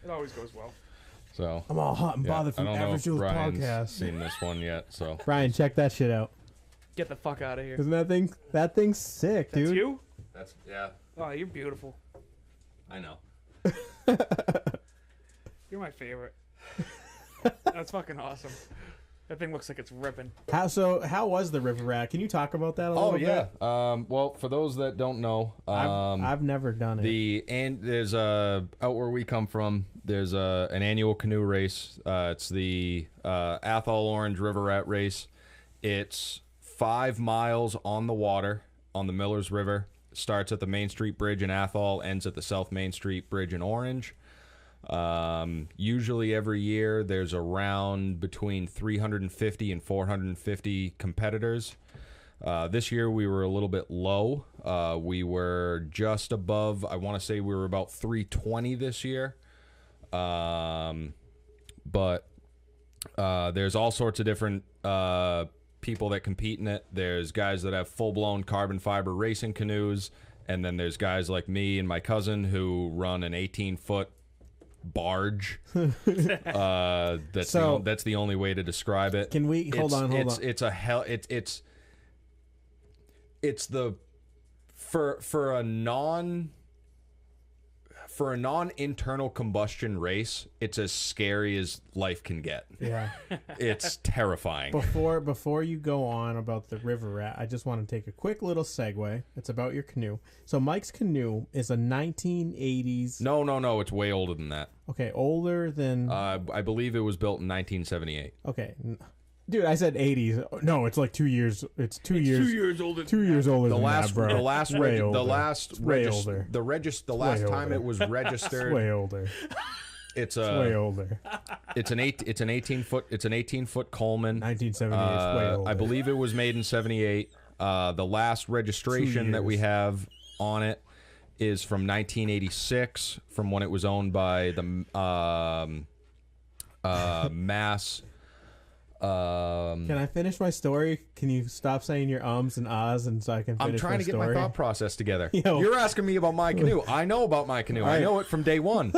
It always goes well. So I'm all hot and bothered I from don't know Average if Joe's Brian's podcast. seen this one yet. So Brian, check that shit out. Get the fuck out of here. Isn't that thing's sick, That's dude? you? that's Oh, you're beautiful. I know. You're my favorite. That's fucking awesome. That thing looks like it's ripping. How was the river rat? Can you talk about that a little bit? Well, for those that don't know, I've never done it. There's out where we come from. There's an annual canoe race. It's the Athol Orange River Rat Race. It's 5 miles on the water on the Millers River. Starts at the Main Street Bridge in Athol, ends at the South Main Street Bridge in Orange. Usually every year there's around between 350 and 450 competitors. This year we were a little bit low. We were just above, I want to say we were about 320 this year. But there's all sorts of different people that compete in it. There's guys that have full-blown carbon fiber racing canoes, and then there's guys like me and my cousin who run an 18-foot barge. That's the only way to describe it. Can we hold on? It's a hell. It's the for a non-internal combustion race, it's as scary as life can get. Yeah. It's terrifying. Before you go on about the river rat, I just want to take a quick little segue. It's about your canoe. So Mike's canoe is a 1980s. No, it's way older than that. Okay, older than. I believe it was built in 1978. Okay. Dude, I said 80s. No, it's like 2 years. It's 2 years. 2 years older. 2 years older The than last, that, bro. the last, Way reg- older. the last, Way regis- older. the regis- the last Way time older. it was registered. Way older. It's Way older. It's an 18-foot. It's an 18-foot Coleman. 1978 is way older. I believe it was made in 78. The last registration that we have on it is from 1986, from when it was owned by the Mass. Can I finish my story? Can you stop saying your ums and ahs and so I can finish I'm trying my to get story? my thought process together. Yo. You're asking me about my canoe. I know about my canoe. I right. know it from day one.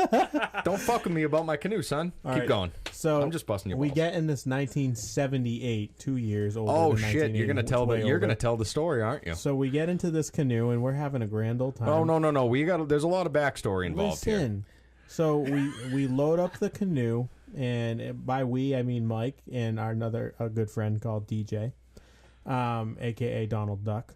Don't fuck with me about my canoe, son. Keep right. going. So I'm just busting your we balls. get in this 1978, 2 years older. Oh than shit! You're 1980, gonna tell the story, aren't you? So we get into this canoe and we're having a grand old time. Oh no! There's a lot of backstory involved here. Listen. So we load up the canoe, and by we I mean Mike and a good friend called DJ, aka Donald Duck,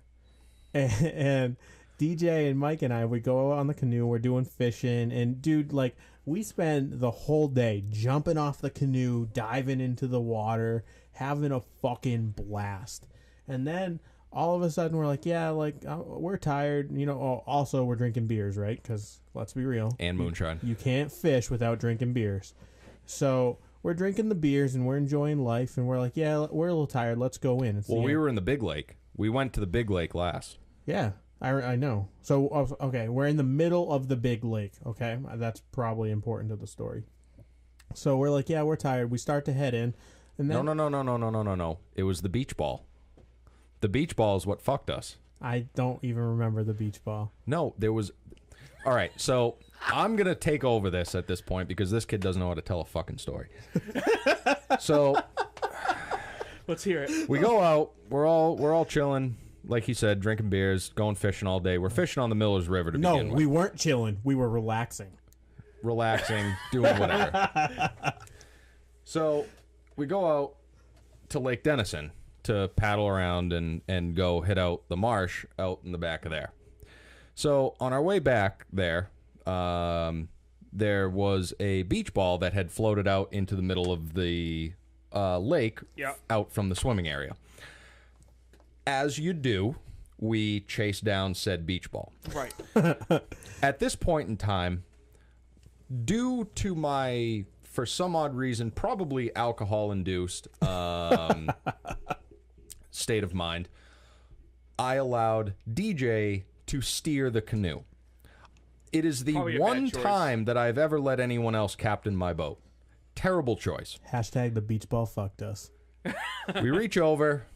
and DJ and Mike and I, we go on the canoe. We're doing fishing, and dude, like we spend the whole day jumping off the canoe, diving into the water, having a fucking blast, and then all of a sudden we're like, yeah, like we're tired, you know. Also, we're drinking beers, right? Because let's be real, And moonshine. you can't fish without drinking beers. So we're drinking the beers and we're enjoying life, and we're like, yeah, we're a little tired. Let's go in. Well, we were in the big lake. We went to the big lake last. Yeah, I know. So okay, we're in the middle of the big lake. Okay, that's probably important to the story. So we're like, yeah, we're tired. We start to head in, and then No. It was the beach ball. The beach ball is what fucked us. I don't even remember the beach ball. No, there was. All right, so I'm gonna take over this at this point because this kid doesn't know how to tell a fucking story. So Let's hear it. we go out. We're all chilling, like he said, drinking beers, going fishing all day. We're fishing on the Millers River to No, begin with. we weren't chilling. We were relaxing. Relaxing, doing whatever. So we go out to Lake Denison to paddle around and go hit out the marsh out in the back of there. So on our way back there, there was a beach ball that had floated out into the middle of the lake, out from the swimming area. As you do, we chased down said beach ball. Right. At this point in time, due to my, for some odd reason, probably alcohol-induced state of mind, I allowed DJ to steer the canoe. It is the one time that I've ever let anyone else captain my boat. Terrible choice. Hashtag the beach ball fucked us. We reach over,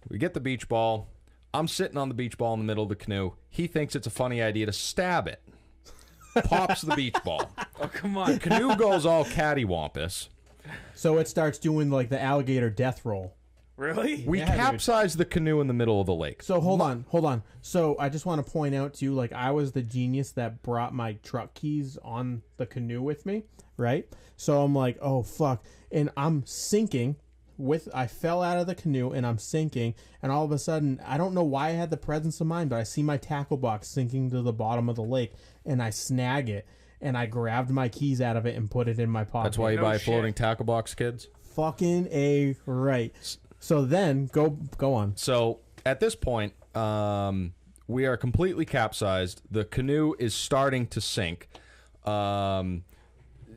we get the beach ball. I'm sitting on the beach ball in the middle of the canoe. He thinks it's a funny idea to stab it. Pops the beach ball. Oh, come on. Canoe goes all cattywampus. So it starts doing like the alligator death roll. Really? We capsized the canoe in the middle of the lake. So hold on. So I just want to point out to you, like, I was the genius that brought my truck keys on the canoe with me, right? So I'm like, oh fuck, and I'm sinking. I fell out of the canoe and I'm sinking, and all of a sudden, I don't know why I had the presence of mind, but I see my tackle box sinking to the bottom of the lake, and I snag it, and I grabbed my keys out of it and put it in my pocket. That's why you buy a floating tackle box, kids. Fucking A right. So then, go on. So at this point, we are completely capsized. The canoe is starting to sink.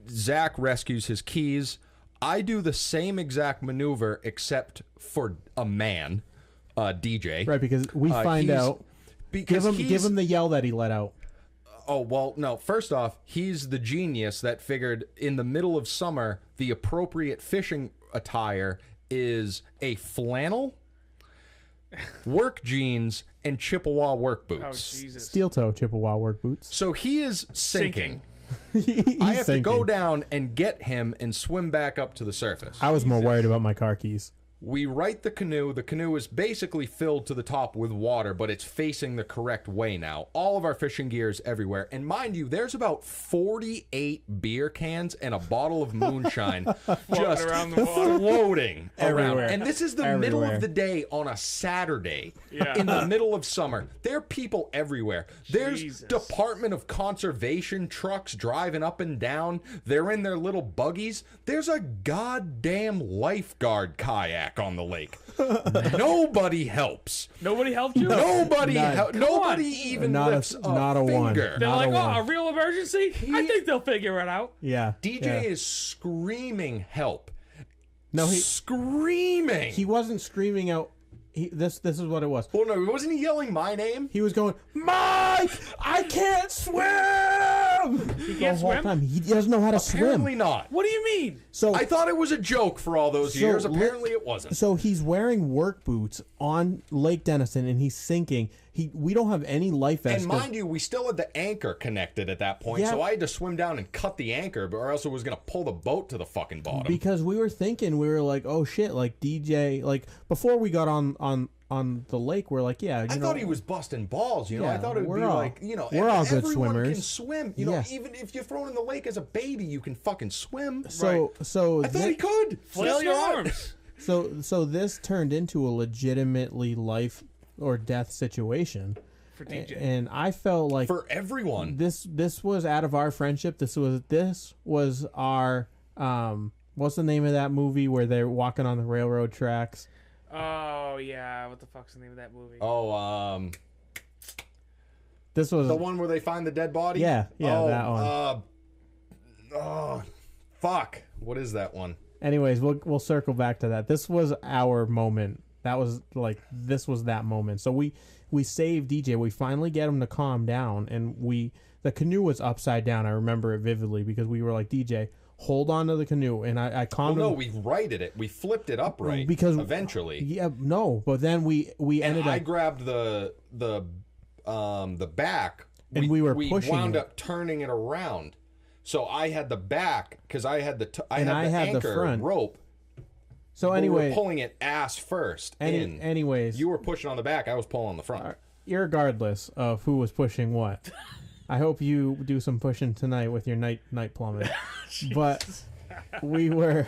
Zach rescues his keys. I do the same exact maneuver, except for a man, DJ. Right, because we find out. Because give him the yell that he let out. Oh, well, no. First off, he's the genius that figured in the middle of summer, the appropriate fishing attire is a flannel, work jeans, and Chippewa work boots. Oh, Jesus. Steel toe Chippewa work boots. So he is sinking. He's I have sinking. to go down and get him and swim back up to the surface. I was more worried about my car keys. We right the canoe. The canoe is basically filled to the top with water, but it's facing the correct way now. All of our fishing gear is everywhere. And mind you, there's about 48 beer cans and a bottle of moonshine just around the water. floating Everywhere. around. And this is the middle of the day on a Saturday in the middle of summer. There are people everywhere. There's Jesus. Department of Conservation trucks driving up and down. They're in their little buggies. There's a goddamn lifeguard kayak on the lake. Nobody helps. Nobody helped you? Nobody None. Nobody even lifts a one. finger. They're Not like, a oh, one. a real emergency? I think they'll figure it out. Yeah. DJ is screaming help. No, screaming. he wasn't screaming out. This is what it was. Well, no, wasn't he yelling my name? He was going, Mike, I can't swim. He can't The whole swim? time. He doesn't know how to Apparently swim. not. What do you mean? So I thought it was a joke for all those years. Apparently it wasn't. So he's wearing work boots on Lake Denison, and he's sinking. We don't have any life vests. And mind you, we still had the anchor connected at that point, Yeah. so I had to swim down and cut the anchor, or else it was going to pull the boat to the fucking bottom. Because we were thinking, we were like, oh shit, like DJ, like before we got on the lake, we're like, yeah. I thought he was busting balls, you know. Yeah, I thought it would be like, you know, we're all good everyone swimmers. can swim. You know, Yeah. even if you're thrown in the lake as a baby, you can fucking swim. So I thought he could. Flail Guess your not. arms. So this turned into a legitimately life or death situation For DJ. and I felt like For everyone. this was out of our friendship. This was our what's the name of that movie where they're walking on the railroad tracks? Oh, yeah. What the fuck's the name of that movie? Oh, This was the one where they find the dead body? Yeah, oh, that one. Fuck. What is that one? Anyways, we'll circle back to that. This was our moment. That was like this was that moment. So we saved DJ. We finally get him to calm down, and the canoe was upside down. I remember it vividly because we were like, DJ, hold on to the canoe, and I calmed him. No, we righted it. We flipped it upright because eventually. Yeah, no, but then we ended I up. grabbed the back, And we were pushing wound it. up turning it around. So I had the back because I had the And I had the anchor front. rope. So We anyway, were pulling it ass first in. anyways, You were pushing on the back. I was pulling on the front. irregardless of who was pushing what, I hope you do some pushing tonight with your night plummet. But we were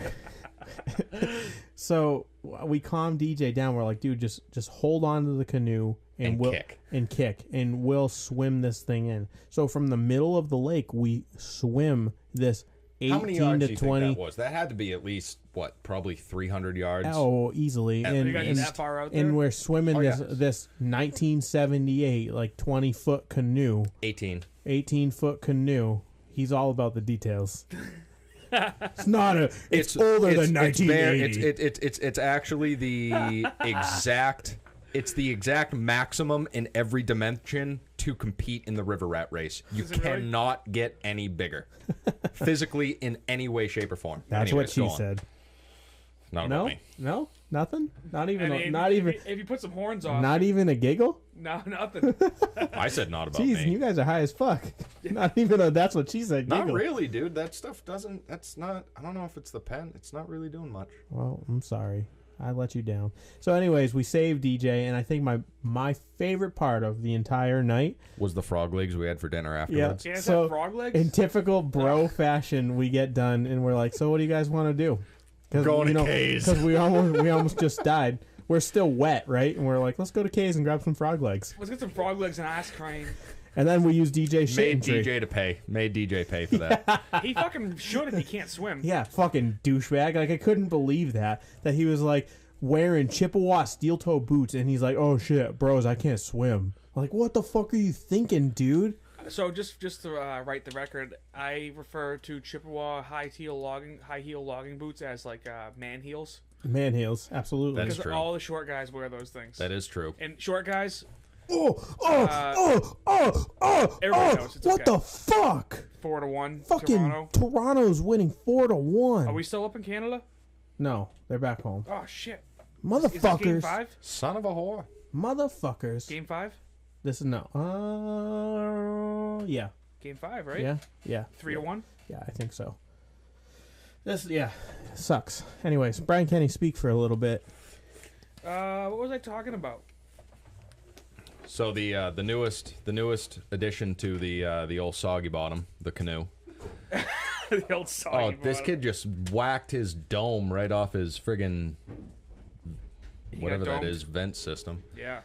so we calmed DJ down. We're like, dude, just hold on to the canoe And we'll kick. and we'll swim this thing in. So from the middle of the lake, we swim this 18 How many yards to do you 20. think that was? That had to be at least probably 300 yards. Oh, easily. You guys that far out there? And we're swimming yeah. this 1978 like 20-foot canoe, 18-foot canoe. He's all about the details. It's not a. It's older than 1980. It's actually the exact. It's the exact maximum in every dimension to compete in the river rat race. You cannot get any bigger, physically in any way, shape, or form. That's Anyways, what she go on. said. Not No, about me. no, nothing. Not even. I mean, not even. If you put some horns on. Not even a giggle. No, nothing. I said not about Jeez, me. you guys are high as fuck. Not even a. That's what she said. Not Giggle. really, dude. That stuff doesn't. That's not. I don't know if it's the pen. It's not really doing much. Well, I'm sorry. I let you down. So, anyways, we saved DJ, and I think my favorite part of the entire night Was the frog legs we had for dinner afterwards? Yeah, is So, that frog legs? in typical bro fashion, we get done, and we're like, "So, what do you guys want to do?" Going to K's. Because we almost just died. We're still wet, right? And we're like, "Let's go to K's and grab some frog legs." Let's get some frog legs and ice cream. And then we use DJ shit Made and tree. DJ to pay. Made DJ pay for that. He fucking should if he can't swim. Yeah, fucking douchebag. Like, I couldn't believe that he was like wearing Chippewa steel toe boots, and he's like, "Oh shit, bros, I can't swim." I'm like, what the fuck are you thinking, dude? So just to write the record, I refer to Chippewa high heel logging boots as like man heels. Man heels, absolutely. That is Because true. all the short guys wear those things. That is true. And short guys, everybody knows it's what okay. the fuck? 4-1. Fucking Toronto. Toronto's winning 4-1. Are we still up in Canada? No, they're back home. Oh shit! Is this game Motherfuckers. 5? Son of a whore. Motherfuckers. Game 5? This is no. Yeah, Game 5, right? yeah, 3-1. yeah. I think so. This sucks. Anyways, Brian Kenny, speak for a little bit. What was I talking about? So the newest addition to the old soggy bottom, the canoe. The old soggy Oh, this bottom. kid just whacked his dome right off his friggin' He whatever got that domed. is vent system. Yeah.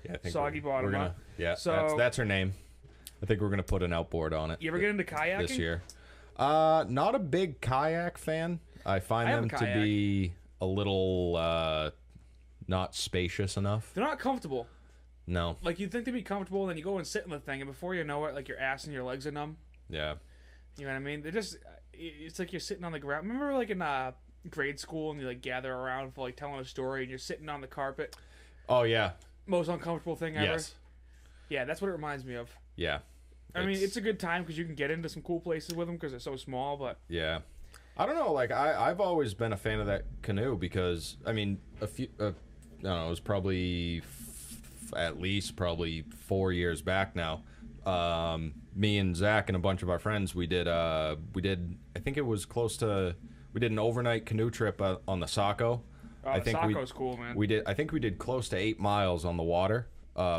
Yeah, I think Soggy bottom, We're gonna, huh? yeah, So- that's her name. I think we're gonna put an outboard on it. You ever get into kayaking? this year? Not a big kayak fan. I find I have them a to kayak. be a little not spacious enough. They're not comfortable. No. Like, you'd think they'd be comfortable, and then you go and sit in the thing, and before you know it, like, your ass and your legs are numb. Yeah. You know what I mean? They're just... It's like you're sitting on the ground. Remember, like, in grade school, and you, like, gather around for, like, telling a story, and you're sitting on the carpet? Oh yeah. Most uncomfortable thing ever? Yes. Yeah, that's what it reminds me of. Yeah. I mean, it's a good time because you can get into some cool places with them because they're so small, but... Yeah. I don't know. Like I've always been a fan of that canoe because I mean a few. I don't know. It was probably at least 4 years back now. Me and Zach and a bunch of our friends we did. I think it was close to. We did an overnight canoe trip on the Saco. Oh, I think Saco's cool, man. We did. I think we did close to 8 miles on the water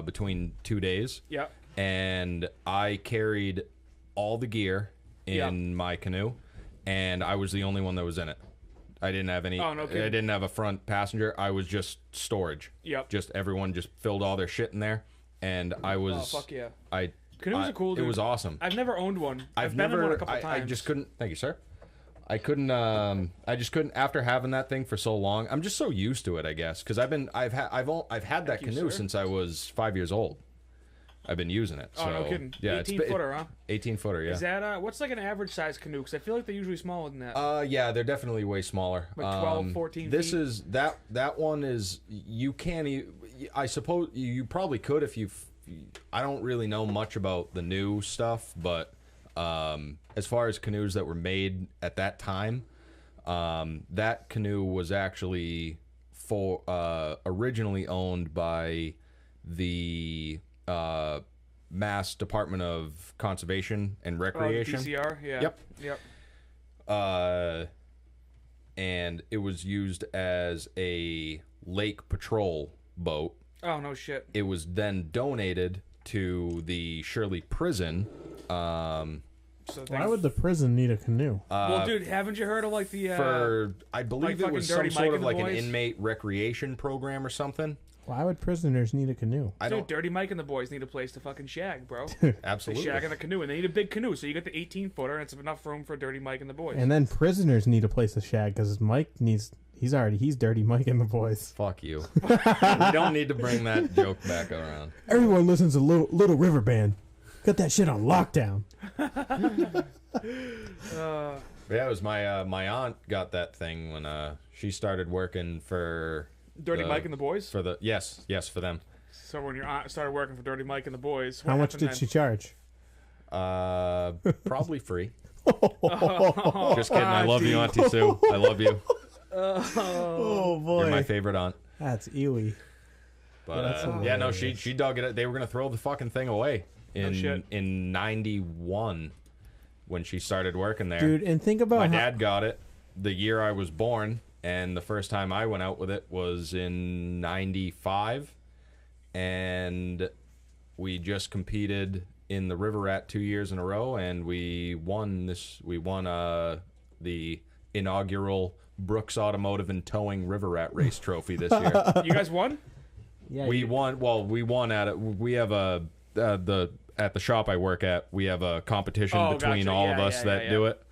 between 2 days. Yep. And I carried all the gear in my canoe, and I was the only one that was in it. I didn't have any. Oh, no kidding. I didn't have a front passenger. I was just storage. Yep. Just everyone just filled all their shit in there, and I was. Oh, fuck yeah. Canoes are cool, It dude. was awesome. I've never owned one. I've been never. in one a couple I times. just couldn't. Thank you, sir. I couldn't. I just couldn't. After having that thing for so long, I'm just so used to it. I guess because I've had that you, canoe sir. since I was 5 years old. I've been using it. Oh, so, no kidding. Yeah, 18-footer, huh? 18-footer, yeah. Is that, what's like an average size canoe? Because I feel like they're usually smaller than that. Yeah, they're definitely way smaller. Like 12, 14 This feet? is that one is you can't. I suppose you probably could if you. I don't really know much about the new stuff, but as far as canoes that were made at that time, that canoe was actually originally owned by the Mass Department of Conservation and Recreation. DCR, yeah. Yep. Yep. And it was used as a lake patrol boat. Oh, no shit. It was then donated to the Shirley Prison. So Why would the prison need a canoe? well, dude, haven't you heard of like the For I believe like it was fucking Dirty some sort Mike of and the like an boys? inmate recreation program or something. Why would prisoners need a canoe? Dude, Dirty Mike and the boys need a place to fucking shag, bro. Absolutely. They shag in a canoe, and they need a big canoe, so you get the 18-footer, and it's enough room for Dirty Mike and the boys. And then prisoners need a place to shag because Mike needs. He's Dirty Mike and the boys. Fuck you. We don't need to bring that joke back around. Everyone listens to Little River Band. Got that shit on lockdown. Yeah, it was my aunt got that thing when she started working for Dirty Mike and the boys? For the yes, for them. So when your aunt started working for Dirty Mike and the boys, what How much happened did she charge? Probably free. Just kidding. I love you, Auntie Sue. I love you. Oh boy, You're my favorite aunt. That's Ewy. But yeah, no, she dug it. They were gonna throw the fucking thing away in '91 when she started working there. Dude, and think about my dad got it the year I was born, and the first time I went out with it was in '95, and we just competed in the River Rat 2 years in a row, and we won the inaugural Brooks Automotive and Towing River Rat Race Trophy this year. You guys won? Yeah, We won. Well, we won at it. We have at the shop I work at. We have a competition between gotcha. all of us that do it.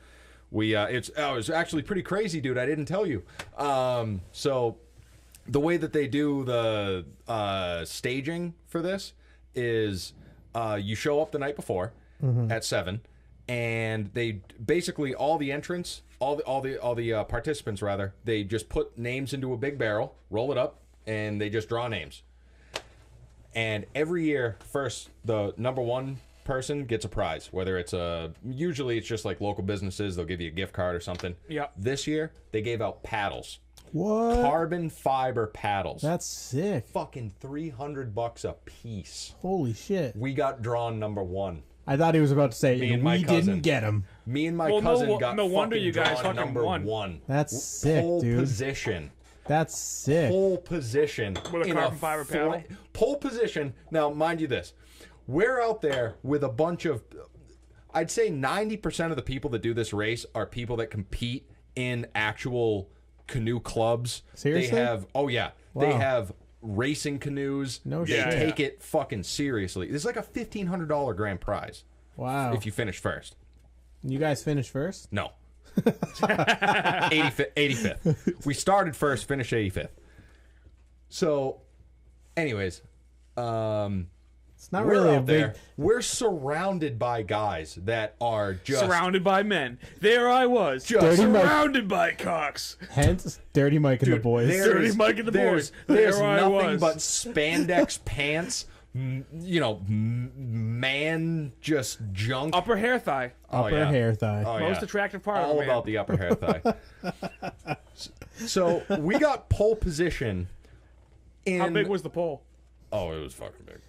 We it was actually pretty crazy, dude. I didn't tell you. So the way that they do the staging for this is you show up the night before at 7, and they basically all the participants rather, they just put names into a big barrel, roll it up, and they just draw names. And every year, first, the number one person gets a prize, whether it's usually it's just like local businesses, they'll give you a gift card or something. Yeah. This year, they gave out paddles. What? Carbon fiber paddles. That's sick. Fucking $300 a piece. Holy shit. We got drawn number one. I thought he was about to say, Me and my we cousin. didn't get him. Me and my cousin got no wonder fucking you guys drawn fucking number won. one. That's sick, Pole dude. position. That's sick. Pole position. With a in carbon fiber paddle? Pole position. Now, mind you this. We're out there with a bunch of... I'd say 90% of the people that do this race are people that compete in actual canoe clubs. Seriously? They have... Oh, yeah. Wow. They have racing canoes. No They shit. take it fucking seriously. There's like a $1,500 grand prize. Wow. If you finish first. You guys finished first? No. 85th. We started first, finished 85th. So, anyways, It's not we're really a out big... there. We're surrounded by guys that are just Surrounded by men. There I was. Dirty Mike. Surrounded by cocks. Hence, Dirty Mike and the boys. Dirty Mike and the boys. There's There I nothing was. but spandex pants. Man, just junk. Upper hair thigh. Upper hair thigh. Oh, Most yeah. attractive part of All a man. about the upper hair thigh. So we got pole position. In, How big was the pole? Oh, it was fucking big.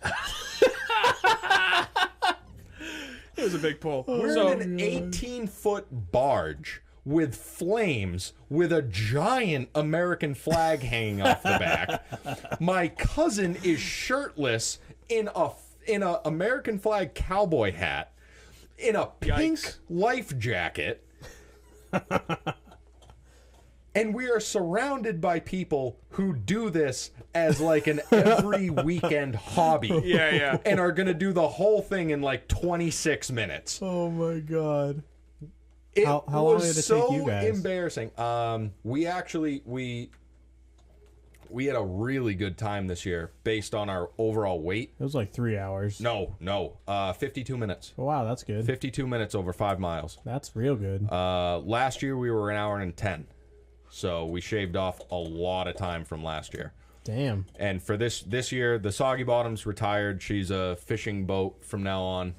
It was a big pole. We're So, in an 18-foot barge with flames with a giant American flag hanging off the back. My cousin is shirtless in a American flag cowboy hat, in a pink Yikes. life jacket. And we are surrounded by people who do this as like an every weekend hobby. yeah. And are going to do the whole thing in like 26 minutes. Oh my god. It How long was did it so take you guys? embarrassing. We actually we had a really good time this year based on our overall weight. It was like 3 hours. No, 52 minutes. Oh, wow, that's good. 52 minutes over 5 miles. That's real good. Last year we were an hour and 10. So we shaved off a lot of time from last year. Damn. And for this year, the Soggy Bottom's retired. She's a fishing boat from now on.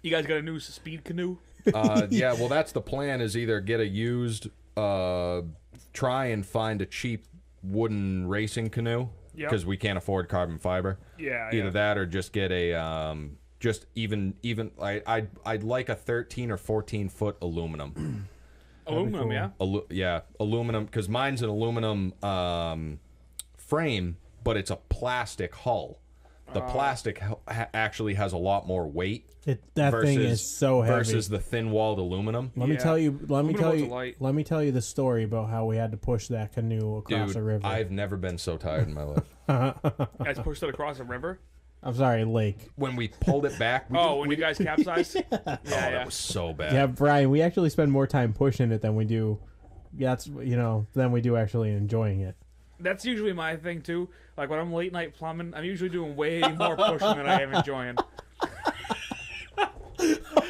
You guys got a new speed canoe? Yeah, well, that's the plan, is either get a used, try and find a cheap wooden racing canoe, because we can't afford carbon fiber. Yeah, Either that or just get a, just even I'd like a 13 or 14 foot aluminum. Aluminum, yeah. Yeah, aluminum, because mine's an aluminum frame, but it's a plastic hull. the plastic actually has a lot more weight. That thing is so heavy. Versus the thin-walled aluminum. Let me tell you light. let me tell you the story about how we had to push that canoe across a river. I've never been so tired in my life. You guys pushed it across a river? I'm sorry, lake. When we pulled it back, when you guys capsized? that was so bad. Yeah, Brian, we actually spend more time pushing it than we do than we do actually enjoying it. That's usually my thing too. Like when I'm late night plumbing, I'm usually doing way more pushing than I am enjoying.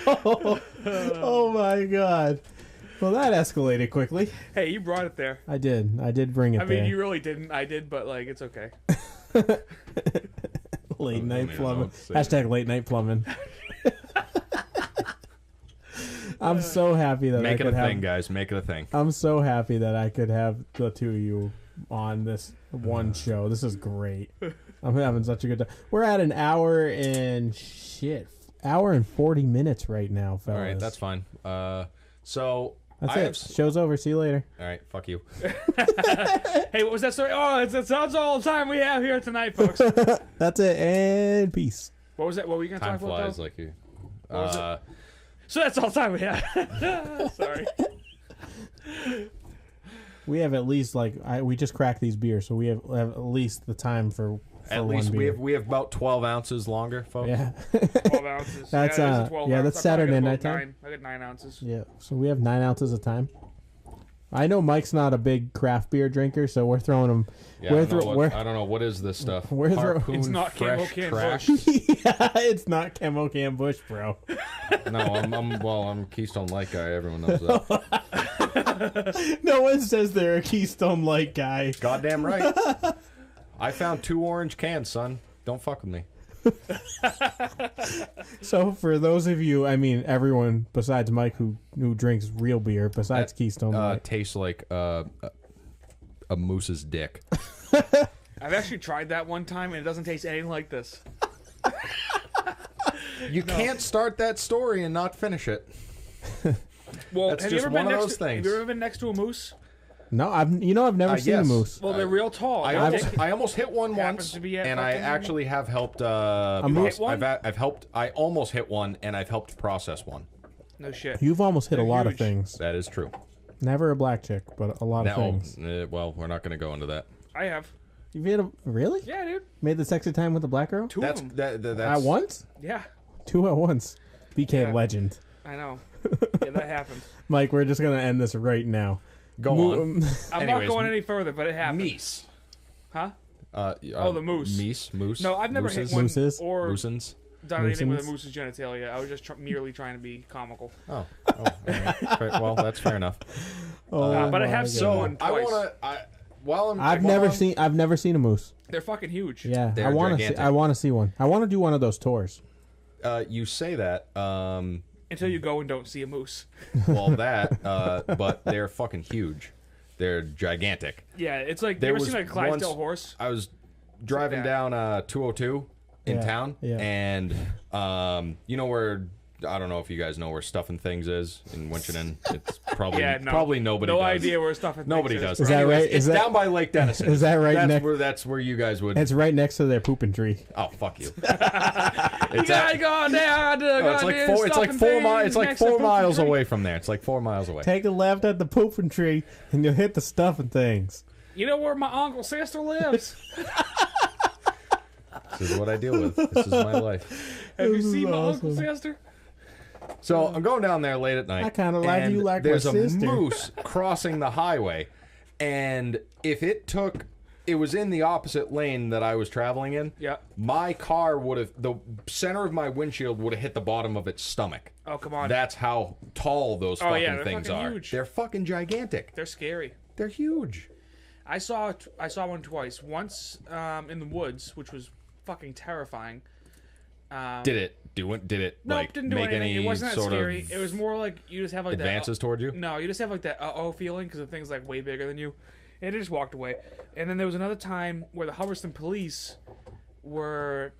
Oh my god. Well, that escalated quickly. Hey, you brought it there. I did bring it there. I mean, you really didn't. I did, but like, it's okay. Late night plumbing. # late night plumbing. I'm so happy that Make it a thing, guys. Make it a thing. I'm so happy that I could have the two of you on this one show. This is great. I'm having such a good time. We're at an hour and 40 minutes right now, fellas. All right, that's fine. So that's it. Show's over. See you later. All right, fuck you. Hey, what was that story? Oh, that's all the time we have here tonight, folks. That's it, and peace. What was that? What were you gonna Time talk about? flies like you. So that's all the time we have. Sorry. We have at least we just cracked these beers, so we have at least the time for At least we have about 12 ounces longer, folks. Yeah. 12 ounces. That's yeah, 12 yeah, ounces. that's Saturday night time. time. I got 9 ounces. Yeah, so we have 9 ounces of time. I know Mike's not a big craft beer drinker, so we're throwing him. Yeah, I don't know what is this stuff. It's not Camo Can trash. Bush. Yeah, it's not Camo Can Bush, bro. No, I'm a Keystone Light guy. Everyone knows that. No one says they're a Keystone Light guy. Goddamn right. I found 2 orange cans, son. Don't fuck with me. So for those of you, I mean everyone besides Mike who drinks real beer, besides Keystone Light, tastes like a moose's dick. I've actually tried that one time, and it doesn't taste anything like this. You can't start that story and not finish it. Well, That's have just you ever one been of next those to, things. Have you ever been next to a moose? No, I've never seen a yes. moose. Well, they're real tall. I almost hit one Happens once, to be at and I fucking- actually have helped. moose? Hit one? I've helped. I almost hit one, and I've helped process one. No shit. You've almost hit They're a lot of huge. things. That is true. Never a black chick, but a lot of things. Well, we're not going to go into that. I have. You've hit really? Yeah, dude. Made the sexy time with the black girl? Two That's of them. that's At once? Yeah, 2 at once. BK Yeah. legend. I know. Yeah, that happened. Mike, we're just gonna end this right now. Go on. I'm Anyways, not going any further, but it happened. Meese. Huh? The moose. Moose. No, I've never Mooses? hit one Mooses? or Moosins. done anything with a Moosins? moose's genitalia. I was just merely trying to be comical. Oh. All right. Well, that's fair enough. But I my have God. seen one I twice. want to. While I'm. I've while never seen a moose. They're fucking huge. Yeah, They're I want to see. gigantic. I want to see one. I want to do one of those tours. You say that. Until you go and don't see a moose. Well, that. But they're fucking huge. They're gigantic. Yeah, it's like, There you ever was seen like a Clydesdale once- horse? I was driving that. down 202 in Yeah, town, yeah. and you know where. I don't know if you guys know where Stuffing Things is in Winchendon. It's probably Yeah, no. probably nobody. No does. idea where stuff is. Nobody does. Is that Anyways, right? It's Is that- down by Lake Denison. Is that right That's next- where you guys would. It's right next to their pooping tree. Oh, fuck you. You It's gotta go down to it's like four. It's like 4 miles away from there. It's like 4 miles away. Take a left at the pooping tree, and you'll hit the stuffing things. You know where my uncle's sister lives? This is what I deal with. This is my life. Have you This is seen my awesome. uncle's sister? So I'm going down there late at night. I kinda like and you like my there's sister. a moose crossing the highway, and if it was in the opposite lane that I was traveling in. Yeah. My car the center of my windshield would have hit the bottom of its stomach. Oh, come on. That's how tall those Oh, yeah, fucking they're things fucking are. huge. They're fucking gigantic. They're scary. They're huge. I saw one twice. Once in the woods, which was fucking terrifying. Did it Nope, like didn't do make anything. any It wasn't that sort scary. of It was more like you just have like advances that. toward you? No, you just have like that feeling because the thing's like way bigger than you. And it just walked away. And then there was another time where the Hubbardston police were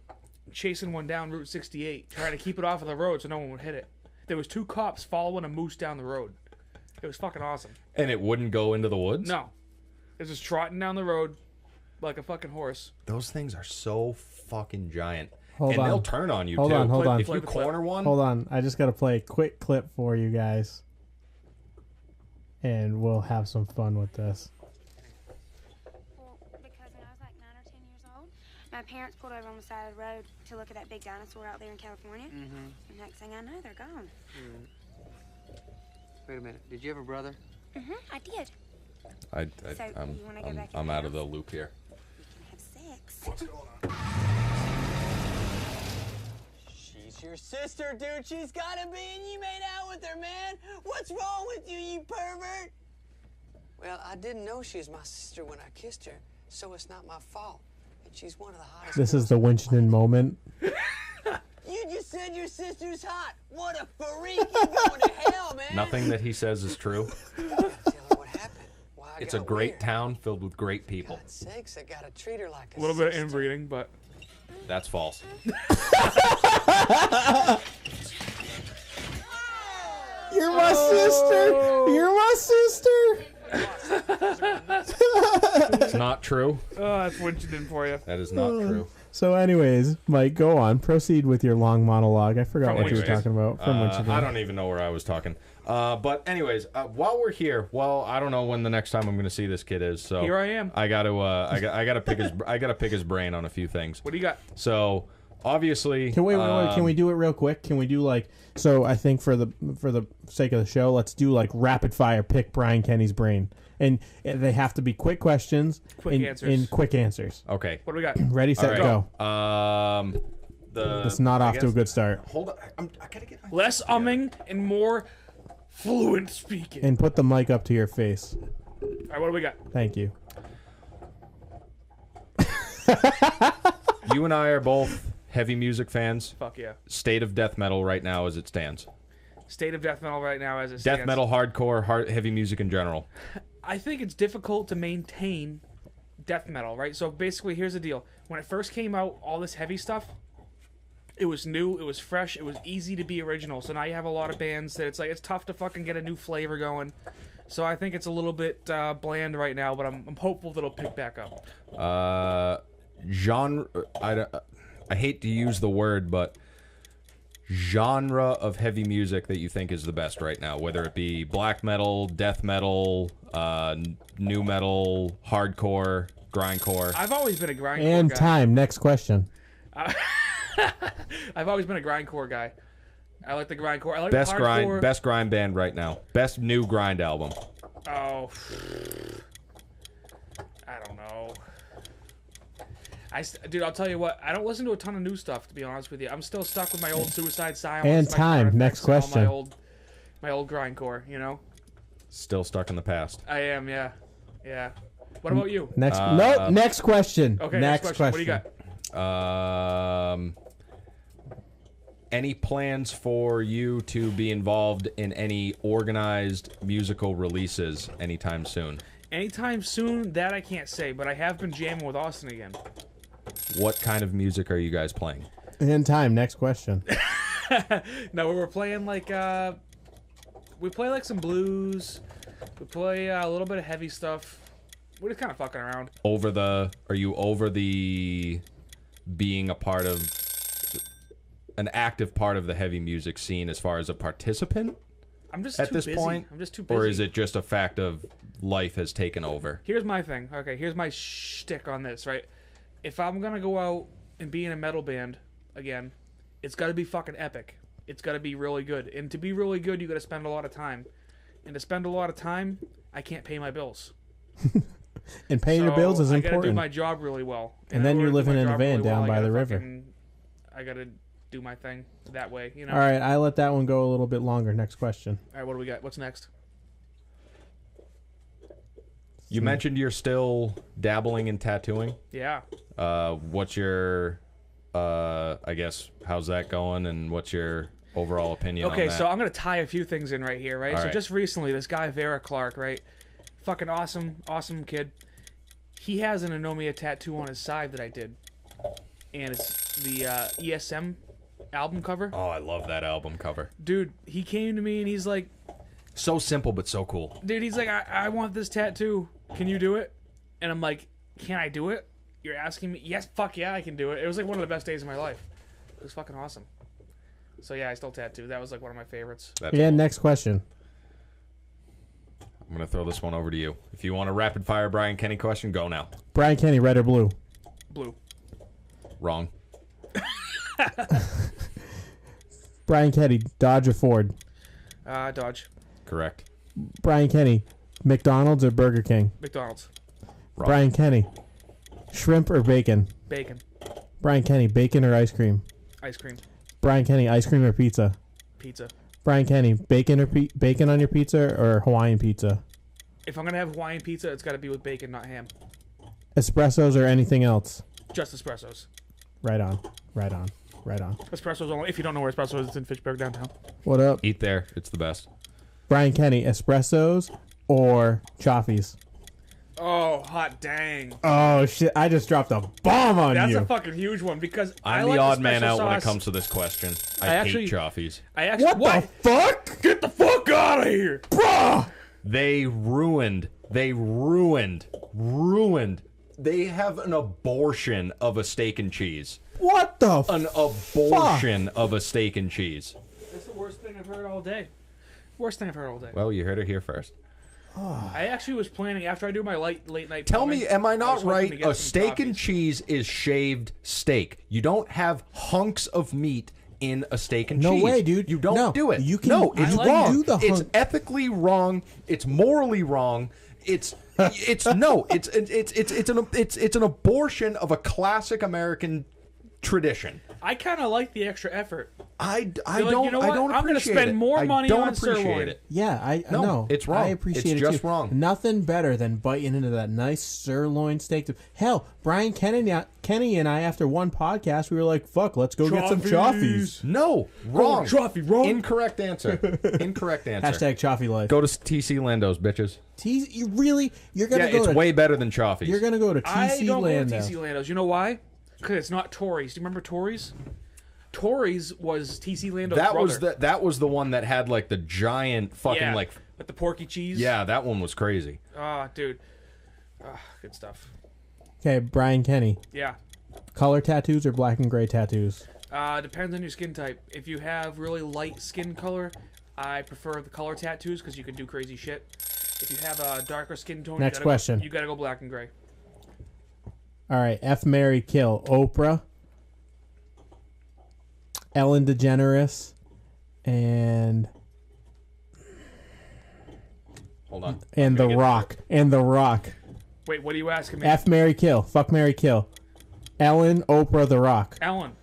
chasing one down Route 68, trying to keep it off of the road so no one would hit it. There was 2 cops following a moose down the road. It was fucking awesome. And it wouldn't go into the woods? No, it was just trotting down the road, like a fucking horse. Those things are so fucking giant. Hold on. They'll turn on you, Hold too. on. If Play you the corner one... Hold on. I just got to play a quick clip for you guys. And we'll have some fun with this. Well, because when I was like 9 or 10 years old, my parents pulled over on the side of the road to look at that big dinosaur out there in California. And next thing I know, they're gone. Wait a minute. Did you have a brother? I did. So, you wanna go back in I'm the out of house? the loop here. We can have sex. What's going on? She's your sister, dude. She's gotta be, and you made out with her, man. What's wrong with you, you pervert? Well, I didn't know she was my sister when I kissed her, so it's not my fault. And she's one of the hottest. This is the Winchendon moment. You just said your sister's hot. What a freak! You're going to hell, man. Nothing that he says is true. Tell her what happened. Why I It's a got great weird. town filled with great people. God's sakes, I gotta treat her like A little bit of sister. inbreeding, but That's false. You're my sister. You're my sister. It's not true. oh, that's Winchendon for you. That is not true. So, anyways, Mike, go on. Proceed with your long monologue. I forgot From what you were Winchendon. talking about. From Winchendon. I don't even know where I was talking. But anyways, while we're here, well, I don't know when the next time I'm going to see this kid is. So Here I am. I got to I got to pick his brain on a few things. What do you got? So obviously, Wait. Can we do it real quick? Can we do like so? I think for the sake of the show, let's do like rapid fire. Pick Brian Kenny's brain, and they have to be quick questions. Quick answers. And quick answers. Okay. What do we got? Ready, set, All go. right. It's not I off to a guess- good start. Hold on. I gotta get my Less umming and more fluent speaking. And put the mic up to your face. All right, what do we got? Thank you. You and I are both heavy music fans. Fuck yeah. State of death metal right now as it stands. State of death metal right now as it Death stands. metal, hardcore, heavy music in general. I think it's difficult to maintain death metal, right? So basically, here's the deal. When it first came out, all this heavy stuff, it was new, it was fresh, it was easy to be original. So now you have a lot of bands that it's like it's tough to fucking get a new flavor going. So I think it's a little bit bland right now, but I'm hopeful that it'll pick back up. Genre. I hate to use the word, but genre of heavy music that you think is the best right now, whether it be black metal, death metal, new metal, hardcore, grindcore. I've always been a grindcore And guy. time. Next question. I've always been a grindcore guy. I like the grindcore. I like Best the hardcore. best grind band right now. Best new grind album. Oh, I don't know. Dude, I'll tell you what. I don't listen to a ton of new stuff, to be honest with you. I'm still stuck with my old Suicide Silence. And my time. Carnifex, Next and all question. My old grindcore. You know. Still stuck in the past. I am. Yeah. Yeah. What about you? Next. No. Next question. Okay. Next question. What do you got? Any plans for you to be involved in any organized musical releases anytime soon? Anytime soon, that I can't say, but I have been jamming with Austin again. What kind of music are you guys playing? And time. Next question. No, we were playing like we play like some blues. We play a little bit of heavy stuff. We're just kind of fucking around. Are you over the being a part of an active part of the heavy music scene as far as a participant I'm just at too this busy. point? I'm just too busy. Or is it just a fact of life has taken over? Here's my thing. Okay, here's my shtick on this, right? If I'm gonna go out and be in a metal band again, it's gotta be fucking epic. It's gotta be really good. And to be really good, you gotta spend a lot of time. And to spend a lot of time, I can't pay my bills. And paying your bills is I gotta do important. my job really well. And then in you're order to do living my in a job van really down well, by I the gotta river. I gotta do my thing that way, you know? All right. I let that one go a little bit longer. Next question. All right, what do we got? What's next? You mentioned you're still dabbling in tattooing. Yeah. What's your, I guess, how's that going, and what's your overall opinion on Okay, that? so I'm gonna tie a few things in right here, right? All So right. just recently, this guy Vera Clark, right? Fucking awesome kid. He has an Anomia tattoo on his side that I did, and it's the ESM album cover. Oh, I love that album cover. Dude, he came to me and he's like, So simple, but so cool. dude, he's like, I want this tattoo. Can you do it? And I'm like, can I do it? You're asking me? Yes, fuck yeah, I can do it. It was like one of the best days of my life. It was fucking awesome. So yeah, I still tattoo. That was like one of my favorites. Yeah, next question. I'm going to throw this one over to you. If you want a rapid fire Brian Kenny question, go now. Brian Kenny, red or blue? Blue. Wrong. Brian Kenny, Dodge or Ford? Dodge. Correct. Brian Kenny, McDonald's or Burger King? McDonald's. Wrong. Brian Kenny, shrimp or bacon? Bacon. Brian Kenny, bacon or ice cream? Ice cream. Brian Kenny, ice cream or pizza? Pizza. Brian Kenny, bacon or bacon on your pizza or Hawaiian pizza? If I'm gonna have Hawaiian pizza, it's got to be with bacon, not ham. Espressos or anything else? Just espressos. Right on. Right on. Right on. Espressos only. If you don't know where espresso is, it's in Fitchburg downtown. What up? Eat there. It's the best. Brian Kenny, espressos or choffies? Oh, hot dang. Oh, shit. I just dropped a bomb on That's you. a fucking huge one because I I'm like the odd man special out when it sauce. comes to this question. I actually- hate Choffies. I actually What the fuck? Get the fuck out of here, Bruh! They ruined. They have an abortion of a steak and cheese. What the An abortion of a steak and cheese. That's the worst thing I've heard all day. Worst thing I've heard all day. Well, you heard it here first. I actually was planning after I do my late night. Tell me, am I not was hoping right? to get A some steak and coffees. cheese is shaved steak. You don't have hunks of meat in a steak and No cheese. way, dude. You don't No, do it. you can- no, I it's like wrong. do the It's hunk- ethically wrong. It's morally wrong. It's no. It's an abortion of a classic American tradition. I kind of like the extra effort. I You're like, don't you know what? I don't I'm gonna appreciate spend it. more I money don't on appreciate sirloin. it. Yeah, I No, know. it's wrong. I appreciate It's it just too. wrong. Nothing better than biting into that nice sirloin steak. Hell, Brian Kenny and I, after one podcast, we were like, "Fuck, let's go get some choffies." No, wrong. Chaffee, wrong. Incorrect answer. Incorrect answer. Hashtag Chaffee life. Go to TC Lando's, bitches. You're gonna Yeah, go it's to way better than Chaffee's. You're gonna go to I TC don't Land. go to TC Lando's. You know why? Because it's not Tory's. Do you remember Tory's? Tory's was TC Lando's brother. That was the one that had like the giant fucking yeah, like with the porky cheese. yeah, that one was crazy. Ah, dude. Good stuff. Okay, Brian Kenny. Yeah. Color tattoos or black and gray tattoos? Depends on your skin type. If you have really light skin color, I prefer the color tattoos because you can do crazy shit. If you have a darker skin tone, Next question. You gotta go black and gray. All right, F, Marry, Kill. Oprah, Ellen DeGeneres, and Hold on. The Rock. And The Rock. Wait, what are you asking me? F, Marry, Kill. Fuck, Marry, Kill. Ellen, Oprah, The Rock. Ellen.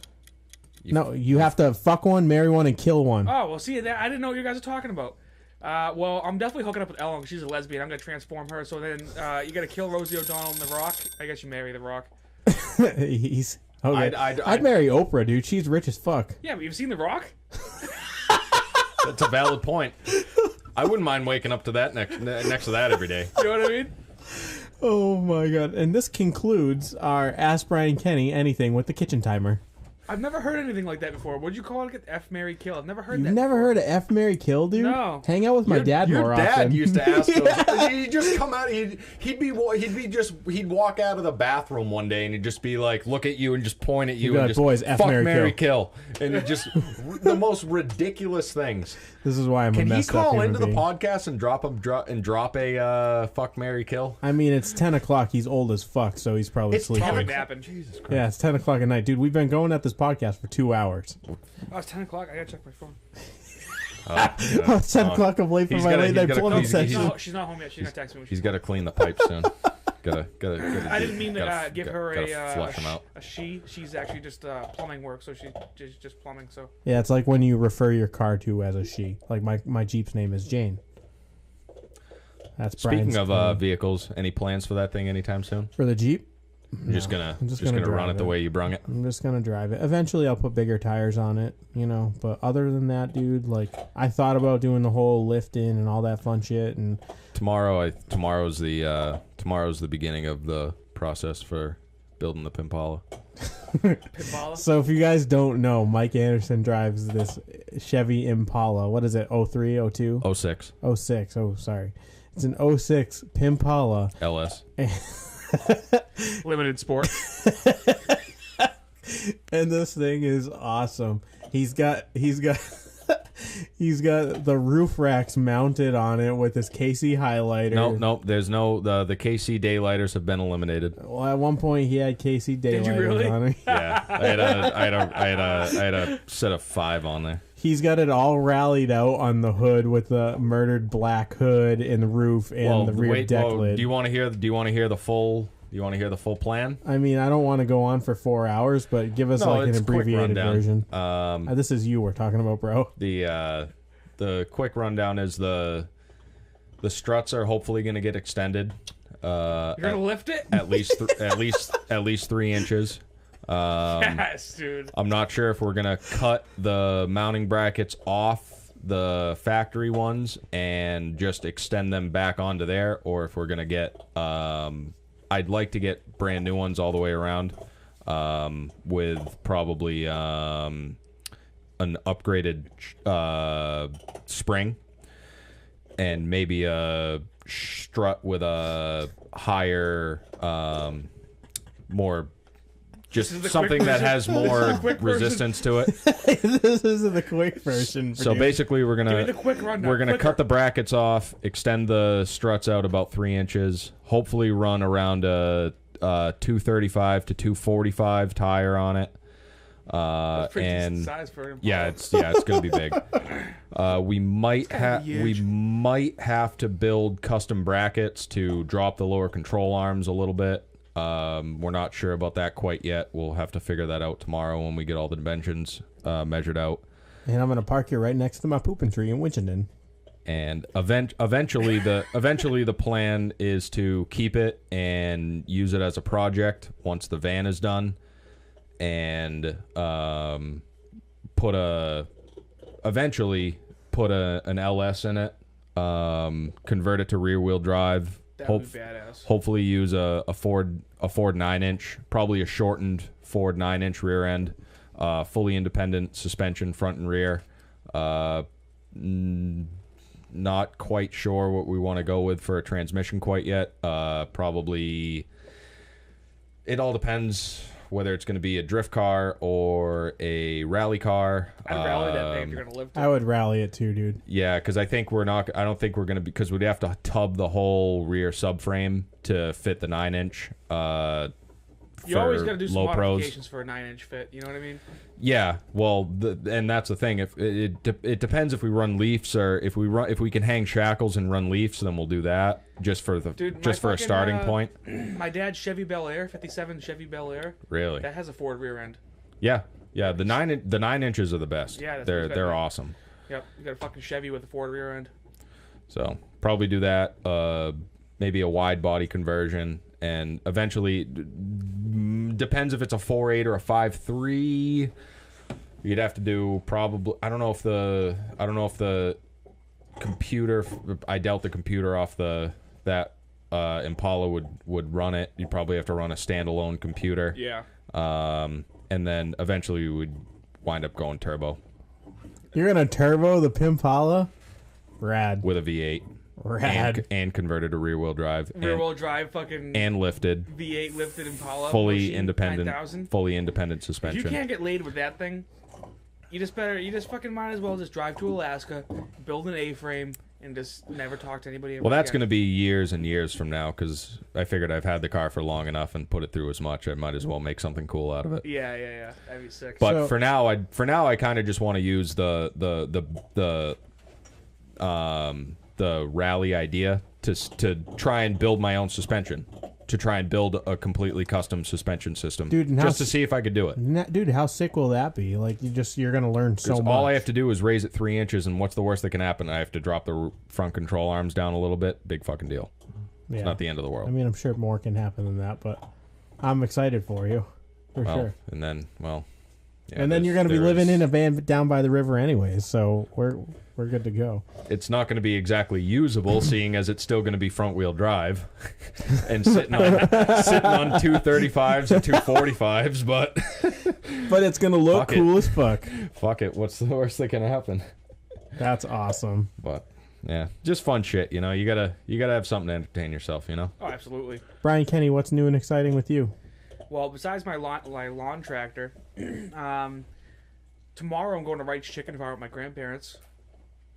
No, you have to fuck one, marry one, and kill one. Oh, well, see, I didn't know what you guys are talking about. Well, I'm definitely hooking up with Ellen. She's a lesbian. I'm gonna transform her. So then, you gotta kill Rosie O'Donnell and The Rock. I guess you marry The Rock. He's okay. I'd- I'd marry Oprah, dude. She's rich as fuck. Yeah, but you've seen The Rock? That's a valid point. I wouldn't mind waking up to that next to that every day. You know what I mean? Oh my god! And this concludes our Ask Brian Kenny Anything with the kitchen timer. I've never heard anything like that before. What'd you call it? F, Marry, Kill. I've never heard You've that. never heard of F, Marry, Kill, dude? No. Hang out with my dad Your more dad often. used to ask those. He'd just come out. He'd walk out of the bathroom one day and he'd just be like, look at you and just point at you He'd be and like, just "Boys, F, fuck, marry, marry, kill, and it just the most ridiculous things. This is why I'm a Can he messed up call human into the being. podcast and drop a fuck, marry, kill? I mean, it's 10 o'clock. He's old as fuck, so he's probably It's sleeping. 10 Probably o'clock. napping. Jesus Christ. Yeah, it's 10 o'clock at night. Dude, we've been going at this podcast for 2 hours. Oh, it's 10 o'clock. I gotta check my phone. Oh, it's 10 o'clock. I'm late for He's my gotta- late he's night gotta plumbing close- session. he's- No, she's not home yet. She's gonna text me when she's He's got to clean the pipe soon. Gotta I didn't mean to gotta- give her gotta flush him out. a she. She's actually just plumbing work, so she's just plumbing. So Yeah, it's like when you refer your car to as a she. Like my Jeep's name is Jane. That's Speaking Brian's of name. vehicles, any plans for that thing anytime soon? For the Jeep, You're just gonna I'm just gonna run drive it the it. way you brung it. I'm just gonna drive it. Eventually, I'll put bigger tires on it, you know. But other than that, dude, like I thought about doing the whole lifting and all that fun shit, and Tomorrow's the beginning of the process for building the Pimpala. Pitballa. so if you guys don't know, Mike Anderson drives this Chevy Impala. What is it? 03, 02? 06 06. Oh, sorry. It's an 06 Pimpala. LS. Limited sport. And this thing is awesome. He's got he's got the roof racks mounted on it with his KC highlighter. Nope. There's no the KC daylighters have been eliminated. Well, at one point he had KC daylighters you really? on it. Yeah, I had a set of 5 on there. He's got it all rallied out on the hood with the murdered black hood and the roof and the rear deck lid. Do you want to hear the full? Do you want to hear the full plan? I mean, I don't want to go on for 4 hours, but give us like an it's a quick abbreviated rundown. version. This is you we're talking about, bro. The quick rundown is the struts are hopefully going to get extended. You're gonna lift it? At least 3 inches. Yes, dude. I'm not sure if we're gonna cut the mounting brackets off the factory ones and just extend them back onto there, or if we're gonna get. I'd like to get brand new ones all the way around, with probably an upgraded spring and maybe a strut with a higher, more. Just something that has more resistance to it. This is the quick version. So basically, we're Give me the quick rundown. gonna Quicker. cut the brackets off, extend the struts out about 3 inches. Hopefully, run around a 235 to 245 tire on it. That's pretty And decent size for an Impala. yeah, it's gonna be big. We might have to build custom brackets to drop the lower control arms a little bit. We're not sure about that quite yet. We'll have to figure that out tomorrow when we get all the dimensions measured out. And I'm gonna park you right next to my pooping tree in Winchendon. And eventually the plan is to keep it and use it as a project once the van is done, and eventually put an LS in it, convert it to rear wheel drive. That would be badass. Hopefully use a Ford 9-inch, probably a shortened Ford 9-inch rear end, fully independent suspension front and rear. Not quite sure what we want to go with for a transmission quite yet. Probably it all depends whether it's going to be a drift car or a rally car. I'd rally that thing if you're gonna lift it. I would rally it too, dude. Yeah, because I don't think we're going to be, because we'd have to tub the whole rear subframe to fit the 9-inch. You always got to do some low pros. modifications for a 9-inch fit. You know what I mean? Yeah, well, and that's the thing. If it depends if we run leafs, or if we can hang shackles and run leafs, then we'll do that just for a starting point. My dad's Chevy Bel Air, 57 Chevy Bel Air. Really? That has a Ford rear end. Yeah. The 9 inches are the best. Yeah, they're awesome. Yep, you got a fucking Chevy with a Ford rear end. So probably do that. Maybe a wide body conversion, and eventually depends if it's a 4.8 or a 5.3. You'd have to do probably. I don't know if the computer. I doubt the computer off that Impala would run it. You'd probably have to run a standalone computer. Yeah. And then eventually we would wind up going turbo. You're gonna turbo the Pimpala? Rad. With a V8. Rad. And converted to rear wheel drive. Rear wheel drive, fucking and lifted. V8 lifted Impala. Fully machine, independent. 9,000. Fully independent If suspension. you can't get laid with that thing, you just fucking might as well just drive to Alaska, build an A-frame, and just never talk to anybody. Well, that's going to be years and years from now, because I figured I've had the car for long enough and put it through as much. I might as well make something cool out of it. Yeah. That'd be sick. But So- for now, I kind of just want to use the rally idea to try and build my own suspension, to try and build a completely custom suspension system, Dude, and just to see if I could do it. Dude, how sick will that be? Like, you're gonna learn so 'Cause much. all I have to do is raise it 3 inches, and what's the worst that can happen? I have to drop the front control arms down a little bit. Big fucking deal. Yeah. It's not the end of the world. I mean, I'm sure more can happen than that, but I'm excited for you, for well, sure. and then, well, yeah, And then you're gonna be living in a van down by the river anyways, so we're good to go. It's not going to be exactly usable, seeing as it's still going to be front wheel drive and sitting on 235s and 245s, but But it's gonna look Fuck it. cool as fuck. fuck it, what's the worst that can happen? That's awesome. But Yeah, just fun shit. You know, you gotta have something to entertain yourself. You know. Oh, absolutely. Brian Kenny, what's new and exciting with you? Well, besides my lawn tractor, tomorrow I'm going to Wright's Chicken Farm with my grandparents.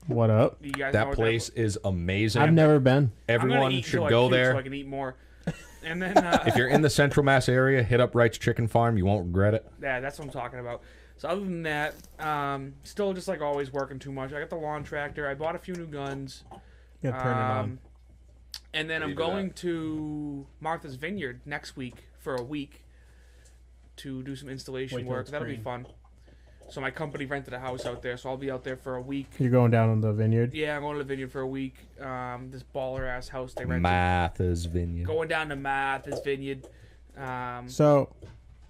What up? You guys know That what place is amazing. I've never been. Everyone should go there. so I can eat more. And then If you're in the Central Mass area, hit up Wright's Chicken Farm. You won't regret it. yeah, that's what I'm talking about. So other than that, still just like always working too much. I got the lawn tractor. I bought a few new guns. Yeah, turn it on. And then How do I'm you do going that? to Martha's Vineyard next week for a week to do some installation Wait till work. it's That'll be green. fun. So my company rented a house out there, so I'll be out there for a week. You're going down on the vineyard. Yeah, I'm going to the vineyard for a week. This baller ass house they rented. Martha's Vineyard. Going down to Martha's Vineyard. So,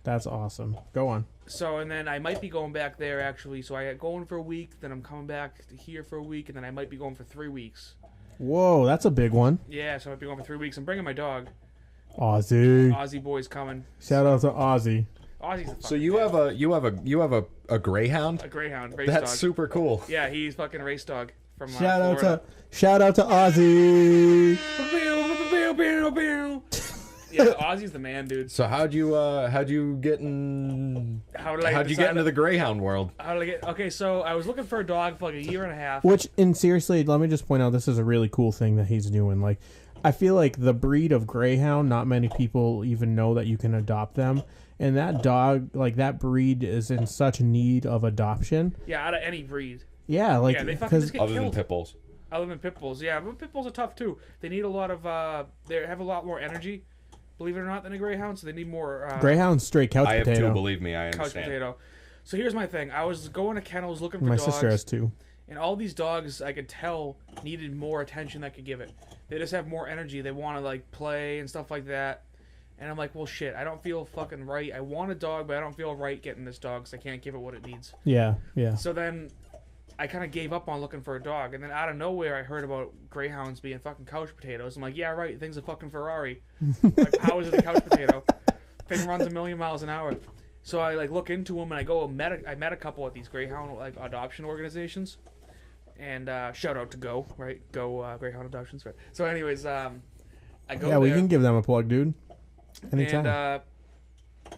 that's awesome. Go on. So, and then I might be going back there actually. So I going for a week, then I'm coming back to here for a week, and then I might be going for 3 weeks. Whoa, that's a big one. Yeah, so I might be going for 3 weeks. I'm bringing my dog. Ozzy. Aussie boy's coming. Shout out to Ozzy. Ozzy's a fucking So you have a greyhound? a greyhound race That's dog. super cool. Yeah, he's fucking a race dog from Shout out Florida. to Ozzy. Yeah, Ozzy's the man, dude. So how'd you get into the greyhound world? How did I get? Okay, so I was looking for a dog for like a year and a half. Which, and seriously, let me just point out, this is a really cool thing that he's doing. Like, I feel like the breed of greyhound, not many people even know that you can adopt them. And that dog, like that breed, is in such need of adoption. Yeah, out of any breed. Yeah, like Yeah, they fucking because just get Other than killed. pit bulls. Other than pit bulls, yeah, but pit bulls are tough too. They need a lot of they have a lot more energy, believe it or not, than a greyhound. So they need more greyhound's straight couch I have potato. two, believe me, I couch understand. potato. So here's my thing. I was going to kennels looking for My dogs, sister has two. and all these dogs I could tell needed more attention than I could give it. They just have more energy. They want to like play and stuff like that. And I'm like, well, shit, I don't feel fucking right. I want a dog, but I don't feel right getting this dog because I can't give it what it needs. Yeah, yeah. So then I kind of gave up on looking for a dog. And then out of nowhere, I heard about greyhounds being fucking couch potatoes. I'm like, yeah, right, thing's a fucking Ferrari. Like, how is it a couch potato? Thing runs 1,000,000 miles an hour. So I like look into them and I go, I met a couple at these greyhound like adoption organizations. And shout out to Go, right? Go Greyhound Adoptions, right? So anyways, I go Yeah, we there. can give them a plug, dude. Anytime. And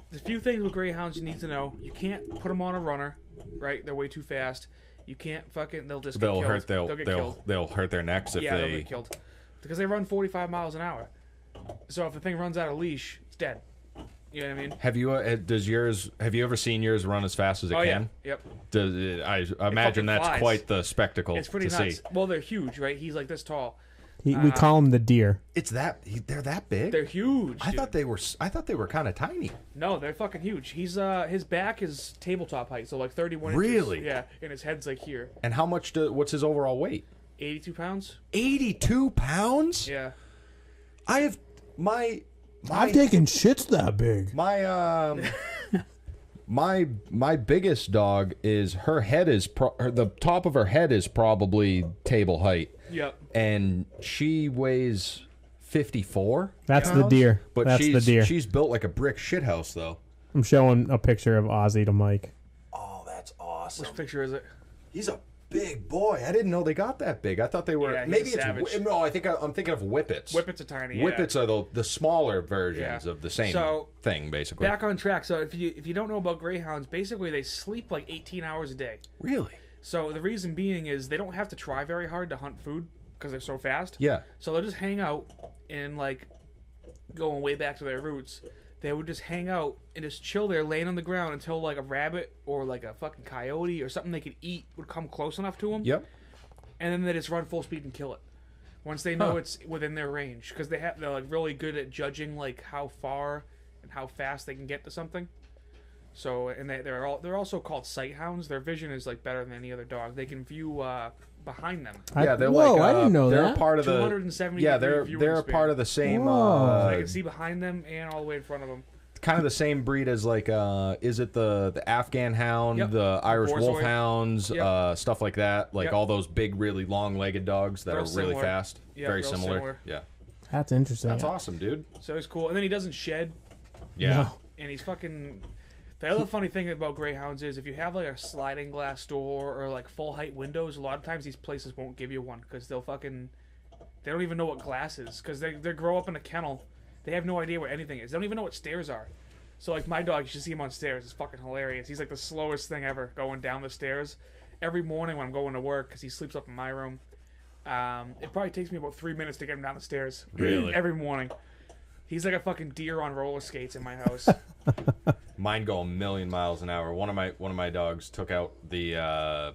there's a few things with greyhounds you need to know. You can't put them on a runner, right? They're way too fast. You can't fucking. They'll just They'll get hurt. killed. They'll hurt their necks if Yeah, they'll they. get killed because they run 45 miles an hour. So if the thing runs out of leash, it's dead. You know what I mean? Have you? Have you ever seen yours run as fast as it Oh yeah. can? Yep. I imagine that's flies. quite the spectacle It's pretty to nuts. see. Well, they're huge, right? He's like this tall. We call him the deer. It's that they're that big. They're huge. I dude. thought they were kind of tiny. No, they're fucking huge. He's his back is tabletop height, so like 31 Really? inches. Yeah, and his head's like here. And how much? What's his overall weight? 82 pounds. 82 pounds. Yeah. I have my. I've taken shits that big. My my biggest dog is her head is the top of her head is probably table height, Yep. and she weighs 54. That's the pounds, deer. But That's she's the deer. she's built like a brick shithouse though. I'm showing a picture of Ozzy to Mike. Oh, that's awesome. Which picture is it? He's a big boy. I didn't know they got that big. I thought they were Yeah, he's maybe a savage. it's no. I think I'm thinking of whippets. Whippets are tiny. Whippets are the smaller versions Yeah. of the same So, thing, basically. Back on track. So if you don't know about greyhounds, basically they sleep like 18 hours a day. Really? So the reason being is they don't have to try very hard to hunt food because they're so fast. Yeah. So they'll just hang out and like going way back to their roots. They would just hang out and just chill there, laying on the ground until like a rabbit or like a fucking coyote or something they could eat would come close enough to them. Yep. And then they just run full speed and kill it once they know Huh. it's within their range because they're like really good at judging like how far and how fast they can get to something. So and they're also called sight hounds. Their vision is like better than any other dog. They can view behind them. Yeah, they're whoa, like I didn't know they're that. a part of the 270 yeah degree they're viewing they're a span. part of the same Whoa. So they can see behind them and all the way in front of them. kind of the same breed as like is it the Afghan hound, Yep. the Irish Borzoi. wolfhounds, Yep. stuff like that, like Yep. all those big really long-legged dogs that Real are really similar. fast. Yeah, Very real similar. similar. Yeah. That's interesting. That's awesome, dude. So it's cool. And then he doesn't shed. Yeah. No. And he's fucking. The other funny thing about Greyhounds is if you have like a sliding glass door or like full height windows, a lot of times these places won't give you one because they don't even know what glass is because they grow up in a kennel. They have no idea what anything is. They don't even know what stairs are. So like my dog, you should see him on stairs. It's fucking hilarious. He's like the slowest thing ever going down the stairs. Every morning when I'm going to work, because he sleeps up in my room, it probably takes me about 3 minutes to get him down the stairs. Really? Every morning. He's like a fucking deer on roller skates in my house. Mine go a million miles an hour. One of my dogs took out the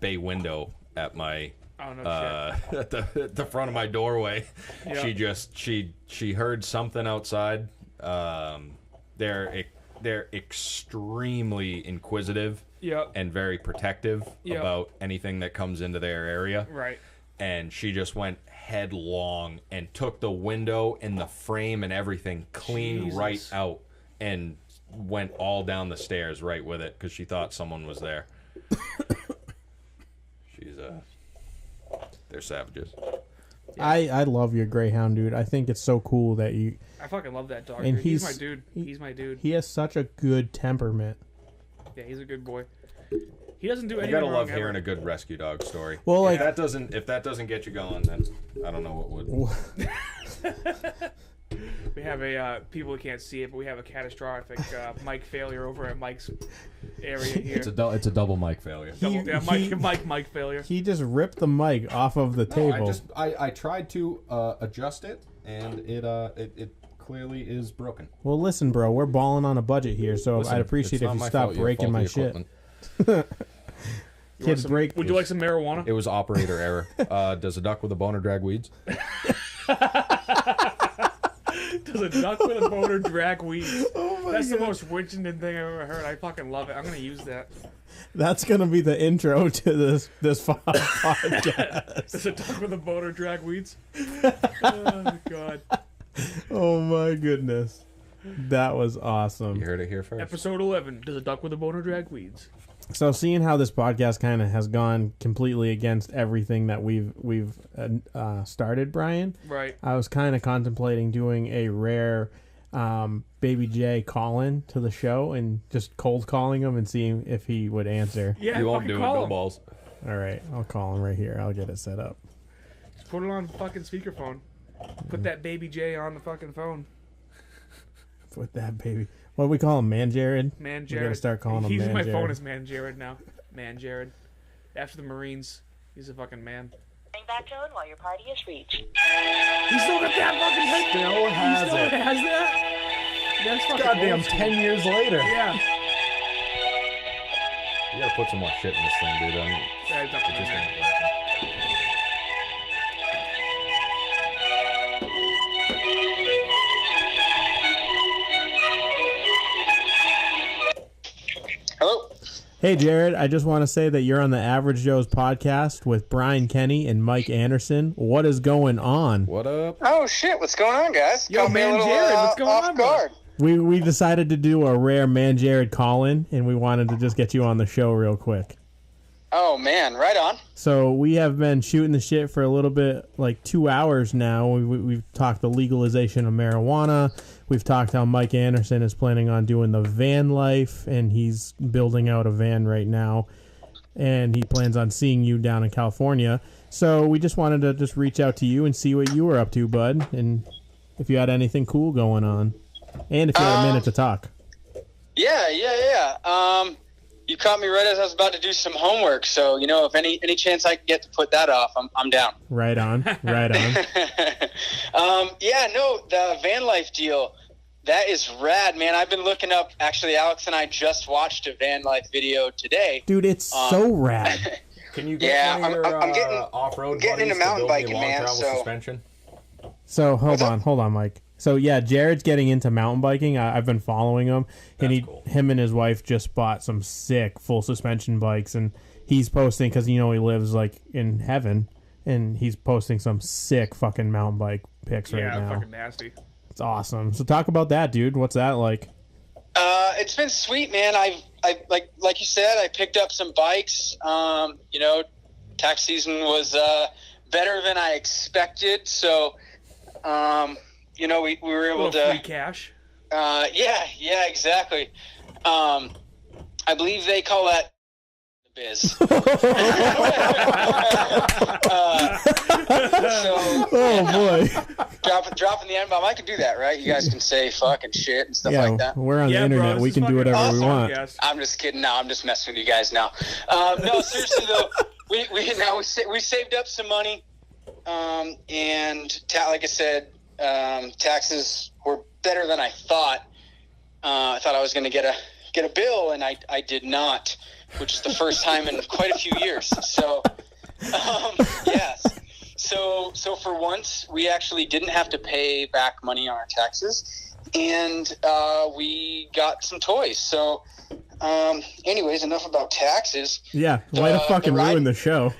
bay window at my at the front of my doorway. Yeah. She heard something outside. They're extremely inquisitive. Yep. And very protective about anything that comes into their area. Right. And she just went headlong and took the window and the frame and everything clean right out and went all down the stairs right with it because she thought someone was there. They're savages. Yeah. I love your Greyhound, dude. I think it's so cool that you... I fucking love that dog. And he's my dude. He's my dude. He has such a good temperament. Yeah, he's a good boy. He doesn't do anything wrong. You gotta love ever. hearing a good rescue dog story. Well, like if that doesn't get you going, then I don't know what would. We have people who can't see it, but we have a catastrophic mic failure over at Mike's area here. It's a double mic failure. Mic failure. He just ripped the mic off of the table. I tried to adjust it, and it clearly is broken. Well, listen, bro, we're balling on a budget here, so I'd appreciate if you stop breaking my shit. Kids break. Would you like some marijuana? It was operator error. Does a duck with a boner drag weeds? Does a duck with a boner drag weeds? Oh That's the most Winchendon thing I've ever heard. I fucking love it. I'm gonna use that. That's gonna be the intro to this podcast. Does a duck with a boner drag weeds? Oh god. Oh my goodness. That was awesome. You heard it here first. Episode 11. Does a duck with a boner drag weeds? So seeing how this podcast kind of has gone completely against everything that we've started, Brian. Right. I was kind of contemplating doing a rare Baby J call-in to the show and just cold calling him and seeing if he would answer. Yeah, you won't do it, Bill Balls. All right, I'll call him right here. I'll get it set up. Just put it on fucking speakerphone. Put that Baby J on the fucking phone. Put that baby. What do we call him? Man Jared? Man Jared. We gotta start calling him He's Man my Jared. phone is Man Jared now. Man Jared. After the Marines, he's a fucking man. Back tone while your party is reached. He still got that fucking head. Still has he still it. has that? That's fucking Goddamn, old school. 10 years later. Yeah. You gotta put some more shit in this thing, dude. Yeah, it's not It just bad. ain't working. Hello. Hey Jared, I just want to say that you're on the Average Joe's podcast with Brian Kenny and Mike Anderson. What is going on? What up? Oh shit! What's going on, guys? Yo, Caught me a man, little, Jared, what's going off on, bro? guard. We decided to do a rare Man Jared call-in, and we wanted to just get you on the show real quick. Oh man, right on. So we have been shooting the shit for a little bit, like 2 hours now. We've talked the legalization of marijuana. We've talked how Mike Anderson is planning on doing the van life, and he's building out a van right now. And he plans on seeing you down in California. So we just wanted to just reach out to you and see what you were up to, bud, and if you had anything cool going on, and if you had a minute to talk. Yeah. You caught me right as I was about to do some homework. So if any chance I can get to put that off, I'm down. Right on, right on. The van life deal, that is rad, man. I've been looking up. Actually, Alex and I just watched a van life video today. Dude, it's so rad. Can you get one of your I'm getting off-road getting buddies into mountain to build me biking, long man, travel so- suspension? So hold on, Mike. So yeah, Jared's getting into mountain biking. I've been following him, and cool. him and his wife just bought some sick full suspension bikes, and he's posting because he lives like in heaven, and he's posting some sick fucking mountain bike pics right Yeah, now. fucking nasty. It's awesome. So talk about that, dude. What's that like? It's been sweet, man. I like you said, I picked up some bikes. Tax season was better than I expected, so we were A able little free to. cash. Yeah, exactly. I believe they call that biz. So, Oh boy. dropping the N-bomb. I can do that, right? You guys can say fuck and shit and stuff Yeah, like that. we're on the Yeah, bro, internet. this We is can do fucking whatever we awesome, want. yes. I'm just kidding. No, I'm just messing with you guys now. No, seriously though, we saved up some money, and like I said, taxes were better than I thought. I thought I was going to get a bill, and I did not, which is the first time in quite a few years. So, yes. So for once, we actually didn't have to pay back money on our taxes, and we got some toys. So, anyways, enough about taxes. Yeah, way to fucking ruin the show.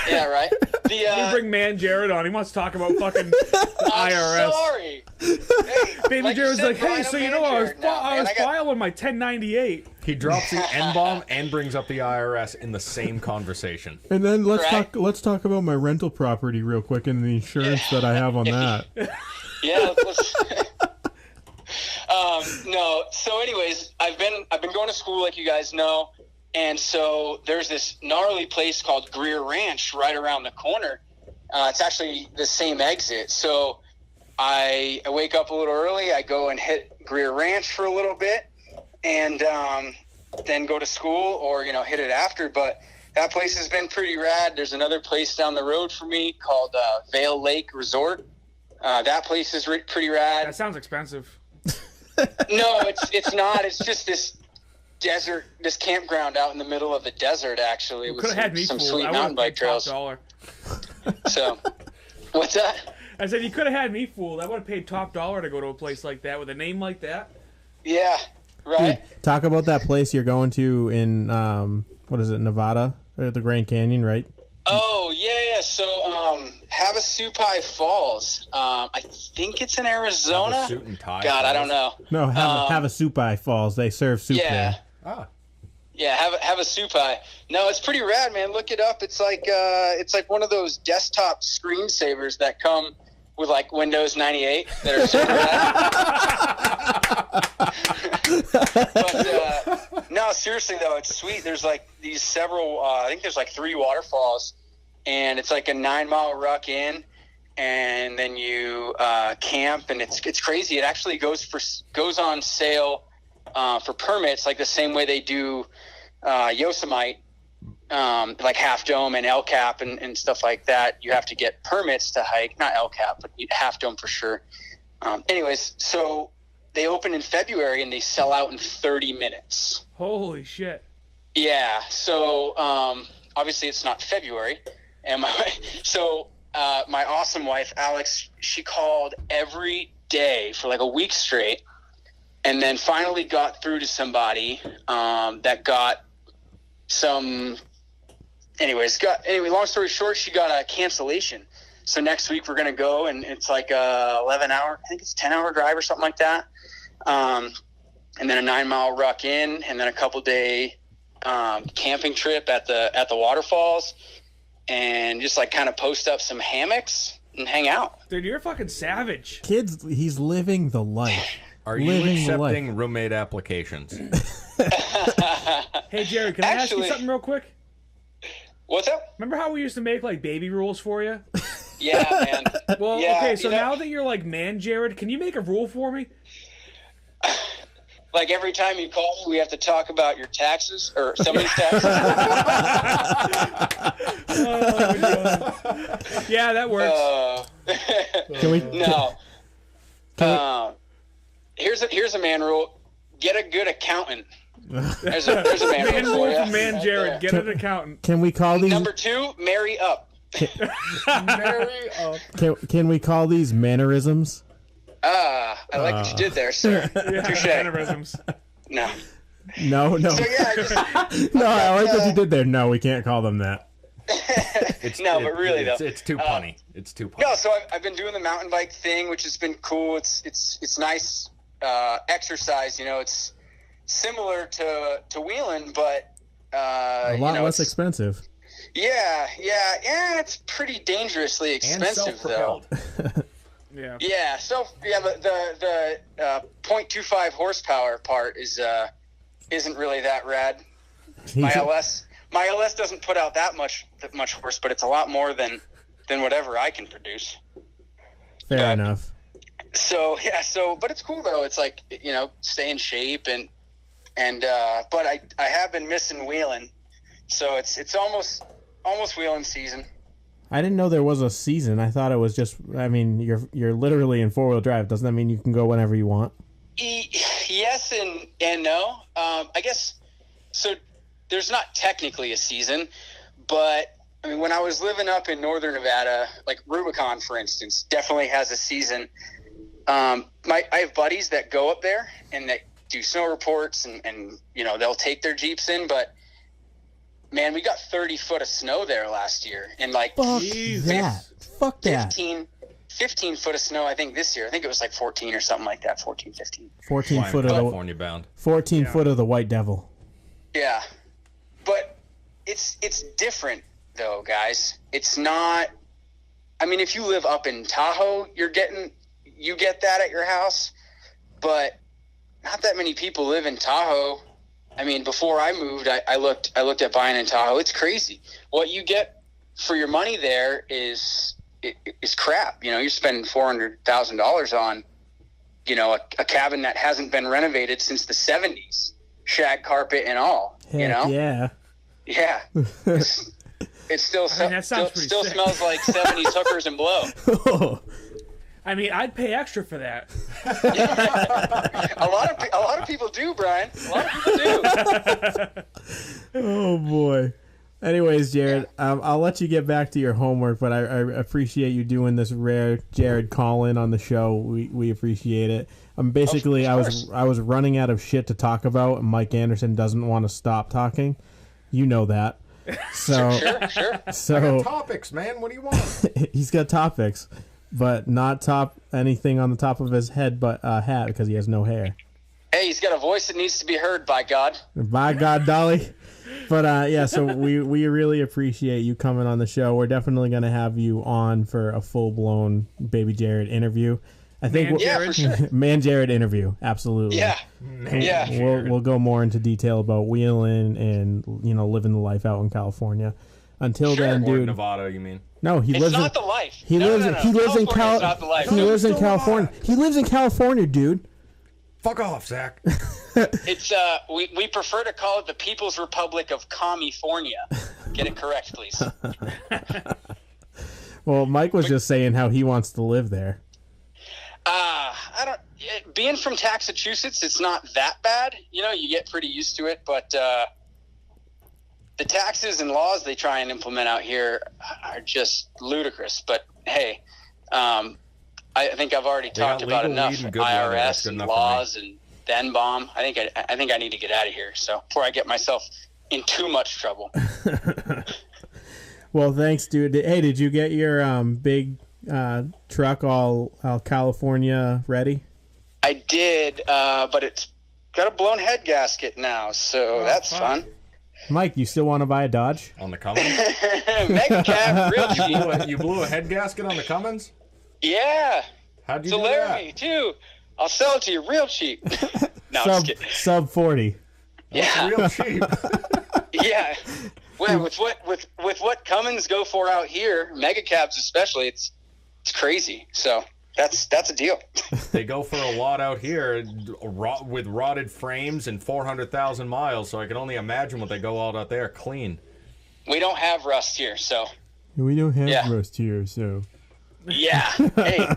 Yeah, right. You bring Man Jared on. He wants to talk about fucking the IRS. I'm sorry. Hey, Baby like you Jared's said, like, hey, Brian, so I'm you know, I was Man Jared now, man. I got- filing my 1098. He drops the N-bomb and brings up the IRS in the same conversation. And then let's Right. talk about my rental property real quick and the insurance that I have on that. Yeah. No. So, anyways, I've been going to school, like you guys know, and so there's this gnarly place called Greer Ranch right around the corner. It's actually the same exit. So I wake up a little early. I go and hit Greer Ranch for a little bit, and then go to school, or hit it after. But that place has been pretty rad. There's another place down the road for me called Vale Lake Resort. That place is pretty rad. That sounds expensive. No, it's not. It's just this desert, this campground out in the middle of the desert, actually, with Could have had me some fooled. sweet I mountain would've bike paid top trails. dollar. So, what's that? I said you could have had me fooled. I would have paid top dollar to go to a place like that with a name like that. Yeah, right. Dude, talk about that place you're going to in what is it, Nevada, or the Grand Canyon, right? Oh yeah. So, Havasupai Falls. I think it's in Arizona. Have a suit and tie God, I falls. don't know. No, Havasupai Falls. They serve soup Yeah. there. Ah. Yeah, Havasupai. No, it's pretty rad, man. Look it up. It's like one of those desktop screensavers that come with like Windows 98 that are super rad. But no, seriously though, it's sweet. There's like these several. I think there's like 3 waterfalls, and it's like a 9-mile ruck in, and then you camp, and it's crazy. It actually goes on sale for permits, like the same way they do Yosemite, like Half Dome and El Cap and stuff like that. You have to get permits to hike, not El Cap, but Half Dome for sure. Anyways, so they open in February and they sell out in 30 minutes. Holy shit. Yeah. So obviously it's not February, and my awesome wife Alex, she called every day for like a week straight, and then finally got through to somebody that got some. Anyway, long story short, she got a cancellation. So next week we're gonna go, and it's like a 11-hour, I think it's 10-hour drive or something like that, and then a 9-mile ruck in, and then a couple-day camping trip at the waterfalls, and just like kind of post up some hammocks and hang out. Dude, you're a fucking savage. Kids, he's living the life. Are you Living accepting roommate applications? Hey, Jerry, can I ask you Actually- something real quick? What's up? Remember how we used to make like baby rules for you? Yeah, man. Well, Yeah, okay, so you know- now that you're like Man Jared, can you make a rule for me? Like every time you call me, we have to talk about your taxes or somebody's taxes. Oh, my God. Yeah, that works. Can we? No. Here's a man rule. Get a good accountant. There's a man Man rule for rule you. from Man Jared. Get an accountant. Can we call these? Number 2, marry up. Can we call these mannerisms? I like what you did there, sir. Yeah, Touche. mannerisms. No. No. So yeah, I just, No, I like what you did there. No, we can't call them that. No, but really though, it's too punny. It's too punny. no. So I've been doing the mountain bike thing, which has been cool. It's nice exercise. It's similar to wheeling, but A lot less it's- expensive. Yeah. It's pretty dangerously And expensive though. self-propelled. Yeah. Yeah. So yeah, the 0.25 horsepower part is isn't really that rad. He's- My LS doesn't put out that much horse, but it's a lot more than whatever I can produce. Fair enough. So but it's cool though. It's like, you know, stay in shape and but I have been missing wheeling, so it's almost wheeling season. I didn't know there was a season. I thought it was just. I mean, you're literally in 4-wheel drive. Doesn't that mean you can go whenever you want? Yes and no. I guess so. There's not technically a season, but I mean, when I was living up in northern Nevada, like Rubicon, for instance, definitely has a season. I have buddies that go up there and that do snow reports and you know, they'll take their Jeeps in, but man, we got 30 foot of snow there last year, and like Fuck that. Fuck that. 15 foot of snow, I think, this year. I think it was like 14 or something like that, 14, 15. 14 Flying foot of the California bound. 14 foot of the White Devil. Yeah. But it's different, though, guys. It's not – I mean, if you live up in Tahoe, you get that at your house, but not that many people live in Tahoe. I mean, before I moved, I looked at buying in Tahoe. It's crazy. What you get for your money there is crap. You know, you're spending $400,000 on, you know, a cabin that hasn't been renovated since the 70s, shag carpet and all. Heck you know, yeah. It still that sounds pretty sick. smells like 70s hookers and blow. I mean, I'd pay extra for that. A lot of people do, Brian. A lot of people do. Oh boy. Anyways, Jared, I'll let you get back to your homework, but I appreciate you doing this rare Jared call-in on the show. We appreciate it. Basically, I was running out of shit to talk about, and Mike Anderson doesn't want to stop talking. You know that. So, Sure. So I got topics, man. What do you want? he's got topics, but not anything on the top of his head, but hat, because he has no hair. Hey, he's got a voice that needs to be heard, by God. By God, Dolly. But yeah, so we really appreciate you coming on the show. We're definitely going to have you on for a full-blown Baby Jared interview. I think For sure. Man Jared interview, absolutely. Yeah. We'll go more into detail about wheeling and, you know, living the life out in California. Until then, Or dude. Nevada, you mean? No, he It's lives not in the life. he lives in California's not the life. He lives in California. He lives in California, dude. Fuck off, Zach. It's we prefer to call it the People's Republic of California. Get it correct, please. Well, Mike was just saying how he wants to live there. Being from Massachusetts, it's not that bad. You know, you get pretty used to it, but the taxes and laws they try and implement out here are just ludicrous. But hey, I think I've already talked about legal enough weed and good weather. That's IRS good and enough for me. laws and then bomb. I think I need to get out of here. So before I get myself in too much trouble. Well, thanks, dude. Hey, did you get your big truck all California ready? I did, but it's got a blown head gasket now, so that's fun. Mike, you still want to buy a Dodge? On the Cummins? Mega cab, real cheap. You blew a head gasket on the Cummins? Yeah. How'd you It's do a that? Laramie, too. I'll sell it to you real cheap. No, I'm just kidding. Sub 40. Yeah. Real cheap. Yeah. Well, with what Cummins go for out here, mega cabs especially, it's crazy. So that's a deal. They go for a lot out here with rotted frames and 400,000 miles, so I can only imagine what they go out there clean. We don't have rust here, so We don't have Yeah. rust here, so. yeah. Hey,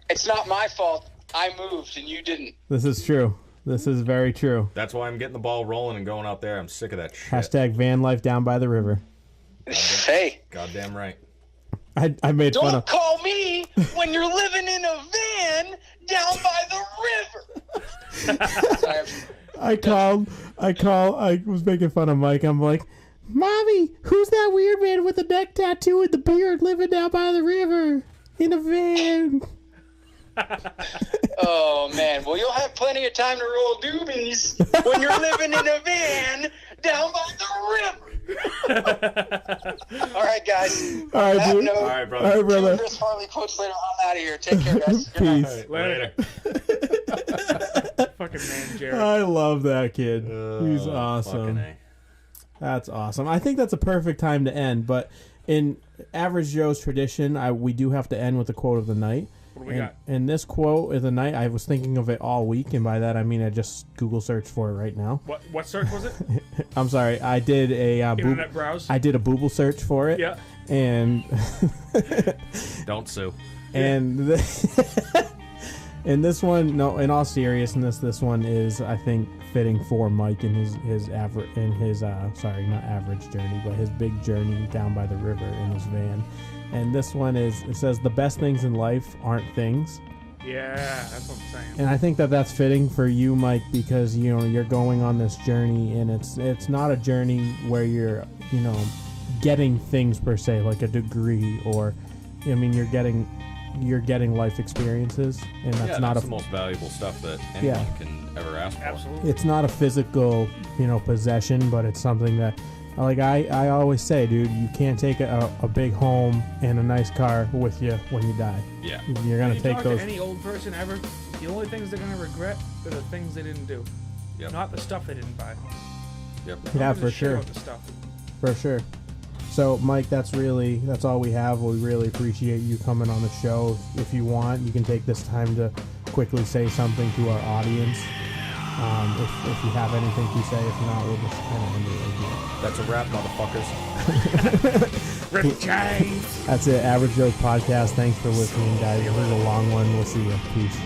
it's not my fault. I moved and you didn't. This is true. This is very true. That's why I'm getting the ball rolling and going out there. I'm sick of that shit. Hashtag van life down by the river. Hey, Goddamn right. I made fun don't of. call me when you're living in a van down by the river. Sorry, I was making fun of Mike. I'm like, Mommy, who's that weird man with the neck tattoo and the beard living down by the river in a van? Oh, man. Well, you'll have plenty of time to roll doobies when you're living in a van down by the river. All right, guys. All right, That dude. note, All right, brother. All right, brother. Chris Farley quotes later. I'm out of here. Take care, guys. Good night. Peace. Later. Fucking fucking man, Jared. I love that kid. He's awesome. Fucking A. That's awesome. I think that's a perfect time to end. But in Average Joe's tradition, we do have to end with the quote of the night. What do we got? And this quote of the night, I was thinking of it all week, and by that I mean I just Google searched for it right now. What search was it? I'm sorry, I did a Internet browse. I did a Booble search for it. Yeah. And Don't sue. and and this one, no, in all seriousness, this one is, I think, fitting for Mike in his average, in his sorry, not average journey, but his big journey down by the river in his van. And this one is, it says, the best things in life aren't things. Yeah, that's what I'm saying. And I think that that's fitting for you, Mike, because, you know, you're going on this journey, and it's not a journey where you're, you know, getting things per se, like a degree, or, I mean, you're getting life experiences, and that's not the most valuable stuff that anyone can ever ask for. Absolutely. it's not a physical, you know, possession, but it's something that, like I always say, dude, you can't take a big home and a nice car with you when you die. Yeah. You're When gonna you take talk those. to any old person ever, the only things they're gonna regret are the things they didn't do, not the stuff they didn't buy. Yep. Yeah, Don't give for a shit sure. about the stuff. For sure. So, Mike, that's all we have. We really appreciate you coming on the show. If you want, you can take this time to quickly say something to our audience. If you have anything to say, if not, we'll just kind of end it right here. That's a wrap, motherfuckers. Rick James. That's it. Average Joe's Podcast. Thanks for listening, guys. This is a long one. We'll see you. Peace.